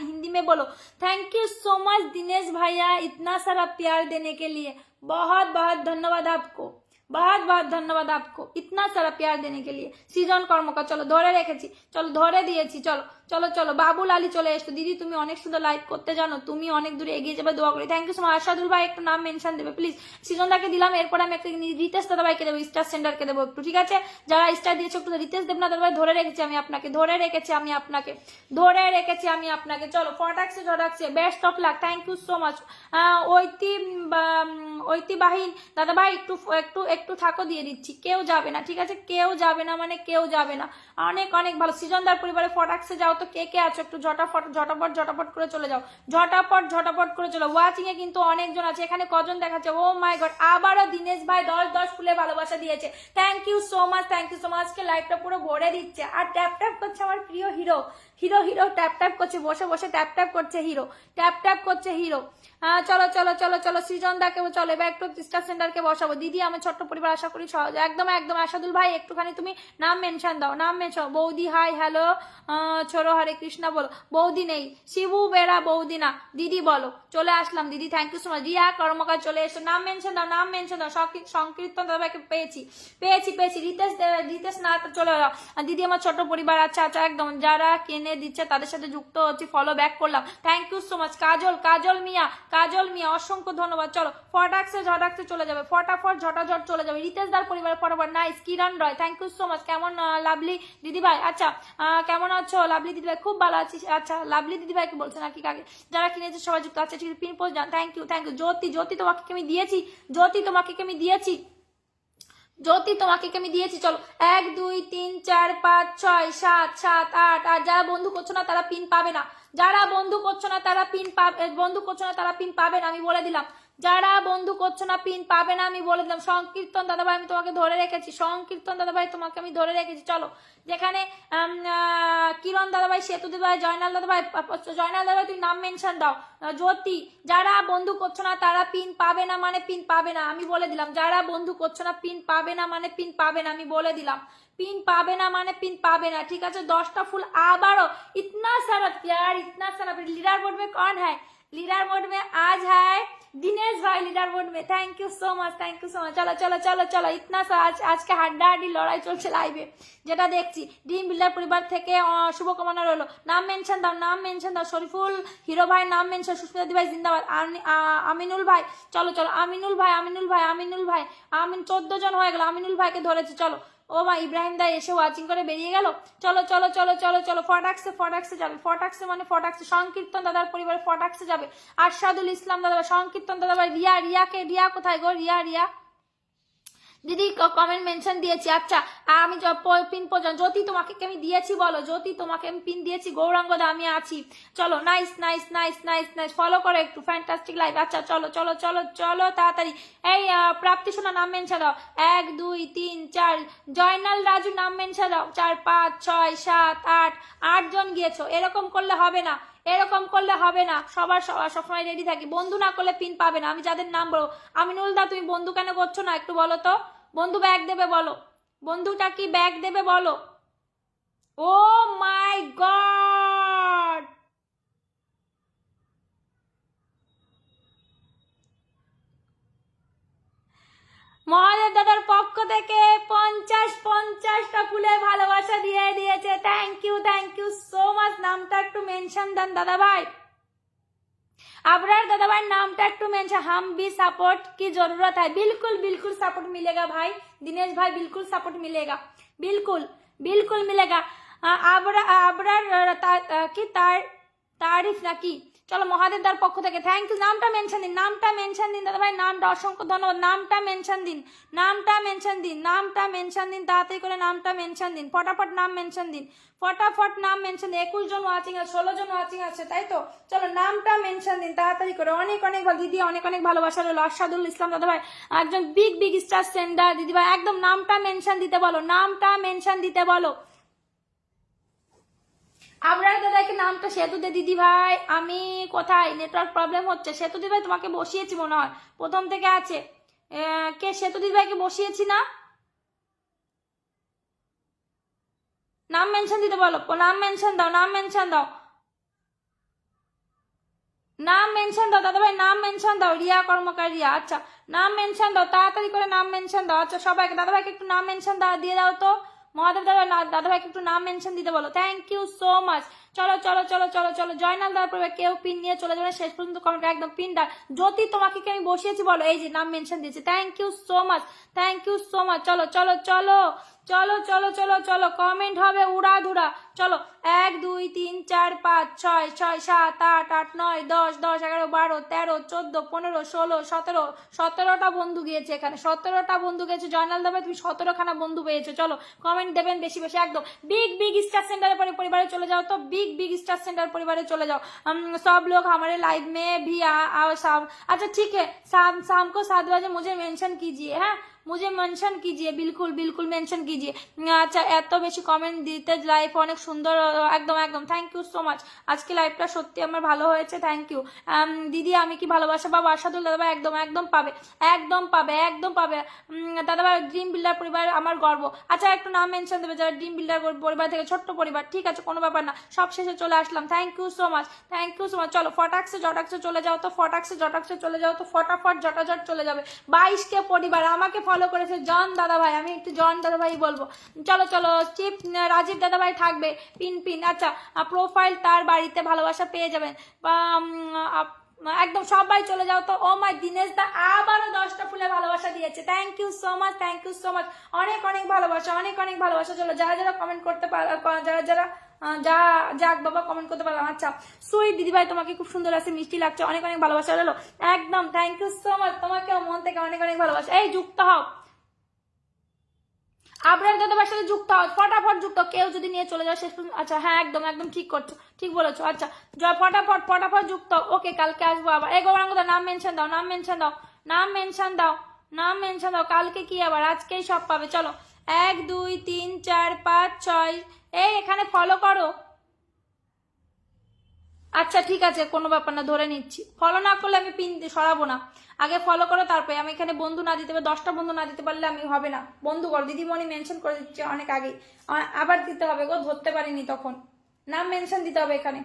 हिंदी में बोलो। Thank you so much Dinesh भैया इतना सारा प्यार देने के लिए, बहुत बहुत धन्यवाद आपको, बहुत बहुत धन्यवाद आपको इतना सारा प्यार देने के लिए। সৃজন কর্মকার চলো ধরে রেখেছি, চলো ধরে দিয়েছি, চলো চলো চলো। বাবুল আলী চলে এসছো। দিদি তুমি অনেক সুন্দর লাইভ করতে জানো, তুমি অনেক দূরে এগিয়ে যাবে, দোয়া করি। Thank you so much. Ashadul ভাই একটু নাম মেনশন দেবে প্লিজ। সৃজনদাকে দিলাম, এরপর আমি একটা রিতেশ দাদা ভাইকে দেবো, স্টার সেন্টারকে দেবো একটু, ঠিক আছে? যারা স্টার দিয়েছো একটু, রিতেশ দেবনাথ দাদা ভাই ধরে রেখেছি আমি আপনাকে, ধরে রেখেছি আমি আপনাকে, ধরে রেখেছি আমি আপনাকে। চলো ফটাকসে ঝটাকসে, best of luck. Thank you so much. ঐতিবাহীন দাদা ভাই একটু একটু একটু থাকো, দিয়ে দিচ্ছি। কেউ যাবে না, ঠিক আছে? কেউ যাবে না মানে কেউ যাবে না। অনেক অনেক ভালো। সৃজনদার পরিবারে ফটাকসে যাও তো, কে কে আছো একটু ঝটাফট ঝটাপট ঝটাপট করে চলে যাও, ঝটাপট ঝটাপট করে চলো। ওয়াচিং এ কিন্তু অনেকজন আছে, এখানে কজন দেখাচ্ছে? ও মাই গড, আবারও দিনেশ ভাই 10 ফুলে ভালোবাসা দিয়েছে। Thank you so much, thank you so much. কে লাইভটা পুরো ভরে দিচ্ছে আর ট্যাপ ট্যাপ করছে আমার প্রিয় hero. Hero hero tap tap করছে, বসে বসে ট্যাপ ট্যাপ করছে হিরো, ট্যাপ ট্যাপ করছে হিরো। চলো চলো চলো চলো। সৃজন দাকে চলো, এবার একটু স্টার সেন্টারকে বসাবো। দিদি আমার ছোট্ট পরিবার, আশা করি সহজ। একদম একদম। আসাদুল ভাই একটুখানি তুমি নাম মেনশন দাও, নাম মেনশন। বৌদি হাই হ্যালো ছোড়ো, হরে কৃষ্ণ বলো। বৌদি নেই, শিবু বেড়া বৌদি না, দিদি বলো। চলে আসলাম দিদি, thank you so much. Riya Karmakar চলে এসো, নাম মেনশন দাও, নাম মেনশন দাও। সংকীর্তন দাদাভাইকে পেয়েছি পেয়েছি পেয়েছি। রিতেশ না চলে যাও। দিদি আমার ছোট পরিবার, আচ্ছা আচ্ছা একদম। যারা কিনে দিচ্ছে তাদের সাথে যুক্ত হচ্ছি, ফলো ব্যাক করলাম, থ্যাংক ইউ সো মাচ। কাজল মিয়া অসংখ্য ধন্যবাদ। চলো ফটাকসে ঝটাকসে চলে যাবে, ফটাফট ঝটাঝট চলে যাবে। রিতেশ দার পরিবার ফটাফট। Nice. Kiran Roy thank you so much. কেমন লাভলি দিদি ভাই? আচ্ছা কেমন আছো লাভলি দিদি ভাই? খুব ভালো আছি। আচ্ছা লাভলি দিদি ভাইকে বলছেন আর কি, কাকে যারা কিনেছে সবাই যুক্ত আছে, ঠিক আছে? পিন পোস্ট জান, থ্যাংক ইউ থ্যাংক ইউ। জ্যোতি তোমাকে কি আমি দিয়েছি? জ্যোতি তোমাকে কি আমি দিয়েছি? জ্যোতি তোমাকে কি আমি দিয়েছি? চলো 1 2 3 4 5 6 7 7 8। আর যারা বন্ধু করছো না তারা পিন পাবে না, যারা বন্ধু করছো না তারা পিন পাবে না, আমি বলে দিলাম। যারা বন্ধু করছো না পিন পাবে না, আমি বলে দিলাম। সংকীর্তন দাদাভাই আমি তোমাকে ধরে রেখেছি, সংকীর্তন দাদাভাই তোমাকে আমি ধরে রেখেছি। চলো যেখানে কিরণ দাদাভাই, সেতু দাদাভাই, জয়নাল দাদাভাই তুমি নাম মেনশন দাও। জ্যোতি, যারা বন্ধু করছো না তারা পিন পাবে না মানে পিন পাবে না, আমি বলে দিলাম। যারা বন্ধু করছো না পিন পাবে না মানে পিন পাবে না, আমি বলে দিলাম। पिन पावे ना माने पिन पावे ना, ठीक है? 10टा फुल आबारो। इतना सारा प्यार, इतना सारा। लीडर बोर्ड में कौन है? लीडर बोर्ड में आज है दिनेश भाई, लीडर बोर्ड में। Thank you so much, thank you so much. चलो चलो चलो चलो, इतना सा आज के हाड्डाहाड्डी लड़ाई चलছে লাইভে, যেটা দেখছি। ড্রিম বিল্ডার পরিবার থেকে শুভকামনা রইলো। নাম মেনশন দাও, নাম মেনশন দাও। শরীফুল হিরো ভাই নাম মেনশন। সুস্মিতা দি ভাই জিন্দাবাদ। আমিনুল ভাই চলো চলো। আমিনুল ভাই 14 জন হয়ে গেল। আমিনুল ভাইকে ধরেছি, চলো। ও মা, ইব্রাহিম দা এসে ওয়াচিং করে বেরিয়ে গেল। চলো চলো চলো চলো চলো। ফটাকসে যাবে, ফটাকসে মানে ফটাকসে। সংকীর্তন দাদার পরিবারে ফটাকসে যাবে। আরশাদুল ইসলাম দাদা, সংকীর্তন দাদা ভাই। রিয়া কোথায় গো? রিয়া দিদি কমেন্ট মেনশন দিয়েছি। আচ্ছা আমি পিন পর্যন্ত। জ্যোতি তোমাকে কি আমি দিয়েছি বলো? জ্যোতি তোমাকে আমি পিন দিয়েছি। গৌরাঙ্গ দা আমি আছি। চলো nice nice nice nice nice. Follow করো একটু, ফ্যান্টাস্টিক লাইভ। আচ্ছা চলো চলো চলো চলো তাড়াতাড়ি। এই প্রাপ্তি শোনা নাম মেনশন দাও। 1 2 3 4। জয়নাল রাজু নাম মেনশন দাও। 4 5 6 7 8। 8 জন গিয়েছো। এরকম করলে হবে না, এরকম করলে হবে না। সবার সবসময় রেডি থাকি। বন্ধু না করলে পিন পাবে না। আমি যাদের নাম বলো। আমিনুল দা তুমি বন্ধু কেন করছো না একটু বলো তো? বন্ধু ব্যাগ দেবে বলো, বন্ধুটা কি ব্যাগ দেবে বলো? ও মাই গড, মহাদেব দাদার পক্ষ থেকে 50টা ফুলে ভালোবাসা দিয়ে দিয়েছে। Thank you so much. নামটা একটু মেনশন দেন দাদা ভাই। अबरार दादा भाई नामটা একটু মেনশন। हम भी सपोर्ट की जरूरत है। बिल्कुल बिल्कुल सपोर्ट मिलेगा भाई दिनेश भाई, बिल्कुल सपोर्ट मिलेगा, बिल्कुल बिल्कुल मिलेगा। अबरार की तारीफ ना की। चलो महादेव दार पक्ष থেকে थैंक यू। नामটা মেনশন দিন, নামটা মেনশন দিন দাদা ভাই। নামটা অসংখ্য ধন্যবাদ। নামটা মেনশন দিন, নামটা মেনশন দিন, নামটা মেনশন দিন। তাড়াতাড়ি করে নামটা মেনশন দিন। ফটাফট নাম মেনশন দিন, ফটাফট নাম মেনশন দিন। 21 জন ওয়াচিং আছে, 16 জন ওয়াচিং আছে, তাই তো? চলো নামটা মেনশন দিন তাড়াতাড়ি করে। অনেক অনেক ভালো দিদি, অনেক অনেক ভালোবাসা রইল। আরশাদুল ইসলাম দাদা ভাই একজন বিগ স্টার সেন্ডার দিদি ভাই। একদম নামটা মেনশন দিতে বলো, নামটা মেনশন দিতে বলো। আবরার দাদাকে নামটা সেতু দে দিদি ভাই। আমি কোথায় নেটওয়ার্ক প্রবলেম হচ্ছে? সেতু দিদি ভাই তোমাকে বসিয়েছি মনে হয়, প্রথম থেকে আছে। কে সেতু দিদি ভাইকে বসিয়েছি না? নাম মেনশন দিতে বলো, নাম মেনশন দাও, নাম মেনশন দাও। নাম মেনশন দাও দাদা ভাই, নাম মেনশন দাও। রিয়া কর্মকার রিয়া, আচ্ছা নাম মেনশন দাও, তাড়াতাড়ি করে নাম মেনশন দাও। আচ্ছা সবাইকে, দাদা ভাইকে একটু নাম মেনশন দিয়ে দাও তো। মহাদেব দাদা, দাদা ভাইকে একটু নাম মেনশন দিতে বলো। Thank you so much. চলো চলো চলো চলো চলো, জয়নাল দাদা পড়বে, কেউ পিন নিয়ে চলে যাবে শেষ পর্যন্ত কমেন্ট একদম পিনটা। জ্যোতি তোমাকে কি আমি বসিয়েছি বলো, এই যে নাম মেনশন দিয়েছি, thank you so much, thank you so much. চলো চলো চলো চলো চলো চলো চলো, কমেন্ট হবে উড়াধুরা। চলো 1 2 3 4 5 6 6 7 8 8 9 10 10 11 12 13 14 15 16 17, 17টা বন্ধু গিয়েছে এখানে, 17টা বন্ধু গেছে। জয়নাল দাদা তুমি 17খানা বন্ধু পেয়েছো। চলো কমেন্ট দেবেন বেশি বেশি একদম। বিগ বিগ স্টার सेंटर परिवारे चले जाओ, तो बिग बिग स्टार सेंटर परिवारे चले जाओ। सब लोग हमारे लाइव में भी आओ शाम। अच्छा ठीक है, शाम को 7 बजे मुझे मेंशन कीजिए, है मुझे मेंशन कीजिए, बिल्कुल बिल्कुल मेंशन कीजिए। अच्छा এত বেশি কমেন্ট দিতে, লাইভ অনেক সুন্দর, একদম একদম থ্যাংক ইউ সো মাচ। আজকে লাইভটা সত্যি আমার ভালো হয়েছে, থ্যাংক ইউ। দিদি আমি কি ভালোবাসা পাবো? আশাদুল দাদাভাই একদম একদম পাবে, একদম পাবে, একদম পাবে দাদাভাই। ড্রিম বিল্ডার পরিবার আমার গর্ব। আচ্ছা একটু নাম মেনশন দেবে যারা ড্রিম বিল্ডার পরিবার থেকে, ছোট্ট পরিবার, ঠিক আছে কোনো ব্যাপার না। সব শেষে চলে আসলাম, thank you so much, thank you so much. চলো ফটাকসে জটাকসে চলে যাও তো, ফটাকসে জটাকসে চলে যাও তো, ফটাফট জটাজট চলে যাবে। 22কে পরিবার আমাকে ফলো করেছে, জন দাদা ভাই, আমি একটু জন দাদা ভাই বলবো। চলো চলো চিপ রাজীব দাদা ভাই থাকবে, পিন পিন। আচ্ছা প্রোফাইল তার বাড়িতে ভালোবাসা পেয়ে যাবেন একদম, সবাই চলে যাও তো। ও মাই দিনেশ দা আবারও 10টা ফুলে ভালোবাসা দিয়েছে, thank you so much, thank you so much. অনেক অনেক ভালোবাসা, অনেক অনেক ভালোবাসা। চলো যারা যারা কমেন্ট করতে পারো, যারা যারা যাক বাবা কমেন্ট করতে পারলাম। আচ্ছা সুই দিদি ভাই তোমাকে খুব সুন্দর লাগছে, মিষ্টি লাগছে, অনেক অনেক ভালোবাসা হলো একদম, থ্যাংক ইউ সো মাচ। তোমাকেও মন থেকে অনেক অনেক ভালোবাসা। এই যুক্ত হও, আবরার দাদাবার সাথে যুক্ত হও, ফটাফট যুক্ত। কেউ যদি নিয়ে চলে যায় শেষ পর্যন্ত, আচ্ছা হ্যাঁ একদম একদম ঠিক করছো, ঠিক বলেছো। আচ্ছা ফটাফট ফটাফট যুক্ত। ওকে কালকে আসবো আবার। এই গৌরাঙ্গদা নাম মেনশন দাও, নাম মেনশন দাও, নাম মেনশন দাও, নাম মেনশন দাও। কালকে কি আবার, আজকেই সব পাবে। চলো 1 2 3 4 5 6, এই এখানে ফলো করো। আচ্ছা ঠিক আছে কোনো ব্যাপার না, ধরে নিচ্ছি। ফলো না করলে আমি পিন সরাবো না, আগে ফলো করো তারপরে। আমি এখানে বন্ধু না দিতে পারলে, 10টা বন্ধু না দিতে পারলে আমি হবে না। বন্ধু করো, দিদিমণি মেনশন করে দিচ্ছে অনেক আগেই, আবার দিতে হবে গো, ধরতে পারিনি তখন। নাম মেনশন দিতে হবে এখানে,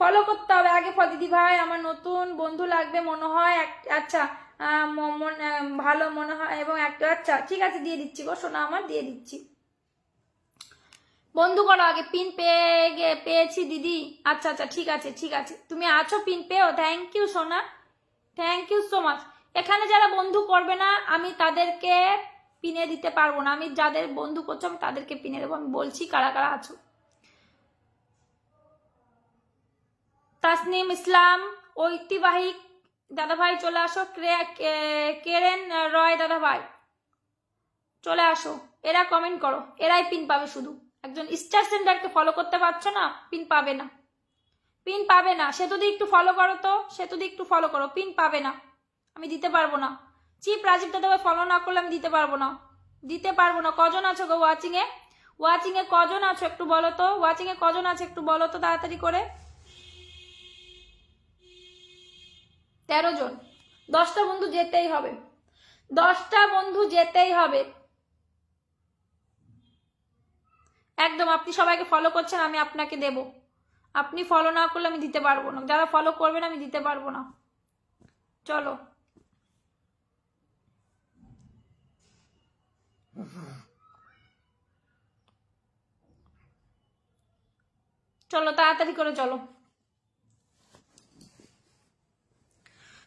ফলো করতে হবে আগে। দিদি ভাই আমার নতুন বন্ধু লাগবে মনে হয়, আচ্ছা ভালো মনে হয় এবং একটা, আচ্ছা ঠিক আছে দিয়ে দিচ্ছি গো সোনা, আমার দিয়ে দিচ্ছি। বন্ধু করো আগে, পিন পেয়েছি দিদি। আচ্ছা আচ্ছা ঠিক আছে ঠিক আছে, তুমি আছো পিন পেও, থ্যাংক ইউ সোনা, থ্যাংক ইউ সো মাচ। এখানে যারা বন্ধু করবে না আমি তাদেরকে পিনে দিতে পারবো না, আমি যাদের বন্ধু করছো আমি তাদেরকে পিনে দেবো। আমি বলছি কারা কারা আছো। তাসনিম ইসলাম, ঐতিবাহিক দাদা ভাই চলে আসো, কেরেন রয় দাদা ভাই চলে আসো। এরা কমেন্ট করো, এরাই পিন পাবে শুধু। একজন স্টার সেন্টারকে ফলো করতে পারছো না, পিন পাবে না, পিন পাবে না। সে যদি একটু ফলো করো তো, সে যদি একটু ফলো করো, পিন পাবে না, আমি দিতে পারবো না। চিপ রাজীব দাদা ফলো না করলে আমি দিতে পারবো না, দিতে পারবো না। কজন আছো গো ওয়াচিং এ? ওয়াচিং এ কজন আছো একটু বলো তো, ওয়াচিং এ কজন আছে একটু বলো তো তাড়াতাড়ি করে। 13 জন। 10টা বন্ধু যেতেই হবে, 10টা বন্ধু যেতেই হবে একদম। আপনি সবাইকে ফলো করছেন, আমি আপনাকে দেব। আপনি ফলো না করলে আমি দিতে পারবো না, যারা ফলো করবেন আমি দিতে পারবো না। চলো চলো তাড়াতাড়ি করে চলো।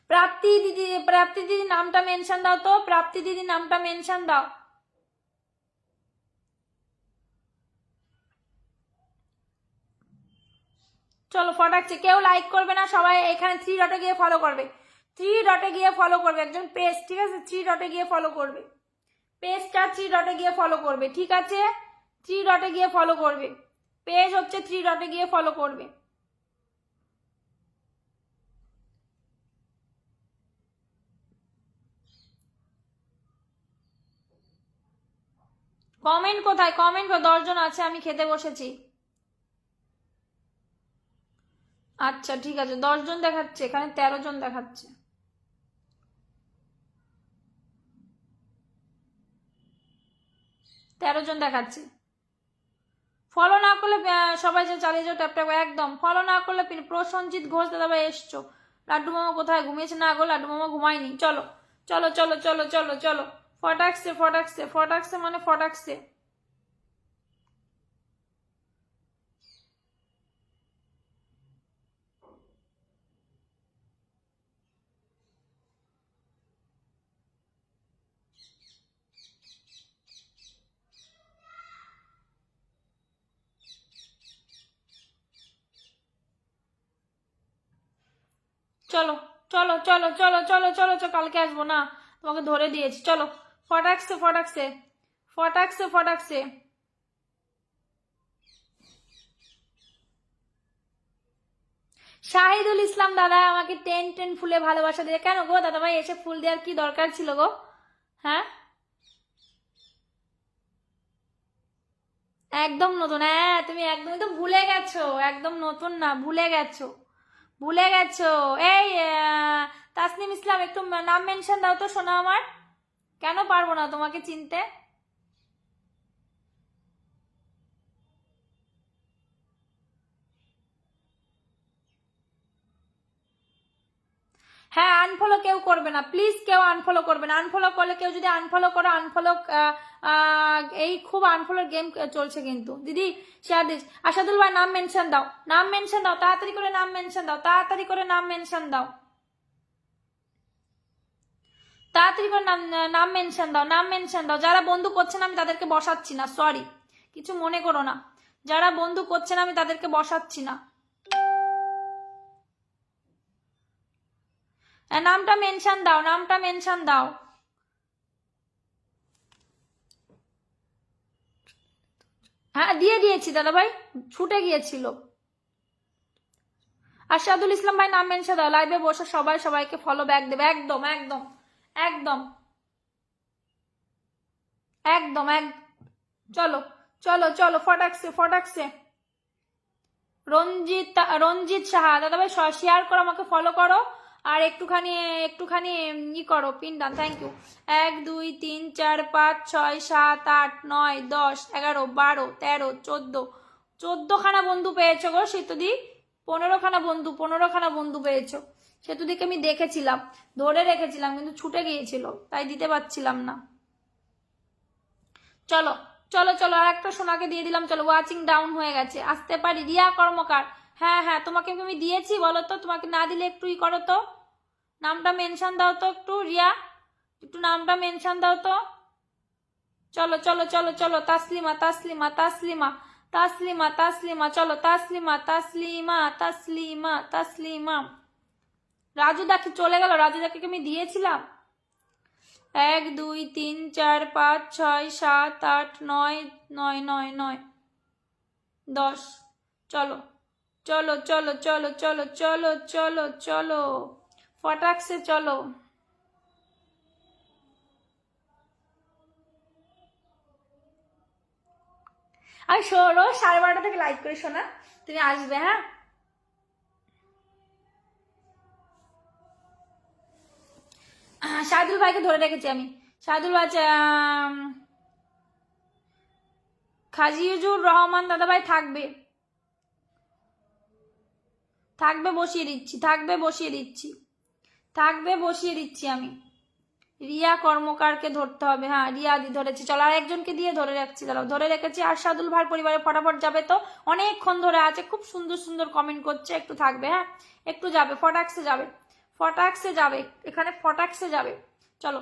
প্রাপ্তি দিদি, প্রাপ্তি দিদি নামটা মেনশন দাও তো, প্রাপ্তি দিদি নামটা মেনশন দাও। চলো ফটাকছে, কেউ লাইক করবে না, সবাই এখানে 3 ডটে গিয়ে ফলো করবে, 3 ডটে গিয়ে ফলো করবে একজন পেজ, ঠিক আছে 3 ডটে গিয়ে ফলো করবে, পেজটা 3 ডটে গিয়ে ফলো করবে, ঠিক আছে 3 ডটে গিয়ে ফলো করবে, পেজ হচ্ছে 3 ডটে গিয়ে ফলো করবে। কমেন্ট কোথায়, কমেন্ট 10 জন আছে, আমি খেতে বসেছি। আচ্ছা ঠিক আছে 10 জন দেখাচ্ছে, এখানে 13 জন দেখাচ্ছে। তেরো জন দেখাচ্ছে। ফলো না করলে সবাই যে চালিয়ে যাও ট্যাপ ট্যাপ, একদম ফলো না করলে প্রসঞ্জিৎ ঘোষ দাদা ভাই এসছো। লাড্ডু মামা কোথায়? ঘুমিয়েছে না গো, লাড্ডু মামা ঘুমায়নি। চলো চলো চলো চলো চলো চলো, ফটাকসে ফটাকসে ফটাকসে মানে ফটাকসে। চলো চলো চলো চলো চলো চলো চলো, কালকে আসবো না, তোমাকে ধরে দিয়েছি। চলো ফটাকসে ফটাকসে ফটাকসে ফটাকসে। শাহিদুল ইসলাম দাদা আমাকে 10 ফুলে ভালোবাসা দিয়ে। কেন গো দাদা ভাই, এসে ফুল দেওয়ার কি দরকার ছিল গো? হ্যাঁ একদম নতুন, হ্যাঁ তুমি একদম তো ভুলে গেছো, একদম নতুন না, ভুলে গেছো, ভুলে গেছো। এই তাসনিম ইসলাম একটু নাম মেনশন দাও তো শোনা আমার। কেন পারবো না তোমাকে চিনতে? হ্যাঁ আনফলো কেউ করবে না প্লিজ, কেউ আনফলো করবে না। আনফলো করলে কেউ যদি আনফলো করে, আনফলো এই খুব আনফলোর গেম চলছে কিন্তু দিদি। Share this. আসাদুল ভাই নাম মেনশন দাও, নাম মেনশন দাও, তাড়াতাড়ি করে নাম মেনশন দাও, তাড়াতাড়ি করে নাম মেনশন দাও, তাড়াতাড়ি করে নাম নাম মেনশন দাও, নাম মেনশন দাও। যারা বন্ধু করছে না আমি তাদেরকে বসাচ্ছি না, সরি, কিছু মনে করো না। যারা বন্ধু করছে না আমি তাদেরকে বসাচ্ছি না। নামটা মেনশন দাও, নামটা মেনশন দাও। হ্যাঁ দিয়ে দিয়েছি দাদা ভাই, ছুটে গিয়েছিল। আশাদুল ইসলাম ভাই নাম মেনশন দাও, লাইভে বসে সবাই সবাইকে ফলো ব্যাক দেবে, একদম একদম একদম একদম এক। চলো চলো চলো ফটাকসে ফটাকসে। রঞ্জিত রঞ্জিত সাহা দাদা ভাই শেয়ার করো, আমাকে ফলো করো, আর একটুখানি একটুখানি ই করো, পিন দান, থ্যাংক ইউ। 1 2 3 4 5 6 7 8 9 10 11 12 13 14, 14খানা বন্ধু পেয়েছো গো সেতুদি। 15খানা বন্ধু, 15খানা বন্ধু পেয়েছো। সেতুদিকে আমি দেখেছিলাম, ধরে রেখেছিলাম, কিন্তু ছুটে গিয়েছিল, তাই দিতে পারছিলাম না। চলো চলো চলো, আর একটা সোনাকে দিয়ে দিলাম। চলো ওয়াচিং ডাউন হয়ে গেছে, আসতে পারি। রিয়া কর্মকার, হ্যাঁ হ্যাঁ তোমাকে আমি দিয়েছি, বলো তো, তোমাকে না দিলে একটু ই করো তো, নামটা মেনশন দাও তো একটু, রিয়া একটু নামটা মেনশন দাও তো। চলো চলো চলো চলো, তাসলিমা তাসলিমা তাসলিমা তাসলিমা তাসলিমা, চলো তাসলিমা তাসলিমা তাসলিমা তাসলিমা। রাজুদা কি চলে গেল? রাজুদাকে আমি দিয়েছিলাম। 1 2 3 4 5 6 7 8 9 9 9 9 10। চলো চলো চলো চলো চলো চলো চলো চলো ফটাকসে চলো। আর শোনো 12:30 থেকে লাইভ করে শোনা, তুমি আসবে হ্যাঁ। শাহিদুল ভাইকে ধরে রেখেছি আমি। শাহিদুল ভাই খাজিজুর রহমান দাদা ভাই থাকবে, থাকবে বসিয়ে দিচ্ছি, থাকবে বসিয়ে দিচ্ছি, থাকবে বসিয়ে দিচ্ছি আমি। রিয়া কর্মকারকে ধরতে হবে, হ্যাঁ রিয়া দি ধরেছি। চলো আর একজনকে দিয়ে ধরে রাখছি, দাঁড়াও ধরে রেখেছি। আর সাদুল ভাইয়ের পরিবারে ফটাফট যাবে তো, অনেকক্ষণ ধরে আছে, খুব সুন্দর সুন্দর কমেন্ট করছে, একটু থাকবে হ্যাঁ, একটু যাবে, ফটাকসে যাবে, ফটাকসে যাবে, এখানে ফটাকসে যাবে। চলো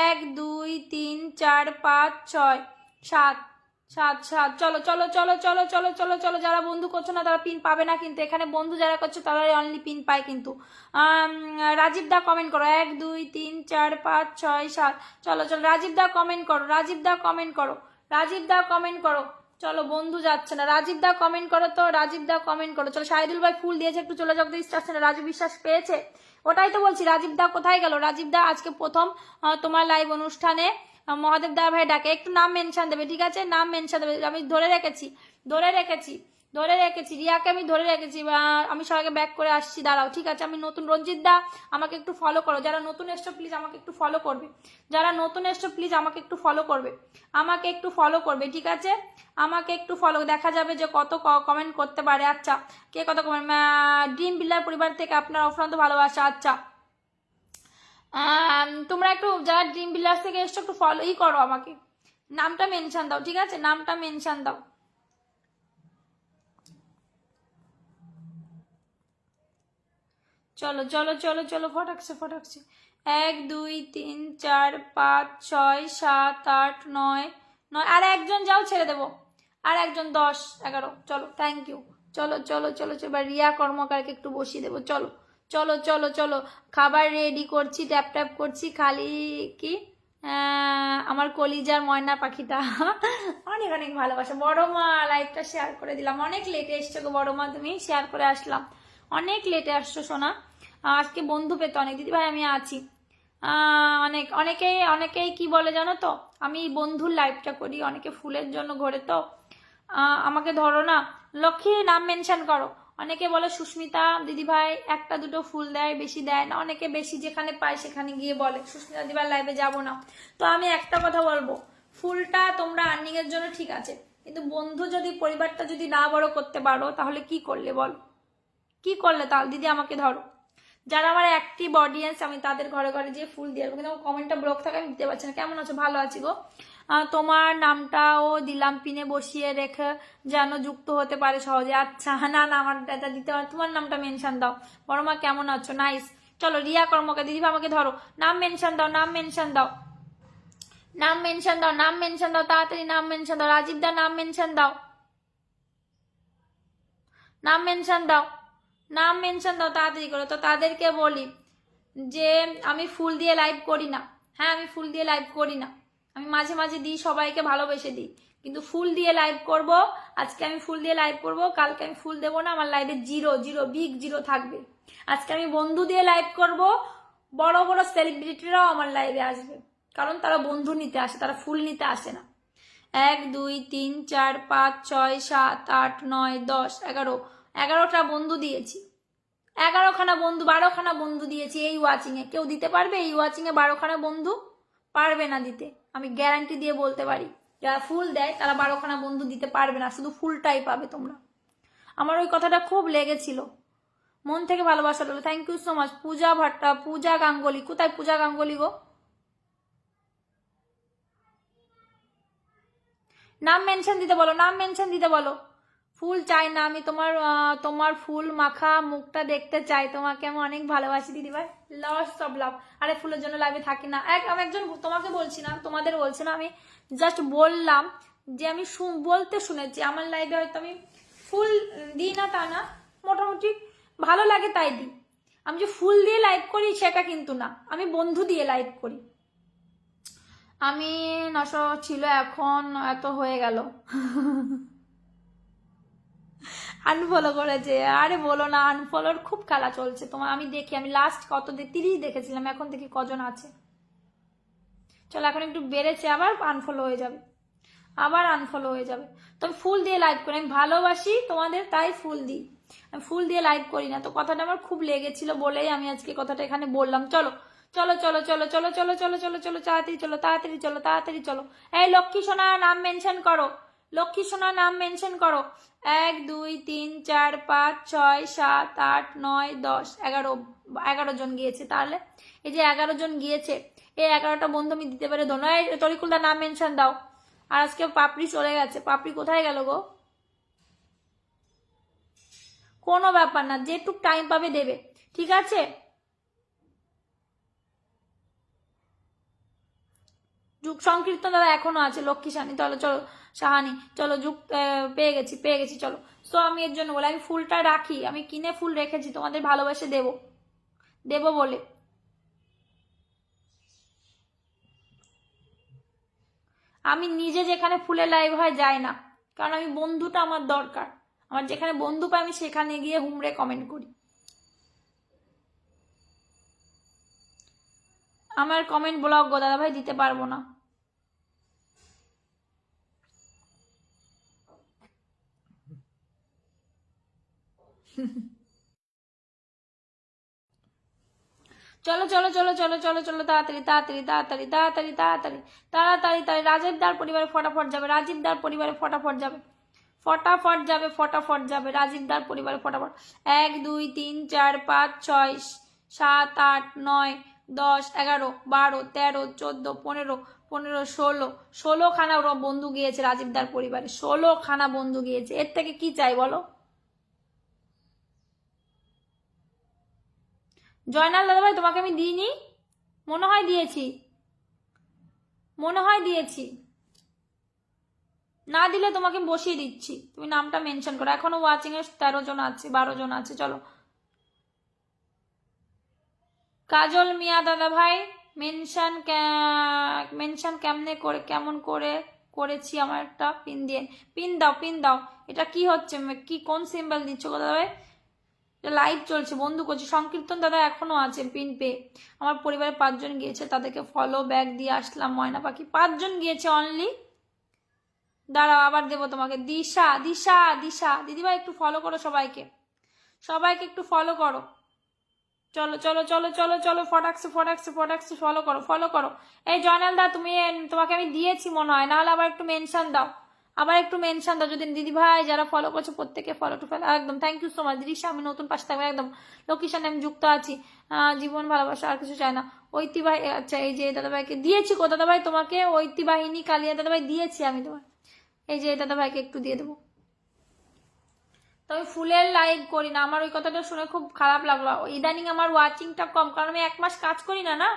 1 2 3 4 5 6 7 7 7, চলো চলো চলো চলো চলো চলো চলো। যারা বন্ধু করছো না তারা পিন পাবে না, কিন্তু এখানে বন্ধু যারা করছো তারাই অনলি পিন পায় কিন্তু। রাজীব দা কমেন্ট করো, 1 2 3 4 5 6 7। চলো চলো রাজীব দা কমেন্ট করো, রাজীব দা কমেন্ট করো, রাজীব দা কমেন্ট করো। চলো বন্ধু যাচ্ছে না, রাজীব দা কমেন্ট করো তো, রাজীব দা কমেন্ট করো। চলো শাহিদুল ভাই ফুল দিয়েছে, একটু চলে যাও তো, আসছে না, রাজু বিশ্বাস পেয়েছে, ওটাই তো বলছি। রাজীব দা কোথায় গেল? রাজীব দা আজকে প্রথম তোমার লাইভ অনুষ্ঠানে মহাদেব দা ভাই ডাকে, একটু নাম মেনশন দেবে, ঠিক আছে, নাম মেনশন দেবে, আমি ধরে রেখেছি, ধরে রেখেছি। ধরে রেখেছি, রিয়াকে আমি ধরে রেখেছি। আমি সবাইকে ব্যাক করে আসছি, দাঁড়াও। ঠিক আছে, আমি নতুন। রঞ্জিত দা আমাকে একটু ফলো করো, যারা নতুন এসছো প্লিজ আমাকে একটু ফলো করবে, যারা নতুন এসছো প্লিজ আমাকে একটু ফলো করবে, আমাকে একটু ফলো করবে। ঠিক আছে, আমাকে একটু ফলো, দেখা যাবে যে কত কমেন্ট করতে পারে। আচ্ছা, কে কত কমেন্ট? ড্রিম বিল্ডার পরিবার থেকে আপনার অফুরন্ত ভালোবাসা। আচ্ছা, তোমরা একটু যারা ড্রিম বিল্ডার্স থেকে এসছো একটু ফলোই করো, আমাকে নামটা মেনশন দাও। ঠিক আছে, নামটা মেনশন দাও। চলো চলো চলো চলো, ফটাকছে ফটাকছে। 1 2 3 4 5 6 7 8 9 9, আর একজন যাও, ছেড়ে দেবো। আর একজন 10 11। চলো, থ্যাংক ইউ। চলো চলো চলো চলো, এবার রিয়া কর্মকারকে একটু বসিয়ে দেবো। চলো চলো চলো চলো, খাবার রেডি করছি, ট্যাপ ট্যাপ করছি। খালি কি আমার কলিজার ময়না পাখিটা অনেক অনেক ভালোবাসা। বড় মা লাইভটা শেয়ার করে দিলাম, অনেক লেটে এসছো গো বড় মা, তুমি শেয়ার করে আসলাম, অনেক লেটে আসছো সোনা। আজকে বন্ধু পেতে অনেক, দিদিভাই আমি আছি। অনেকেই কি বলে জানো তো, আমি বন্ধুর লাইভটা করি, অনেকে ফুলের জন্য ঘোরে, তো আমাকে ধরো না। লক্ষ্মী নাম মেনশন করো। অনেকে বলে সুস্মিতা দিদিভাই একটা দুটো ফুল দেয়, বেশি দেয় না। অনেকে বেশি যেখানে পায় সেখানে গিয়ে বলে সুস্মিতা দিদিভাই লাইভে যাব না। তো আমি একটা কথা বলবো, ফুলটা তোমরা আর্নিং এর জন্য ঠিক আছে, কিন্তু বন্ধু যদি পরিবারটা যদি না বড় করতে পারো তাহলে কি করলে বলো, কি করলে? তাহলে দিদি আমাকে ধরো, যারা আমার অ্যাক্টিভ অডিয়েন্স আমি তাদের ঘরে ঘরে যেয়ে ফুল দিয়ে, কিন্তু আমার কমেন্টটা ব্লক থাকে, আমি দিতে পারছি না। কেমন আছো? ভালো আছি গো। তোমার নামটাও দিলাম পিনে বসিয়ে রেখে যেন যুক্ত হতে পারে সহজে। আচ্ছা, না না, আমার এটা দিতে পারে, তোমার নামটা মেনশন দাও। বড় মা কেমন আছো? নাইস। চলো রিয়া কর্মকার দিদি আমাকে ধরো, নাম মেনশন দাও, নাম মেনশন দাও, নাম মেনশন দাও, নাম মেনশন দাও, তাড়াতাড়ি নাম মেনশন দাও। রাজীব দা নাম মেনশন দাও, নাম মেনশন দাও, নাম মেনশন দাও তাড়াতাড়ি করো। তো তাদেরকে বলি যে আমি ফুল দিয়ে লাইভ করি না। হ্যাঁ, আমি ফুল দিয়ে লাইভ করি না, আমি মাঝে মাঝে দিই, সবাইকে ভালোবেসে দিই, কিন্তু ফুল দিয়ে লাইভ করব। আজকে আমি ফুল দিয়ে লাইভ করব, কালকে আমি ফুল দেবো না, আমার লাইভে জিরো জিরো বিগ জিরো থাকবে। আজকে আমি বন্ধু দিয়ে লাইভ করব, বড় বড় সেলিব্রিটিরাও আমার লাইভে আসবে, কারণ তারা বন্ধু নিতে আসে, তারা ফুল নিতে আসে না। 1 2 3 4 5 6 7 8 9 10 11, 11টা বন্ধু দিয়েছি, 11খানা বন্ধু, 12খানা বন্ধু দিয়েছি এই ওয়াচিং এ। কেউ দিতে পারবে এই ওয়াচিং এ 12খানা বন্ধু? পারবে না দিতে, আমি গ্যারান্টি দিয়ে বলতে পারি। যারা ফুল দেয় তারা 12খানা বন্ধু দিতে পারবে না, শুধু ফুলটাই পাবে তোমরা। আমার ওই কথাটা খুব লেগেছিল, মন থেকে ভালোবাসা রইল। Thank you so much. Puja Bhatta, Puja Ganguly, কোথায় পূজা গাঙ্গুলি গো? নাম মেনশন দিতে বলো, নাম মেনশন দিতে বলো। ফুল চাই না আমি, তোমার ফুল মাখা মুখটা দেখতে চাই, তোমাকে আমি অনেক ভালোবাসি দিদিভাই, লস অফ লাভ। আরে ফুলের জন্য লাইভে থাকি না, আমি একজন, তোমাকে বলছি না, তোমাদের বলছি না, আমি জাস্ট বললাম যে আমি বলতে শুনেছি আমার লাইভে হয়তো আমি ফুল দিই না তা না, মোটামুটি ভালো লাগে তাই দিই। আমি যে ফুল দিয়ে লাইভ করি সেটা কিন্তু না, আমি বন্ধু দিয়ে লাইভ করি। আমি 900 ছিল, এখন এত হয়ে গেল আনফলো করেছে। আরে বলো না, আনফলোর খুব খেলা চলছে তোমার, আমি দেখি, আমি লাস্ট কত 30 দেখেছিলাম, এখন দেখি কজন আছে। চলো, এখন একটু বেড়েছে, আবার আনফলো হয়ে যাবে, আবার আনফলো হয়ে যাবে। তো আমি ফুল দিয়ে লাইভ করি, আমি ভালোবাসি তোমাদের তাই ফুল দিই, আমি ফুল দিয়ে লাইভ করি না। তো কথাটা আমার খুব লেগেছিল বলেই আমি আজকে কথাটা এখানে বললাম। চলো চলো চলো চলো চলো চলো চলো চলো চলো, তাড়াতাড়ি চলো তাড়াতাড়ি চলো তাড়াতাড়ি চলো। এই লক্ষ্মী সোনা নাম মেনশন করো, লক্ষ্মী সোনা নাম মেনশন করো। 1 2 3 4 5 6 7 8 9 10 11, 11 জন গিয়েছে। তাহলে এই যে 11 জন গিয়েছে, এই 11টা বন্ধু আমি দিতে পারে দোনো। এই তরিকুলদার নাম মেনশন দাও। আর আজকে পাপড়ি চলে গেছে, পাপড়ি কোথায় গেল গো? কোনো ব্যাপার না, যেটুক টাইম পাবে দেবে, ঠিক আছে। যুগ সংকীর্তন দাদা এখনো আছে, লক্ষ্মী সাহানি, তাহলে চলো সাহানি, চলো যুগ পেয়ে গেছি পেয়ে গেছি, চলো। সো আমি এর জন্য বলে আমি ফুলটা রাখি, আমি কিনে ফুল রেখেছি তোমাদের ভালোবাসে দেবো, দেবো বলে। আমি নিজে যেখানে ফুলের লাইভ হয় যাই না, কারণ আমি বন্ধুটা আমার দরকার, আমার যেখানে বন্ধু পাই আমি সেখানে গিয়ে হুমড়ে কমেন্ট করি। আমার কমেন্ট ব্লক গো দাদা ভাই, দিতে পারবো না। চলো চলো চলো চলো চলো চলো, তাড়াতাড়ি তাড়াতাড়ি তাড়াতাড়ি তাড়াতাড়ি তাড়াতাড়ি তাড়াতাড়ি তাড়াতাড়ি রাজীব দার পরিবারে ফটাফট যাবে, রাজীব দার পরিবারে ফটাফট যাবে, ফটাফট যাবে, ফটাফট যাবে রাজীব দার পরিবারে ফটাফট। 1 2 3 4 5 6 7 8 9 10 11 12 13 14 15 15 16 খানা বন্ধু গিয়েছে রাজীব দার পরিবারে, 16 খানা বন্ধু গিয়েছে। এর থেকে কি চাই বলো? জয়নাল দাদাভাই তোমাকে আমি দিইনি, মনে হয় দিয়েছি, মনে হয় দিয়েছি, না দিলে তোমাকে বসিয়ে দিচ্ছি, তুমি নামটা মেনশন করো। এখনো ওয়াচিং এ 13 জন আছে, 12 জন আছে। চলো কাজল মিয়া দাদা ভাই মেনশন, মেনশন কেমনে করে, কেমন করে করেছি, আমার একটা পিন দিয়ে, পিন দাও, পিন দাও। এটা কি হচ্ছে, কি কোন সিম্বল দিচ্ছ গো দাদা ভাই? লাইভ চলছে, বন্ধু করছি। সংকীর্তন দাদা এখনো আছে পিন পে। আমার পরিবারে 5 জন গিয়েছে, তাদেরকে ফলো ব্যাক দিয়ে আসলাম। ময়না পাখি 5 জন গিয়েছে অনলি। দাঁড়াও আবার দেবো তোমাকে। দিশা দিশা দিশা দিদিভাই একটু ফলো করো সবাইকে, সবাইকে একটু ফলো করো। চলো চলো চলো চলো চলো, ফটাকসে ফটাকসে ফটাকসে ফলো করো, ফলো করো। এই জয়নাল দা তুমি, তোমাকে আমি দিয়েছি মনে হয়, নাহলে আবার একটু মেনশন দাও, আবার একটু মেনশন দাও। যদি দিদি ভাই যারা ফলো করছো প্রত্যেকে ফলো টু ফলো, একদম থ্যাংক ইউ সো মাচ দিদিশা। আমি নতুন পাশে থাকবো একদম, লোকেশনে আমি যুক্ত আছি। জীবন ভালোবাসা আর কিছু চাই না। ঐতিবাহী, আচ্ছা এই যে দাদাভাইকে দিয়েছি গো দাদাভাই, তোমাকে ঐতিবাহিনী কালিয়া দাদাভাই দিয়েছি আমি তোমার। এই যে দাদাভাইকে একটু দিয়ে দেবো। তো আমি ফুলের লাইভ করি না, আমার ওই কথাটা শুনে খুব খারাপ লাগলো। ইদানিং আমার ওয়াচিংটা কম, কারণ আমি 1 মাস কাজ করি না, না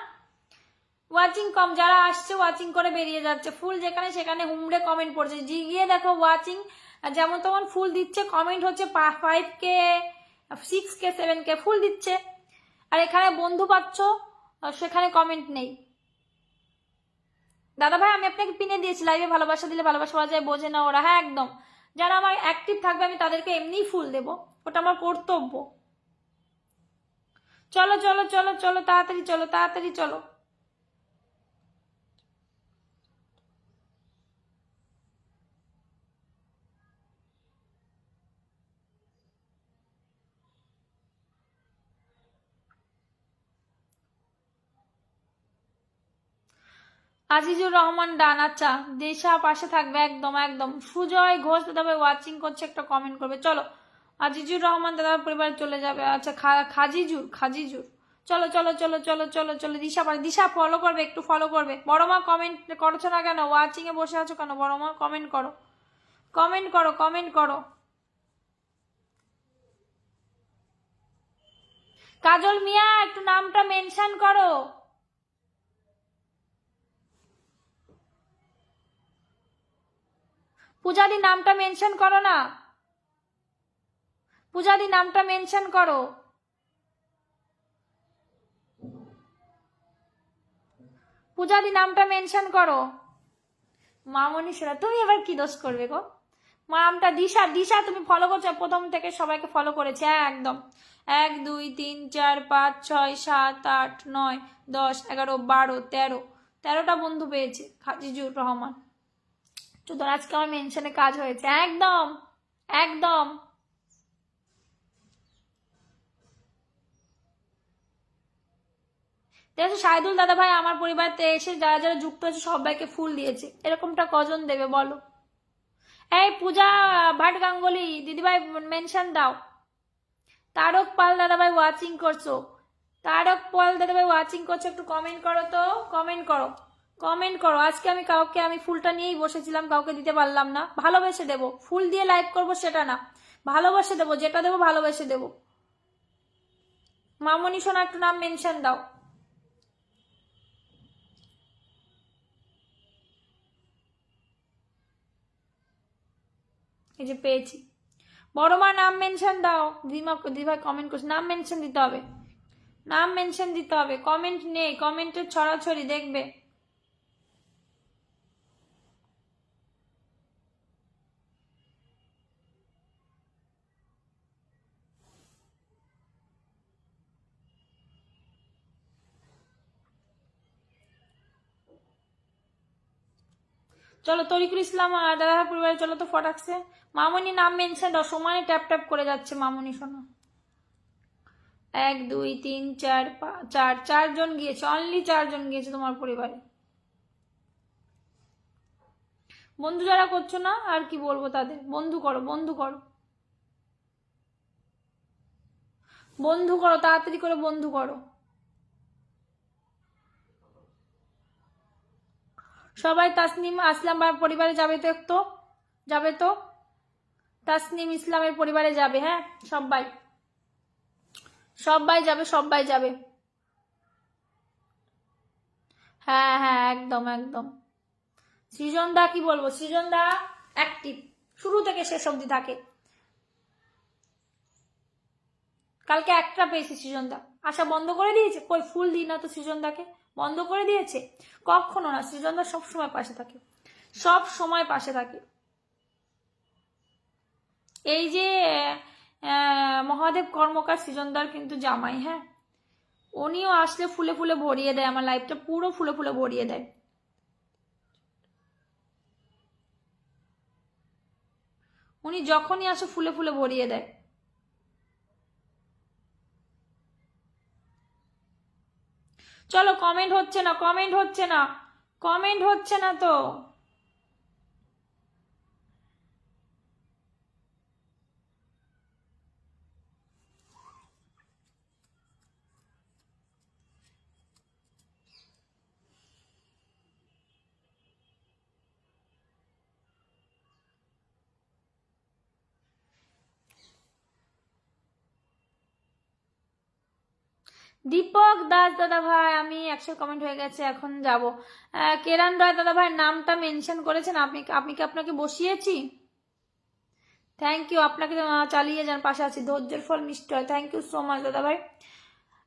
ওয়াচিং কম। যারা আসছে ওয়াচিং করে বেরিয়ে যাচ্ছে, ফুল যেখানে সেখানে হুমড়ে কমেন্ট পড়ছে। গিয়ে দেখো ওয়াচিং যেমন তেমন ফুল দিচ্ছে, কমেন্ট হচ্ছে 5K 6K 7K ফুল দিচ্ছে, আর এখানে বন্ধু পাচ্ছ, সেখানে কমেন্ট নেই। দাদা ভাই আমি আপনাকে পিনে দিয়েছি, লাইভে ভালোবাসা দিলে ভালোবাসা পাওয়া যায়, বোঝে না ওরা। হ্যাঁ একদম, যারা আমার অ্যাক্টিভ থাকবে আমি তাদেরকে এমনিই ফুল দেবো, ওটা আমার কর্তব্য। চলো চলো চলো চলো, তাড়াতাড়ি চলো, তাড়াতাড়ি চলো। আজিজুর রহমান ডান, আচ্ছা দেশা পাশে থাকবে, একদম একদম। সুজয় ঘোষ দাদা ভাই ওয়াচিং করছে, একটা কমেন্ট করবে। চলো আজিজুর রহমান দাদার পরিবার চলে যাবে। আচ্ছা খাজিজুর, খাজিজুর চলো চলো চলো চলো চলো চলো। দিশা পারে, দিশা ফলো করবে, একটু ফলো করবে। বড় মা কমেন্ট করছো না কেন, ওয়াচিং এ বসে আছো কেন? বড় মা কমেন্ট করো, কমেন্ট করো, কমেন্ট করো। কাজল মিয়া একটু নামটা মেনশন করো। পূজাদি নামটা মেনশন করো না, পূজাদি নামটা মেনশন করো। পূজাদি নামটা মেনশন করো। মামনি সেরা তুমি এবার কি দোষ করবে গো? নামটা দিশা, দিশা তুমি ফলো করছো, প্রথম থেকে সবাইকে ফলো করেছে। হ্যাঁ একদম। 1 2 3 4 5 6 7 8 9 10 11 12 13, 13টা বন্ধু পেয়েছে খাজিজুর রহমান। চুদর আজকে আমার মেনশনে কাজ হয়েছে, একদম একদম। দেখো শাহিদুল দাদা ভাই আমার পরিবারতে এসে যারা যারা যুক্ত আছে সবাইকে ফুল দিয়েছে, এরকমটা কজন দেবে বলো? এই পূজা ভাট গাঙ্গুলি দিদিভাই মেনশন দাও। তারক পাল দাদাভাই ওয়াচিং করছো, তারক পাল দাদাভাই ওয়াচিং করছো, একটু কমেন্ট করো তো, কমেন্ট করো, কমেন্ট করো। আজকে আমি কাউকে, আমি ফুলটা নিয়েই বসেছিলাম, কাউকে দিতে পারলাম না। ভালোবেসে দেবো, ফুল দিয়ে লাইভ করবো সেটা না, ভালোবাসে দেবো, যেটা দেবো ভালোবেসে দেবো। মামনি সোনা একটু নাম মেনশন দাও। এই যে পেয়েছি। বড় মা নাম মেনশন দাও। দিদিভাই কমেন্ট করছে, নাম মেনশন দিতে হবে, নাম মেনশন দিতে হবে। কমেন্ট নেই, কমেন্টের ছড়াছড়ি দেখবে। চলো তরিকুল ইসলাম দাদাভাই পরিবারে চলো তো ফটাকসে। মামনি নাম মেনশন দাও, সমানে ট্যাপ ট্যাপ করে যাচ্ছে মামনি শোনো। 1 2 3 4 5 4জন গিয়েছে, অনলি 4জন গিয়েছে তোমার পরিবারে। বন্ধু যারা করছো না আর কি বলবো, তাদের বন্ধু করো, বন্ধু করো, বন্ধু করো, তাড়াতাড়ি করে বন্ধু করো। সবাই তাসনিম আসলাম পরিবারে যাবে তো, একটু যাবে তো, তাসনিম ইসলামের পরিবারে যাবে, হ্যাঁ সবাই সবাই যাবে, সবাই যাবে। হ্যাঁ হ্যাঁ একদম একদম। সৃজন দা কি বলবো, সৃজন দা অ্যাক্টিভ শুরু থেকে শেষ অবধি থাকে। কালকে একটা পেয়েছি সৃজন দা, আশা বন্ধ করে দিয়েছে, কই ফুল দিই না তো সৃজন দাকে, বন্ধ করে দিয়েছে? কখনো না, সৃজন দা সবসময় পাশে থাকে, সব সময় পাশে থাকে। এই যে মহাদেব কর্মকার সৃজনদার কিন্তু জামাই, হ্যাঁ উনিও আসলে ফুলে ফুলে ভরিয়ে দেয়, আমার লাইফটা পুরো ফুলে ফুলে ভরিয়ে দেয়। উনি যখনই আসে ফুলে ফুলে ভরিয়ে দেয়। চলো কমেন্ট হচ্ছে না, কমেন্ট হচ্ছে না, কমেন্ট হচ্ছে না তো। দীপক দাস দাদা ভাই, আমি 100 কমেন্ট হয়ে গেছে, এখন যাব। কেরান রয় দাদা ভাই নামটা মেনশন করেছেন আপনি, আমি কি আপনাকে বসিয়েছি? থ্যাংক ইউ, আপনাকে চালিয়ে যান, পাশে আছি, ধৈর্যের ফল মিষ্টি হয়, থ্যাংক ইউ সো মাচ দাদা ভাই।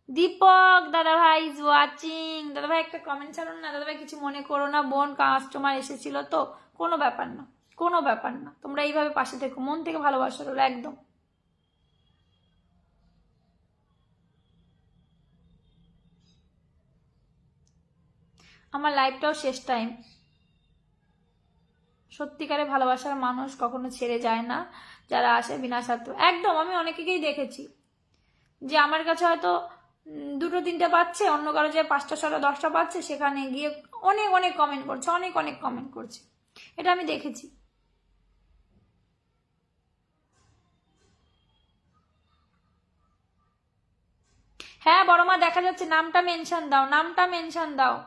দীপক দাদা ভাই ইজ ওয়াচিং, দাদা ভাই একটা কমেন্ট ছাড়ুন না দাদা ভাই, কিছু মনে করো না, বোন কাস্টমার এসেছিল তো, কোনো ব্যাপার না, কোনো ব্যাপার না, তোমরা এইভাবে পাশে থেকো, মন থেকে ভালোবাসা রইল একদম। আমার লাইফটাও শেষ টাইম, সত্যিকারে ভালোবাসার মানুষ কখনো ছেড়ে যায় না, যারা আসে বিনা স্বার্থ, একদম। আমি অনেকেই দেখেছি যে আমার কাছে হয়তো 2টো 3টে পাচ্ছে, অন্য কারো যে 5টা 6টা 10টা পাচ্ছে, সেখানে গিয়ে অনেক অনেক কমেন্ট করছে, অনেক অনেক কমেন্ট করছে, এটা আমি দেখেছি। হ্যাঁ বড় মা দেখা যাচ্ছে, নামটা মেনশন দাও, নামটা মেনশন দাও।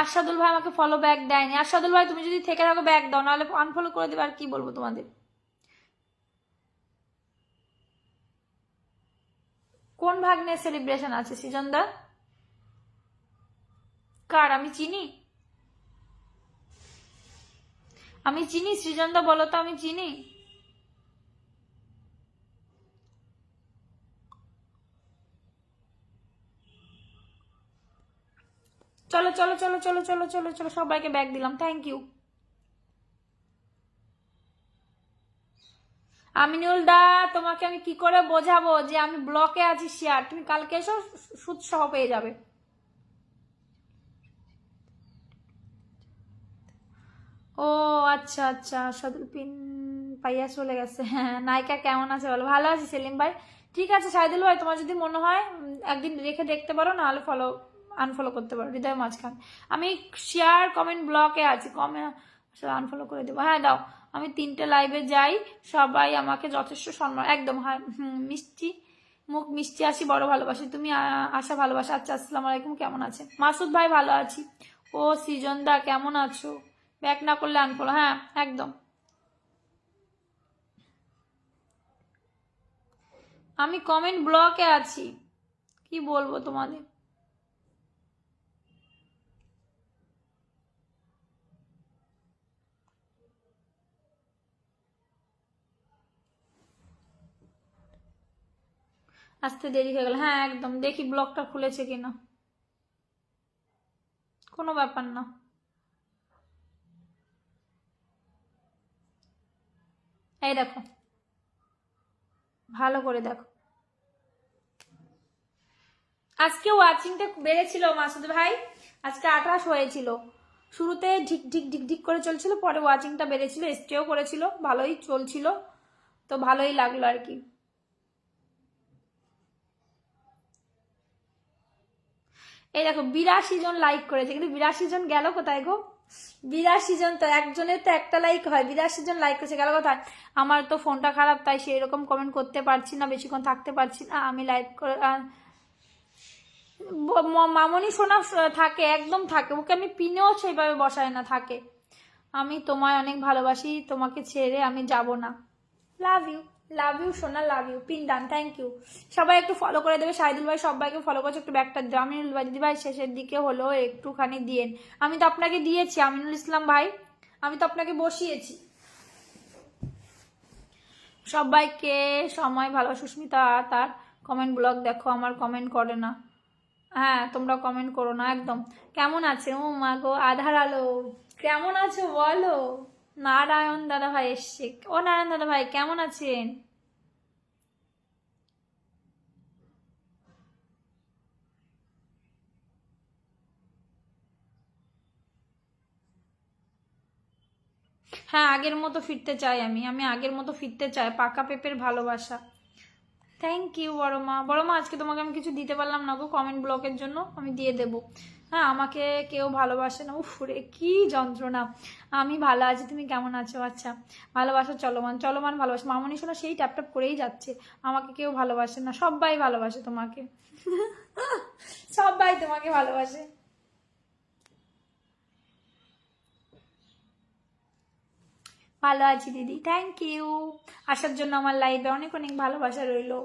আশাদুল ভাই আমাকে ফলো ব্যাক দেয়নি, আশাদুল ভাই তুমি যদি থেকে থাকো ব্যাক দাও, নাহলে আনফলো করে দেবে, আর কি বলবো তোমাদের। কোন ভাগ্নের সেলিব্রেশন আছে সৃজন দা? কার? আমি চিনি, আমি চিনি সৃজন দা, বলো তো আমি চিনি? চলো চলো চলো চলো চলো চলো চলো, সবাইকে ব্যাক দিলাম, থ্যাংক ইউ। আমিনুল দা তোমাকে আমি কি করে বোঝাবো যে আমি ব্লকে আছি, শেয়ার তুমি কালকে এসো, সুদ সহ পেয়ে যাবে। ও আচ্ছা আচ্ছা, সাদুল পিন পাইয়া চলে গেছে, হ্যাঁ নায়িকা কেমন আছে বলো? ভালো আছি সেলিম ভাই। ঠিক আছে সাইদুল ভাই, তোমার যদি মনে হয় একদিন রেখে দেখতে পারো, নাহলে ফলো আনফলো করতে পারো, হৃদয় মাঝখান। আমি শেয়ার কমেন্ট ব্লকে আছি, আনফলো করে দেবো, হ্যাঁ দাও। আমি 3টে লাইভে যাই, সবাই আমাকে যথেষ্ট সম্মান, একদম হ্যাঁ মিষ্টি মুখ মিষ্টি আসি, বড় ভালোবাসি, তুমি আশা ভালোবাসা। আচ্ছা আসসালামু আলাইকুম, কেমন আছে? মাসুদ ভাই ভালো আছি। ও সৃজন দা কেমন আছো? ব্যাক না করলে আনফলো, হ্যাঁ একদম। আমি কমেন্ট ব্লকে আছি, কি বলবো তোমাদের। আসতে দেরি হয়ে গেল, হ্যাঁ একদম, দেখি ব্লগটা খুলেছে কিনা, কোনো ব্যাপার না। এই দেখো, ভালো করে দেখো, আজকে ওয়াচিংটা বেড়েছিল মাসুদ ভাই, আজকে 28 হয়েছিল। শুরুতে ঢিক ঢিক ঢিক ঢিক করে চলছিল, পরে ওয়াচিংটা বেড়েছিল, স্টেও করেছিল, ভালোই চলছিল, তো ভালোই লাগলো আর কি। এই দেখো 82 জন লাইক করেছে, কিন্তু 82 জন গেল কোথায় গো? 82 জন তো একজনের তো একটা লাইক হয়, 82 জন লাইক করেছে, গেল কোথায়? আমার তো ফোনটা খারাপ, তাই সেই রকম কমেন্ট করতে পারছি না, বেশিক্ষণ থাকতে পারছি না আমি লাইভ করে। মামনি সোনা থাকে, একদম থাকে, ওকে আমি পিনেও সেইভাবে বসাই না, থাকে। আমি তোমায় অনেক ভালোবাসি, তোমাকে ছেড়ে আমি যাব না। লাভ ইউ, লাভ ইউ সোনা, love you, pin done, thank you. সবাই একটু ফলো করে দেবে, সাইদুল ভাই সবাইকে ফলো করছে, একটু ব্যাকটা দিও। আমিনুল ভাই দিদি ভাই শেষের দিকে হলো একটুখানি দিয়েন। আমি তো আপনাকে দিয়েছি আমিনুল ইসলাম ভাই, আমি তো আপনাকে বসিয়েছি। সবাইকে সময় ভালো। সুস্মিতা তার কমেন্ট ব্লগ দেখো, আমার কমেন্ট করে না। হ্যাঁ তোমরা কমেন্ট করো না একদম। কেমন আছে? ও মা গো আধার আলো, কেমন আছো বলো? নারায়ণ দাদা ভাই এসছে। ও নারায়ণ দাদা ভাই কেমন আছেন? হ্যাঁ আগের মতো ফিরতে চাই, আমি আগের মতো ফিরতে চাই, পাকা পেঁপের ভালোবাসা। থ্যাংক ইউ বড় মা। বড় মা আজকে তোমাকে আমি কিছু দিতে পারলাম না গো কমেন্ট ব্লকের জন্য, আমি দিয়ে দেব। হ্যাঁ আমাকে কেউ ভালোবাসে না, উফ রে কি যন্ত্রণা। আমি ভালো আছি, তুমি কেমন আছো? আচ্ছা ভালোবাসা চলমান, চলমান ভালোবাসা। মামনি শোনা সেই ট্যাপ ট্যাপ করেই যাচ্ছে, আমাকে কেউ ভালোবাসে না, সবাই ভালোবাসে তোমাকে। সবাই তোমাকে ভালোবাসে। ভালো আছি দিদি, থ্যাংক ইউ আসার জন্য আমার লাইফে, অনেক অনেক ভালোবাসা রইলো।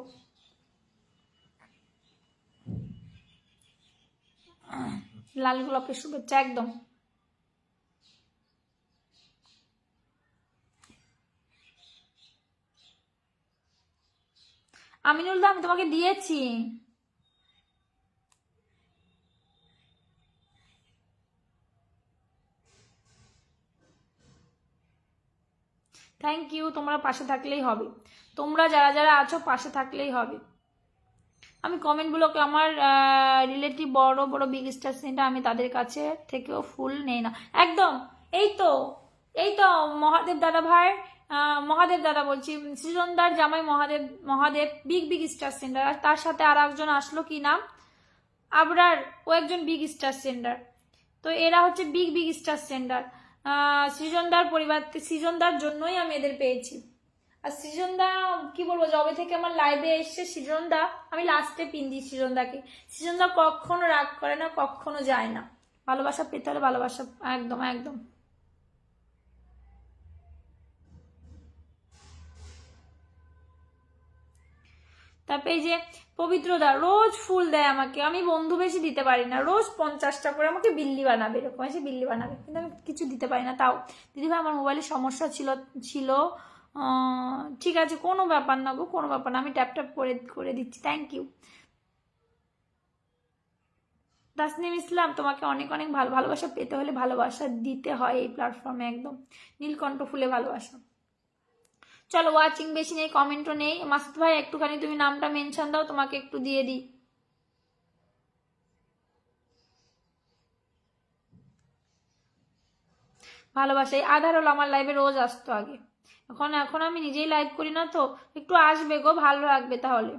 লাল গোলাপের শুভেচ্ছা একদম। আমিনুল দা আমি তোমাকে দিয়েছি। থ্যাংক ইউ, তোমরা পাশে থাকলেই হবে, তোমরা যারা যারা আছো পাশে থাকলেই হবে। আমি কমেন্টগুলোকে আমার রিলেটিভ বড় বড় বিগ স্টার সিনটা আমি তাদের কাছে থেকেও ফুল নেই না একদম। এই তো এই তো মহাদেব দাদা ভাই, মহাদেব দাদা বলছি, সৃজনদার জামাই Mahadev, Mahadev big big star centre, আর তার সাথে আর একজন আসলো কি নাম, আবরার, ও একজন বিগ স্টার সেন্টার। তো এরা হচ্ছে বিগ বিগ স্টার সেন্টার। সৃজনদার পরিবার, সৃজনদার জন্যই আমি এদের পেয়েছি। আর সৃজনদা কি বলবো, যবে থেকে আমার লাইভে এসছে সৃজনদা, আমি লাস্টে পিন দিই সৃজনদাকে। সৃজনদা কখনো রাগ করে না, কখনো যায় না, ভালোবাসা পেতে হলে ভালোবাসা, একদম একদম। তারপরে এই যে পবিত্রদা রোজ ফুল দেয় আমাকে, আমি বন্ধু বেশি দিতে পারি না, রোজ 50টা করে আমাকে বিল্লি বানাবে, এরকম এসে বিল্লি বানাবে, কিন্তু আমি কিছু দিতে পারি না। তাও দিদিভাই আমার মোবাইলে সমস্যা ছিল ছিল ঠিক আছে, কোনো ব্যাপার না গো, কোনো ব্যাপার না, আমি ট্যাপ ট্যাপ করে করে দিচ্ছি, থ্যাংক ইউ। তাসনিম ইসলাম তোমাকে অনেক অনেক ভালোবাসা পেতে হলে ভালোবাসা দিতে হয় এই প্ল্যাটফর্মে, একদম নীলকণ্ঠ ফুলে ভালোবাসা। চলো ওয়াচিং বেশি নেই, কমেন্টও নেই, মাসুদ ভাই একটুখানি তুমি নামটা মেনশন দাও, তোমাকে একটু দিয়ে দিই। ভালোবাসা এই আধার হলো আমার লাইভে রোজ আসতো আগে, এখন এখন আমি নিজেই লাইভ করি না তো, একটু আসবে গো, ভালো লাগবে তাহলে।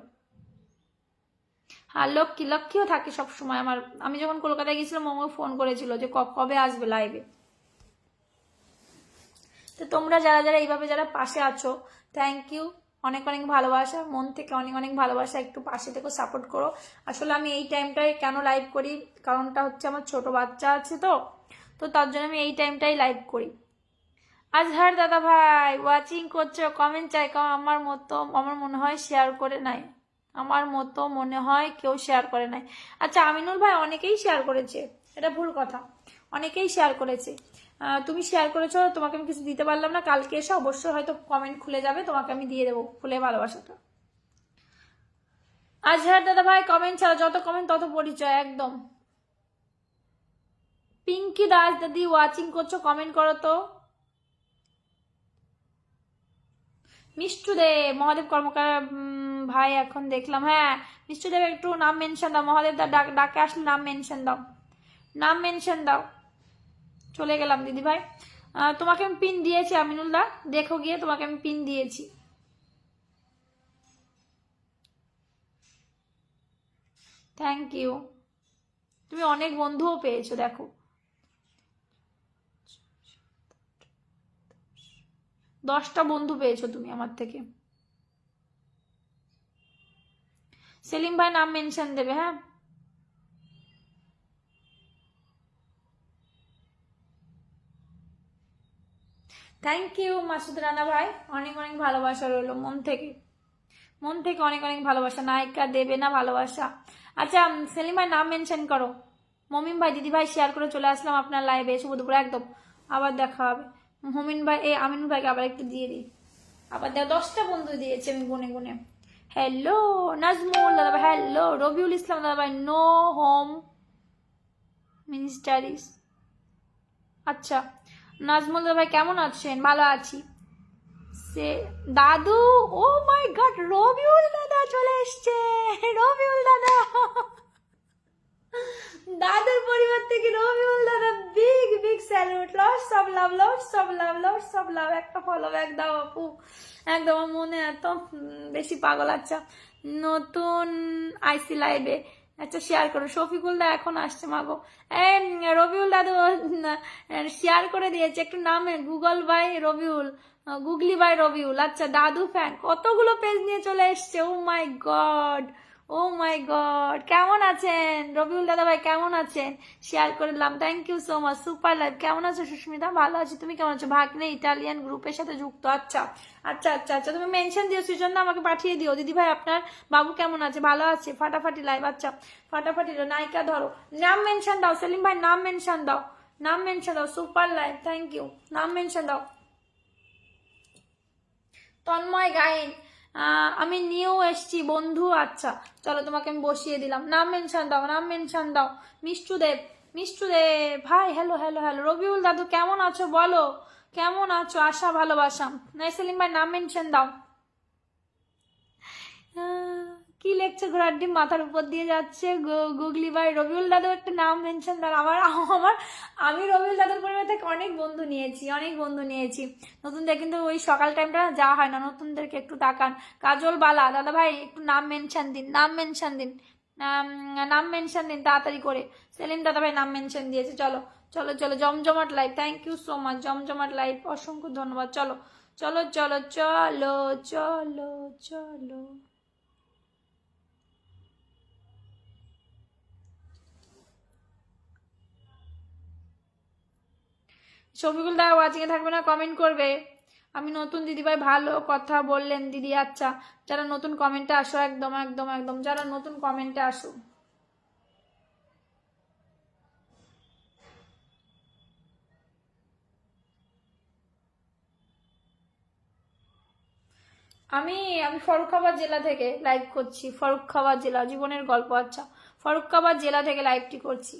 আর লক্ষ্মী, লক্ষ্মীও থাকে সব সময় আমার, আমি যখন কলকাতায় গেছিলাম মোমো ফোন করেছিল যে কবে আসবে লাইভে। তো তোমরা যারা যারা এইভাবে যারা পাশে আছো, থ্যাংক ইউ, অনেক অনেক ভালোবাসা, মন থেকে অনেক অনেক ভালোবাসা, একটু পাশে থেকে সাপোর্ট করো। আসলে আমি এই টাইমটায় কেন লাইভ করি, কারণটা হচ্ছে আমার ছোট বাচ্চা আছে, তো তো তার জন্য আমি এই টাইমটাই লাইভ করি। আজহার দাদা ভাই ওয়াচিং করছো, কমেন্ট চাই, আমার মতো আমার মনে হয় শেয়ার করে নাই, আমার মতো মনে হয় কেউ শেয়ার করে নাই। আচ্ছা আমিনুল ভাই অনেকেই শেয়ার করেছে, এটা ভুল কথা, অনেকেই শেয়ার করেছে, তুমি শেয়ার করেছো, তোমাকে আমি কিছু দিতে পারলাম না, কালকে এসে অবশ্যই হয়তো কমেন্ট খুলে যাবে, তোমাকে আমি দিয়ে দেবো খুলে ভালোবাসাটা। আজহার দাদা ভাই কমেন্ট ছাড়া, যত কমেন্ট তত পরিচয়, একদম। পিঙ্কি দাস দাদি ওয়াচিং করছো, কমেন্ট করো তো। মিষ্টুদেব, মহাদেব কর্মকার ভাই এখন দেখলাম, হ্যাঁ মিষ্টুদেব একটু নাম মেনশন দাও, মহাদেব দা ডাকে আসলে নাম মেনশন দাও। নাম মেনশন দাও। চলে গেলাম দিদি ভাই। তোমাকে আমি পিন দিয়েছি আমিনুল্লাহ, দেখো গিয়ে, তোমাকে আমি পিন দিয়েছি। Thank you. তুমি অনেক বন্ধুও পেয়েছো দেখো। 10টা বন্ধু পেয়েছো তুমি আমার থেকে। সেলিম ভাই নাম মেনশন দেবে, হ্যাঁ। থ্যাংক ইউ মাসুদ রানা ভাই, অনেক অনেক ভালোবাসা রইলো মন থেকে, মন থেকে অনেক অনেক ভালোবাসা। নায়িকা দেবে না ভালোবাসা। আচ্ছা সেলিম ভাই নাম মেনশন করো। মমিন ভাই দিদি ভাই শেয়ার করে চলে আসলাম আপনার লাইভে, শুভ দুপুর একদম। আবার দেখা হবে। মমিন ভাই আমিন ভাইকে আবার একটু দিয়ে দিই। আবার দেখো 10টা বন্ধু দিয়েছে আমি গুনে গুনে। হ্যালো নাজমুল দাদা ভাই, হ্যালো রবিউল ইসলাম দাদা ভাই, নো হোম মিনিস্টারিস। আচ্ছা নাজমুল দাদা ভাই কেমন আছেন? ভালো আছি। সে দাদু, ও মাই গড, রবিউল দাদা চলে এসছে। রবিউল দাদা, দাদুর পরিবার থেকে রবিউল দাদা, big big salute, lots of love, lots of love, lots of love. একটা ফলো ব্যাক দাও আপু, একদম আমার মনে এত বেশি পাগল। আচ্ছা নতুন আইসি লাইভে, আচ্ছা শেয়ার করো। শফিকুল দা এখন আসছে মাগো। এই রবিউল দাদু শেয়ার করে দিয়েছে, একটু নামে Google by Rabiul, googly by Rabiul. আচ্ছা দাদু ফ্যান কতগুলো পেজ নিয়ে চলে এসছে। ও my god, O my god, কেমন আছেন রবিউল দাদা ভাই, কেমন আছেন? শেয়ার করলাম, thank you so much. Super live. কেমন আছো সুস্মিতা? ভালো আছি, তুমি কেমন আছো? ভাগ্নে ইটালিয়ান গ্রুপের সাথে যুক্ত। আচ্ছা আচ্ছা আচ্ছা আচ্ছা, তুমি মেনশন দিও সুজন্য, আমাকে পাঠিয়ে দিও। দিদি ভাই আপনার বাবু কেমন আছে? ভালো আছে, ফাটাফাটি লাইভ। আচ্ছা ফাটাফাটি নায়িকা ধরো, নাম মেনশন দাও। সেলিম ভাই নাম মেনশন দাও, নাম মেনশন দাও। সুপার লাইভ, থ্যাংক ইউ, নাম মেনশন দাও। তন্ময় গায়েন, আমি নিউ এসছি বন্ধু। আচ্ছা চলো তোমাকে আমি বসিয়ে দিলাম। নাম মেনশন দাও, নাম মেনশন দাও। মিষ্টু দেব, মিষ্টু দেব ভাই, হ্যালো হ্যালো হ্যালো। রবিউল দাদু কেমন আছো বলো, কেমন আছো? আশা ভালোবাসা। সেলিম ভাই নাম মেনশন দাও। কি লেখছে? ঘোড়ার ডিম মাথার উপর দিয়ে যাচ্ছে। গুগলি ভাই রবিউল দাদু একটা নাম মেনশন দাও। আমার আমার আমি রবিউল দাদুর পরিবার থেকে অনেক বন্ধু নিয়েছি, অনেক বন্ধু নিয়েছি। নতুনদের কিন্তু ওই সকাল টাইমটা যাওয়া হয় না, নতুনদেরকে একটু তাকান। কাজল বালা দাদা ভাই একটু নাম মেনশন দিন, নাম মেনশন দিন, নাম মেনশন দিন তাড়াতাড়ি করে। সেলিম দাদা ভাই নাম মেনশন দিয়েছে। চলো চলো চলো, জমজমাট live, thank you so much. জমজমাট লাইভ, অসংখ্য ধন্যবাদ। চলো চলো চলো চলো চলো চলো। শফিকুল দা ওয়াচিং এ থাকবে না, কমেন্ট করবে। আমি নতুন দিদিভাই, ভালো কথা বললেন দিদি। আচ্ছা যারা নতুন কমেন্টে আসো, একদম একদম একদম, যারা নতুন কমেন্টে আসো। আমি আমি ফরুখাবাদ জেলা থেকে লাইভ করছি। ফরুখাবাদ জেলা, জীবনের গল্প। আচ্ছা ফরুখাবাদ জেলা থেকে লাইভটি করছি।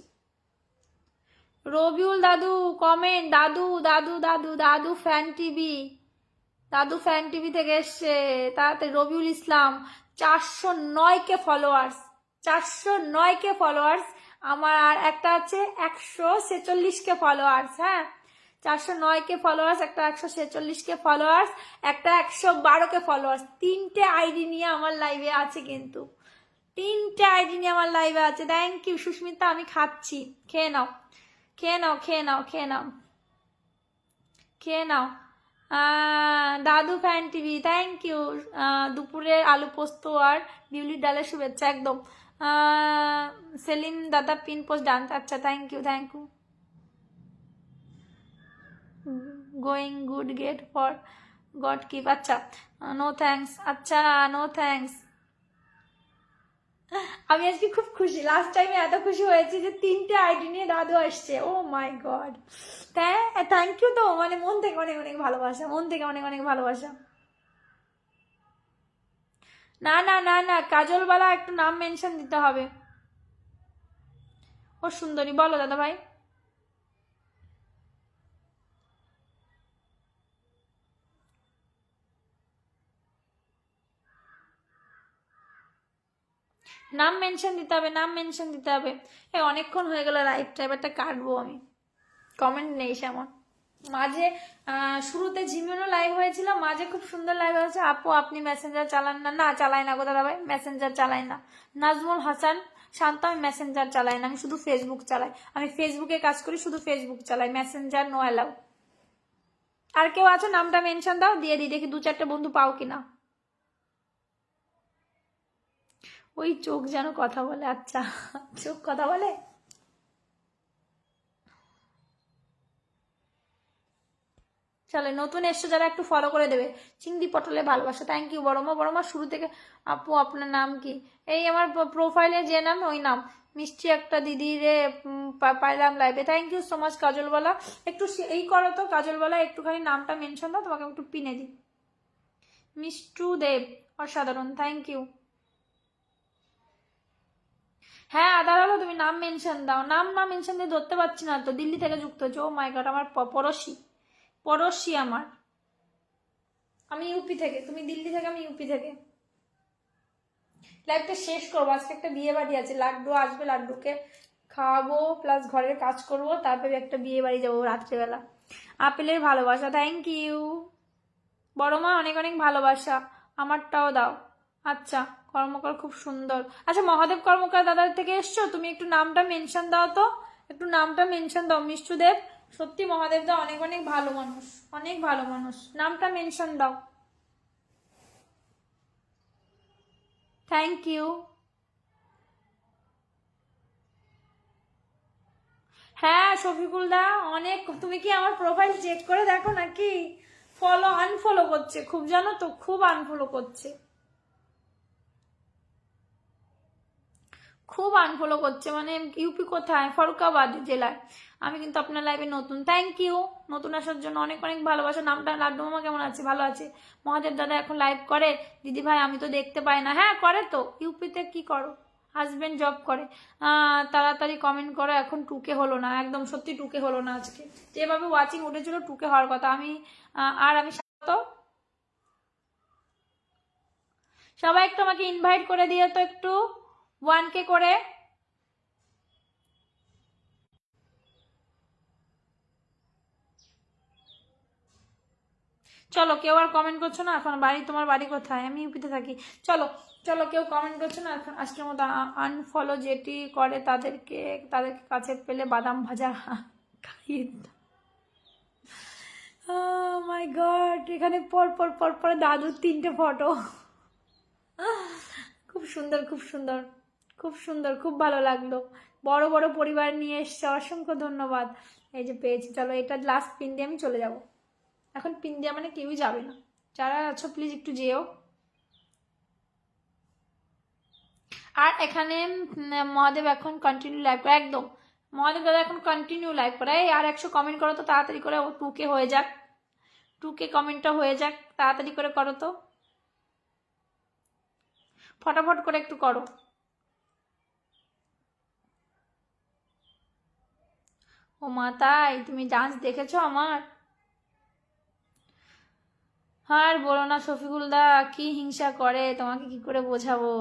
রবিউল দাদু কমেন্ট, দাদু দাদু দাদু দাদু ফ্যান টিভি, দাদু ফ্যান টিভি থেকে এসছে তাড়াতাড়ি। Rabiul Islam 409 K followers, 409 K followers. আমার আর একটা আছে 146 কে ফলোয়ার্স। হ্যাঁ 409 কে ফলোয়ার্স, একটা 146 কে ফলোয়ার্স, একটা 112 কে ফলোয়ার্স। 3টে আইডি নিয়ে আমার লাইভে আছে কিন্তু, 3টে আইডি নিয়ে আমার লাইভে আছে। থ্যাংক ইউ সুস্মিতা, আমি খাচ্ছি, খেয়ে নাও খেয়ে নাও খেয়ে নাও খেয়ে নাও খেয়ে নাও। দাদু ফ্যান টিভি, থ্যাংক ইউ। দুপুরের আলু পোস্ত আর বিউলির ডালের শুভেচ্ছা, একদম। সেলিম দাদা পিন পোস্ট ডান। আচ্ছা thank you thank you. Going good get for god keep. আচ্ছা নো থ্যাংকস, আচ্ছা নো থ্যাংকস। আমি আজকে খুব খুশি, লাস্ট টাইমে এত খুশি হয়েছি যে 3টে আইডি নিয়ে দাদু আসছে। ও মাই গড, থ্যাংক ইউ। তো মানে মন থেকে অনেক অনেক ভালোবাসা, মন থেকে অনেক অনেক ভালোবাসা। না না না না, কাজলবালা একটু নাম মেনশন দিতে হবে। ও সুন্দরী, বলো দাদা ভাই। নাম মেনশন দিতে হবে, নাম মেনশন দিতে হবে। অনেকক্ষণ হয়ে গেল লাইভটা, এবারটা কাটবো আমি। কমেন্ট নেই সেমন। মাঝে শুরুতে ঝিমিউনও লাইভ হয়েছিল, মাঝে খুব সুন্দর লাইভ হয়েছে। আপু আপনি মেসেঞ্জার চালান না? না চালাই না গো দাদা ভাই, মেসেঞ্জার চালাই না। নাজমুল হাসান শান্ত, আমি মেসেঞ্জার চালাই না, আমি শুধু ফেসবুক চালাই। আমি ফেসবুকে কাজ করি, শুধু ফেসবুক চালাই, মেসেঞ্জার নো অ্যালাউ। আর কেউ আছে? নামটা মেনশন দাও, দিয়ে দিই, দেখি 2-4টে বন্ধু পাও কিনা। ওই চোখ যেন কথা বলে। আচ্ছা, চোখ কথা বলে। চলে, নতুন এসছো যারা একটু ফলো করে দেবে। চিংড়ি পটলে ভালোবাসা, থ্যাংক ইউ। বড়মা, বড়মা শুরু থেকে। আপু আপনার নাম কি? এই আমার প্রোফাইলে যে নাম ওই নাম। মিষ্টি একটা দিদি রে পাইলাম লাইভে, থ্যাংক ইউ সো মাচ। কাজলওয়ালা একটু এই করো তো, কাজলওয়ালা একটুখানি নামটা মেনশন দাও, তোমাকে একটু পিনে দিই। মিষ্টু দেব, অসাধারণ, থ্যাংক ইউ। হ্যাঁ আদার হলো, তুমি নাম মেনশন দাও। নাম না মেনশন দিয়ে ধরতে পারছি না তো। দিল্লি থেকে যুক্ত হচ্ছে, ও মাই গড, আমার পড়োশি, পড়োশি আমার। আমি ইউপি থেকে, তুমি দিল্লি থেকে, আমি ইউপি থেকে। লাইভটা শেষ করবো, আজকে একটা বিয়ে বাড়ি আছে, লাড্ডু আসবে, লাড্ডুকে খাওয়াবো প্লাস ঘরের কাজ করব, তারপরে একটা বিয়ে বাড়ি যাবো রাত্রেবেলা। আপেলের ভালোবাসা, থ্যাংক ইউ। বড় মা অনেক অনেক ভালোবাসা, আমারটাও দাও। আচ্ছা, কর্মকার খুব সুন্দর। আচ্ছা, মহাদেব কর্মকার দাদার থেকে এসছো, তুমি একটু নামটা মেনশন দাও তো, একটু নামটা মেনশন দাও। মিষ্টুদেব, সত্যি মহাদেব দা অনেক অনেক ভালো মানুষ, অনেক ভালো মানুষ, নামটা মেনশন দাও। Thank you. হ্যাঁ শফিকুল দা, অনেক। তুমি কি আমার প্রোফাইল চেক করে দেখো নাকি? ফলো আনফলো করছে খুব, জানো তো, খুব আনফলো করছে, খুব আনফলো করছে। মানে ইউপি কোথায়? ফরুকাবাদ জেলায়। আমি কিন্তু আপনার লাইভে নতুন, থ্যাংক ইউ। নতুন আসার জন্য অনেক অনেক ভালোবাসা। নামটা লাড্ডু মামা কেমন আছে? ভালো আছে। মহাদেব দাদা এখন লাইভ করে? দিদি ভাই আমি তো দেখতে পাই না। হ্যাঁ করে তো, ইউপিতে কি করো? হাজবেন্ড জব করে। তাড়াতাড়ি কমেন্ট করো, এখন টুকে হলো না, একদম সত্যি টুকে হলো না আজকে। যেভাবে ওয়াচিং উঠেছিল টুকে হওয়ার কথা। আমি আর আমি তো সবাই একটু আমাকে ইনভাইট করে দিয়ে তো একটু 1K করে। চলো, কেউ আর কমেন্ট করছো না এখন। বাড়ি, তোমার বাড়ি কোথায়? আমি ইউপিতে থাকি। চলো চলো, কেউ কমেন্ট করছো না এখন। আজকের মতো আনফলো যেটি করে তাদেরকে তাদেরকে কাছে পেলে বাদাম ভাজা খাইয়ে। মাই গড, এখানে পর পর পর পর দাদুর 3টে ফটো। খুব সুন্দর, খুব সুন্দর, খুব সুন্দর, খুব ভালো লাগলো। বড় বড় পরিবার নিয়ে এসছে, অসংখ্য ধন্যবাদ। এই যে পেয়েছি। চলো, এটা লাস্ট পিন দিয়ে আমি চলে যাব। এখন পিন দেওয়া মানে কেউই যাবে না। যারা আছো প্লিজ একটু যেও। আর এখানে মহাদেব এখন কন্টিনিউ লাইভ করে, একদম। মহাদেব দাদা এখন কন্টিনিউ লাইভ করে। এই আর 100 কমেন্ট করো তো তাড়াতাড়ি করে, 2K হয়ে যাক, 2K কমেন্টটা হয়ে যাক, তাড়াতাড়ি করে করো তো, ফটাফট করে একটু করো। ও মা, তাই? তুমি ডান্স দেখেছো আমার? আর বলো না শফিকুল দা, কি হিংসা করে, তোমাকে কি করে বোঝাবো।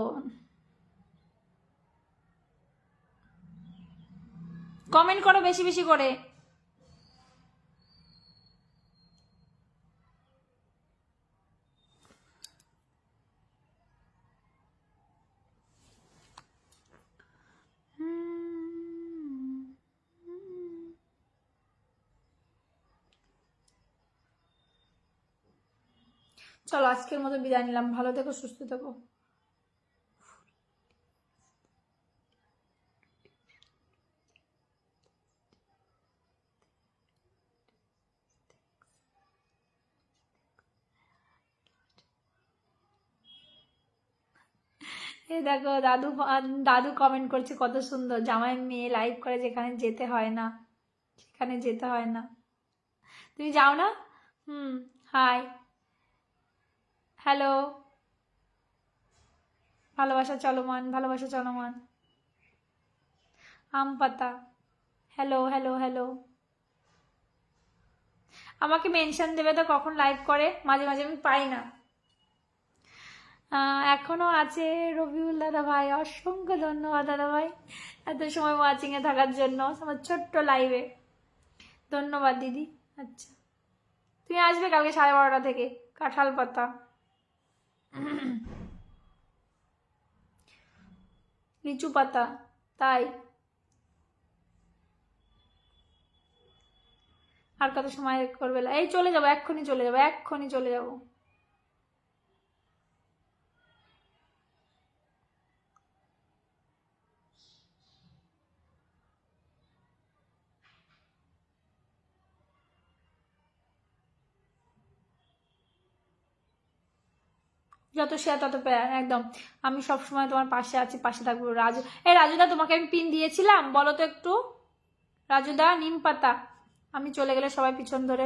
কমেন্ট করো বেশি বেশি করে। চলো, আজকের মতো বিদায় নিলাম। ভালো থেকো, সুস্থ থেকো। এই দেখো দাদু, দাদু কমেন্ট করছে কত সুন্দর। জামাই মেয়ে লাইভ করে, যেখানে যেতে হয় না, সেখানে যেতে হয় না। তুমি যাও না? হাই, হ্যালো, ভালোবাসা চলমান, ভালোবাসা চলমান। আম পাতা, হ্যালো হ্যালো হ্যালো। আমাকে মেনশন দেবে তো কখন লাইভ করে, মাঝে মাঝে আমি পাই না। এখনো আছে রবিউল দাদা ভাই, অসংখ্য ধন্যবাদ দাদা ভাই এত সময় ওয়াচিং এ থাকার জন্য আমার ছোট্ট লাইভে। ধন্যবাদ দিদি। আচ্ছা তুমি আসবে কালকে 12:30 থেকে কাঁঠাল পাতা। লিচু পাতা, তাই আর কত সময় করবে? এই চলে যাবো, এক্ষুনি চলে যাবো, এক্ষুনি চলে যাবো। যত শেয়ার তত পেয়ার, একদম। আমি সবসময় তোমার পাশে আছি, পাশে থাকবো। রাজু, এই রাজুদা তোমাকে আমি পিন দিয়েছিলাম, বলো তো একটু। রাজুদা, নিম পাতা। আমি চলে গেলে সবাই পিছন ধরে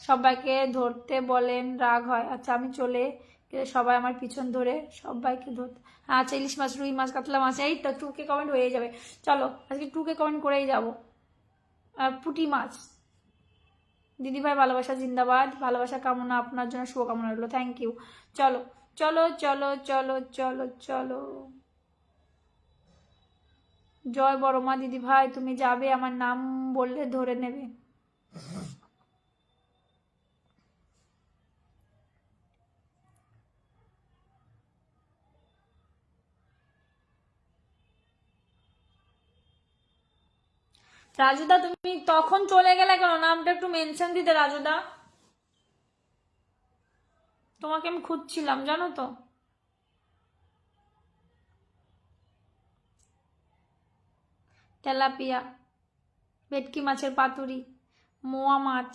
সবাইকে ধরতে বলেন, রাগ হয়। আচ্ছা আমি চলে গেলে সবাই আমার পিছন ধরে সবাইকে ধরতে। আচ্ছা ইলিশ মাছ, রুই মাছ, কাতলা মাছ, এই তো 2K কমেন্ট হয়ে যাবে। চলো আজকে 2K কমেন্ট করেই যাবো। পুঁটি মাছ। দিদিভাই ভালোবাসা জিন্দাবাদ, ভালোবাসা কামনা আপনার জন্য, শুভকামনা রইলো। Thank you. চলো চলো চলো চলো চলো চলো। জয় বড় মা। দিদিভাই তুমি যাবে, আমার নাম বললে ধরে নেবে। রাজুদা তুমি তখন চলে গেলে কেন? নামটা একটু মেনশন দিতে রাজুদা, তোমাকে আমি খুঁজছিলাম জানো তো। তেলাপিয়া, ভেটকি মাছের পাতুরি, মোয়া মাছ,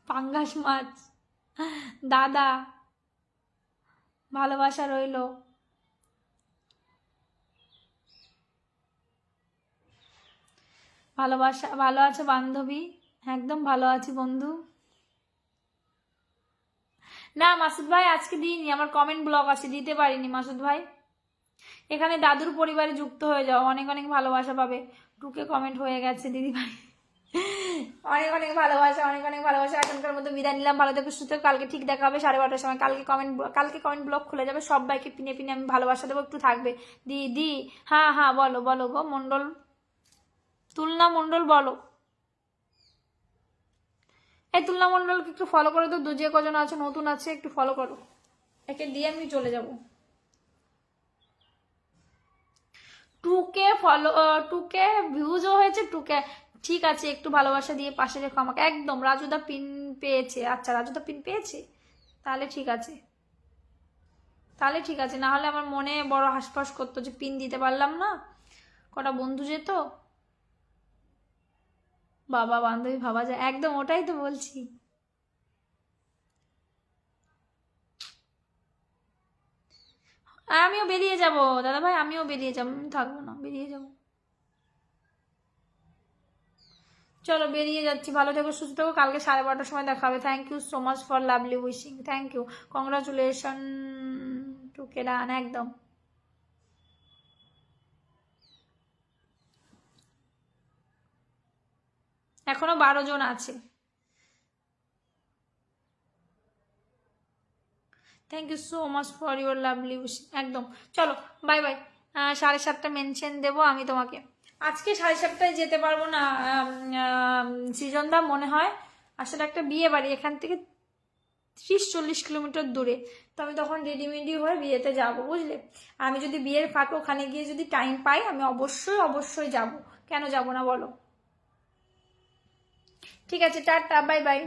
পাঙ্গাস মাছ, দাদা ভালোবাসা রইল। ভালোবাসা, ভালো আছে বান্ধবী? একদম ভালো আছি বন্ধু। না মাসুদ ভাই আজকে দিইনি, আমার কমেন্ট ব্লক আছে, দিতে পারিনি মাসুদ ভাই। এখানে দাদুর পরিবারে যুক্ত হয়ে যাও, অনেক অনেক ভালোবাসা পাবে। 2K কমেন্ট হয়ে গেছে দিদি ভাই। অনেক অনেক ভালোবাসা, অনেক অনেক ভালোবাসা। এখনকার মতো বিদায় নিলাম, ভালো থেকো সুস্থ। কালকে ঠিক দেখা হবে 12:30টার সময়। কালকে কমেন্ট ব্লক খুলে যাবে, সবাইকে পিনে পিনে আমি ভালোবাসা দেবো। একটু থাকবে দিদি। হ্যাঁ হ্যাঁ বলো বলো গো মন্ডল, তুলনা মন্ডল বলো। এই তুলনা মন্ডলকে একটু ফলো করো তো, যে কজন আছে নতুন আছে একটু ফলো করো, একে দিয়ে আমি চলে যাব। 2K ফলো, 2K ভিউজও হয়েছে। 2K ঠিক আছে, একটু ভালোবাসা দিয়ে পাশে রেখো আমাকে। একদম। রাজুদা পিন পেয়েছে, আচ্ছা রাজুদা পিন পেয়েছে, তাহলে ঠিক আছে, তাহলে ঠিক আছে। না হলে আমার মনে বড় হাসপাস করতো যে পিন দিতে পারলাম না, কটা বন্ধু যেত। বাবা বান্ধবী ভাবা যায়, একদম ওটাই তো বলছি। আমিও বেরিয়ে যাব দাদা ভাই, আমিও বেরিয়ে যাবো, আমি থাকবো না, বেরিয়ে যাব। চলো বেরিয়ে যাচ্ছি, ভালো থেকো সুস্থ থেকো, কালকে 12:30টার সময় দেখা হবে। Thank you so much for lovely wishing, thank you, congratulation to কেডান। একদম। এখনো 12 জন আছে। Thank you so much for your lovely wishing. একদম। চলো বাই বাই। 7:30 মেনশন দেবো আমি তোমাকে। আজকে 7:30টায় যেতে পারবো না সৃজনদা, মনে হয় আসলে একটা বিয়ে বাড়ি এখান থেকে 30-40 কিলোমিটার দূরে, তো আমি তখন রেডিমেডি হয়ে বিয়েতে যাব, বুঝলে। আমি যদি বিয়ের ফাঁকে ওখানে গিয়ে যদি টাইম পাই, আমি অবশ্যই অবশ্যই যাব, কেন যাব না বলো। ঠিক আছে, টাটা, বাই বাই।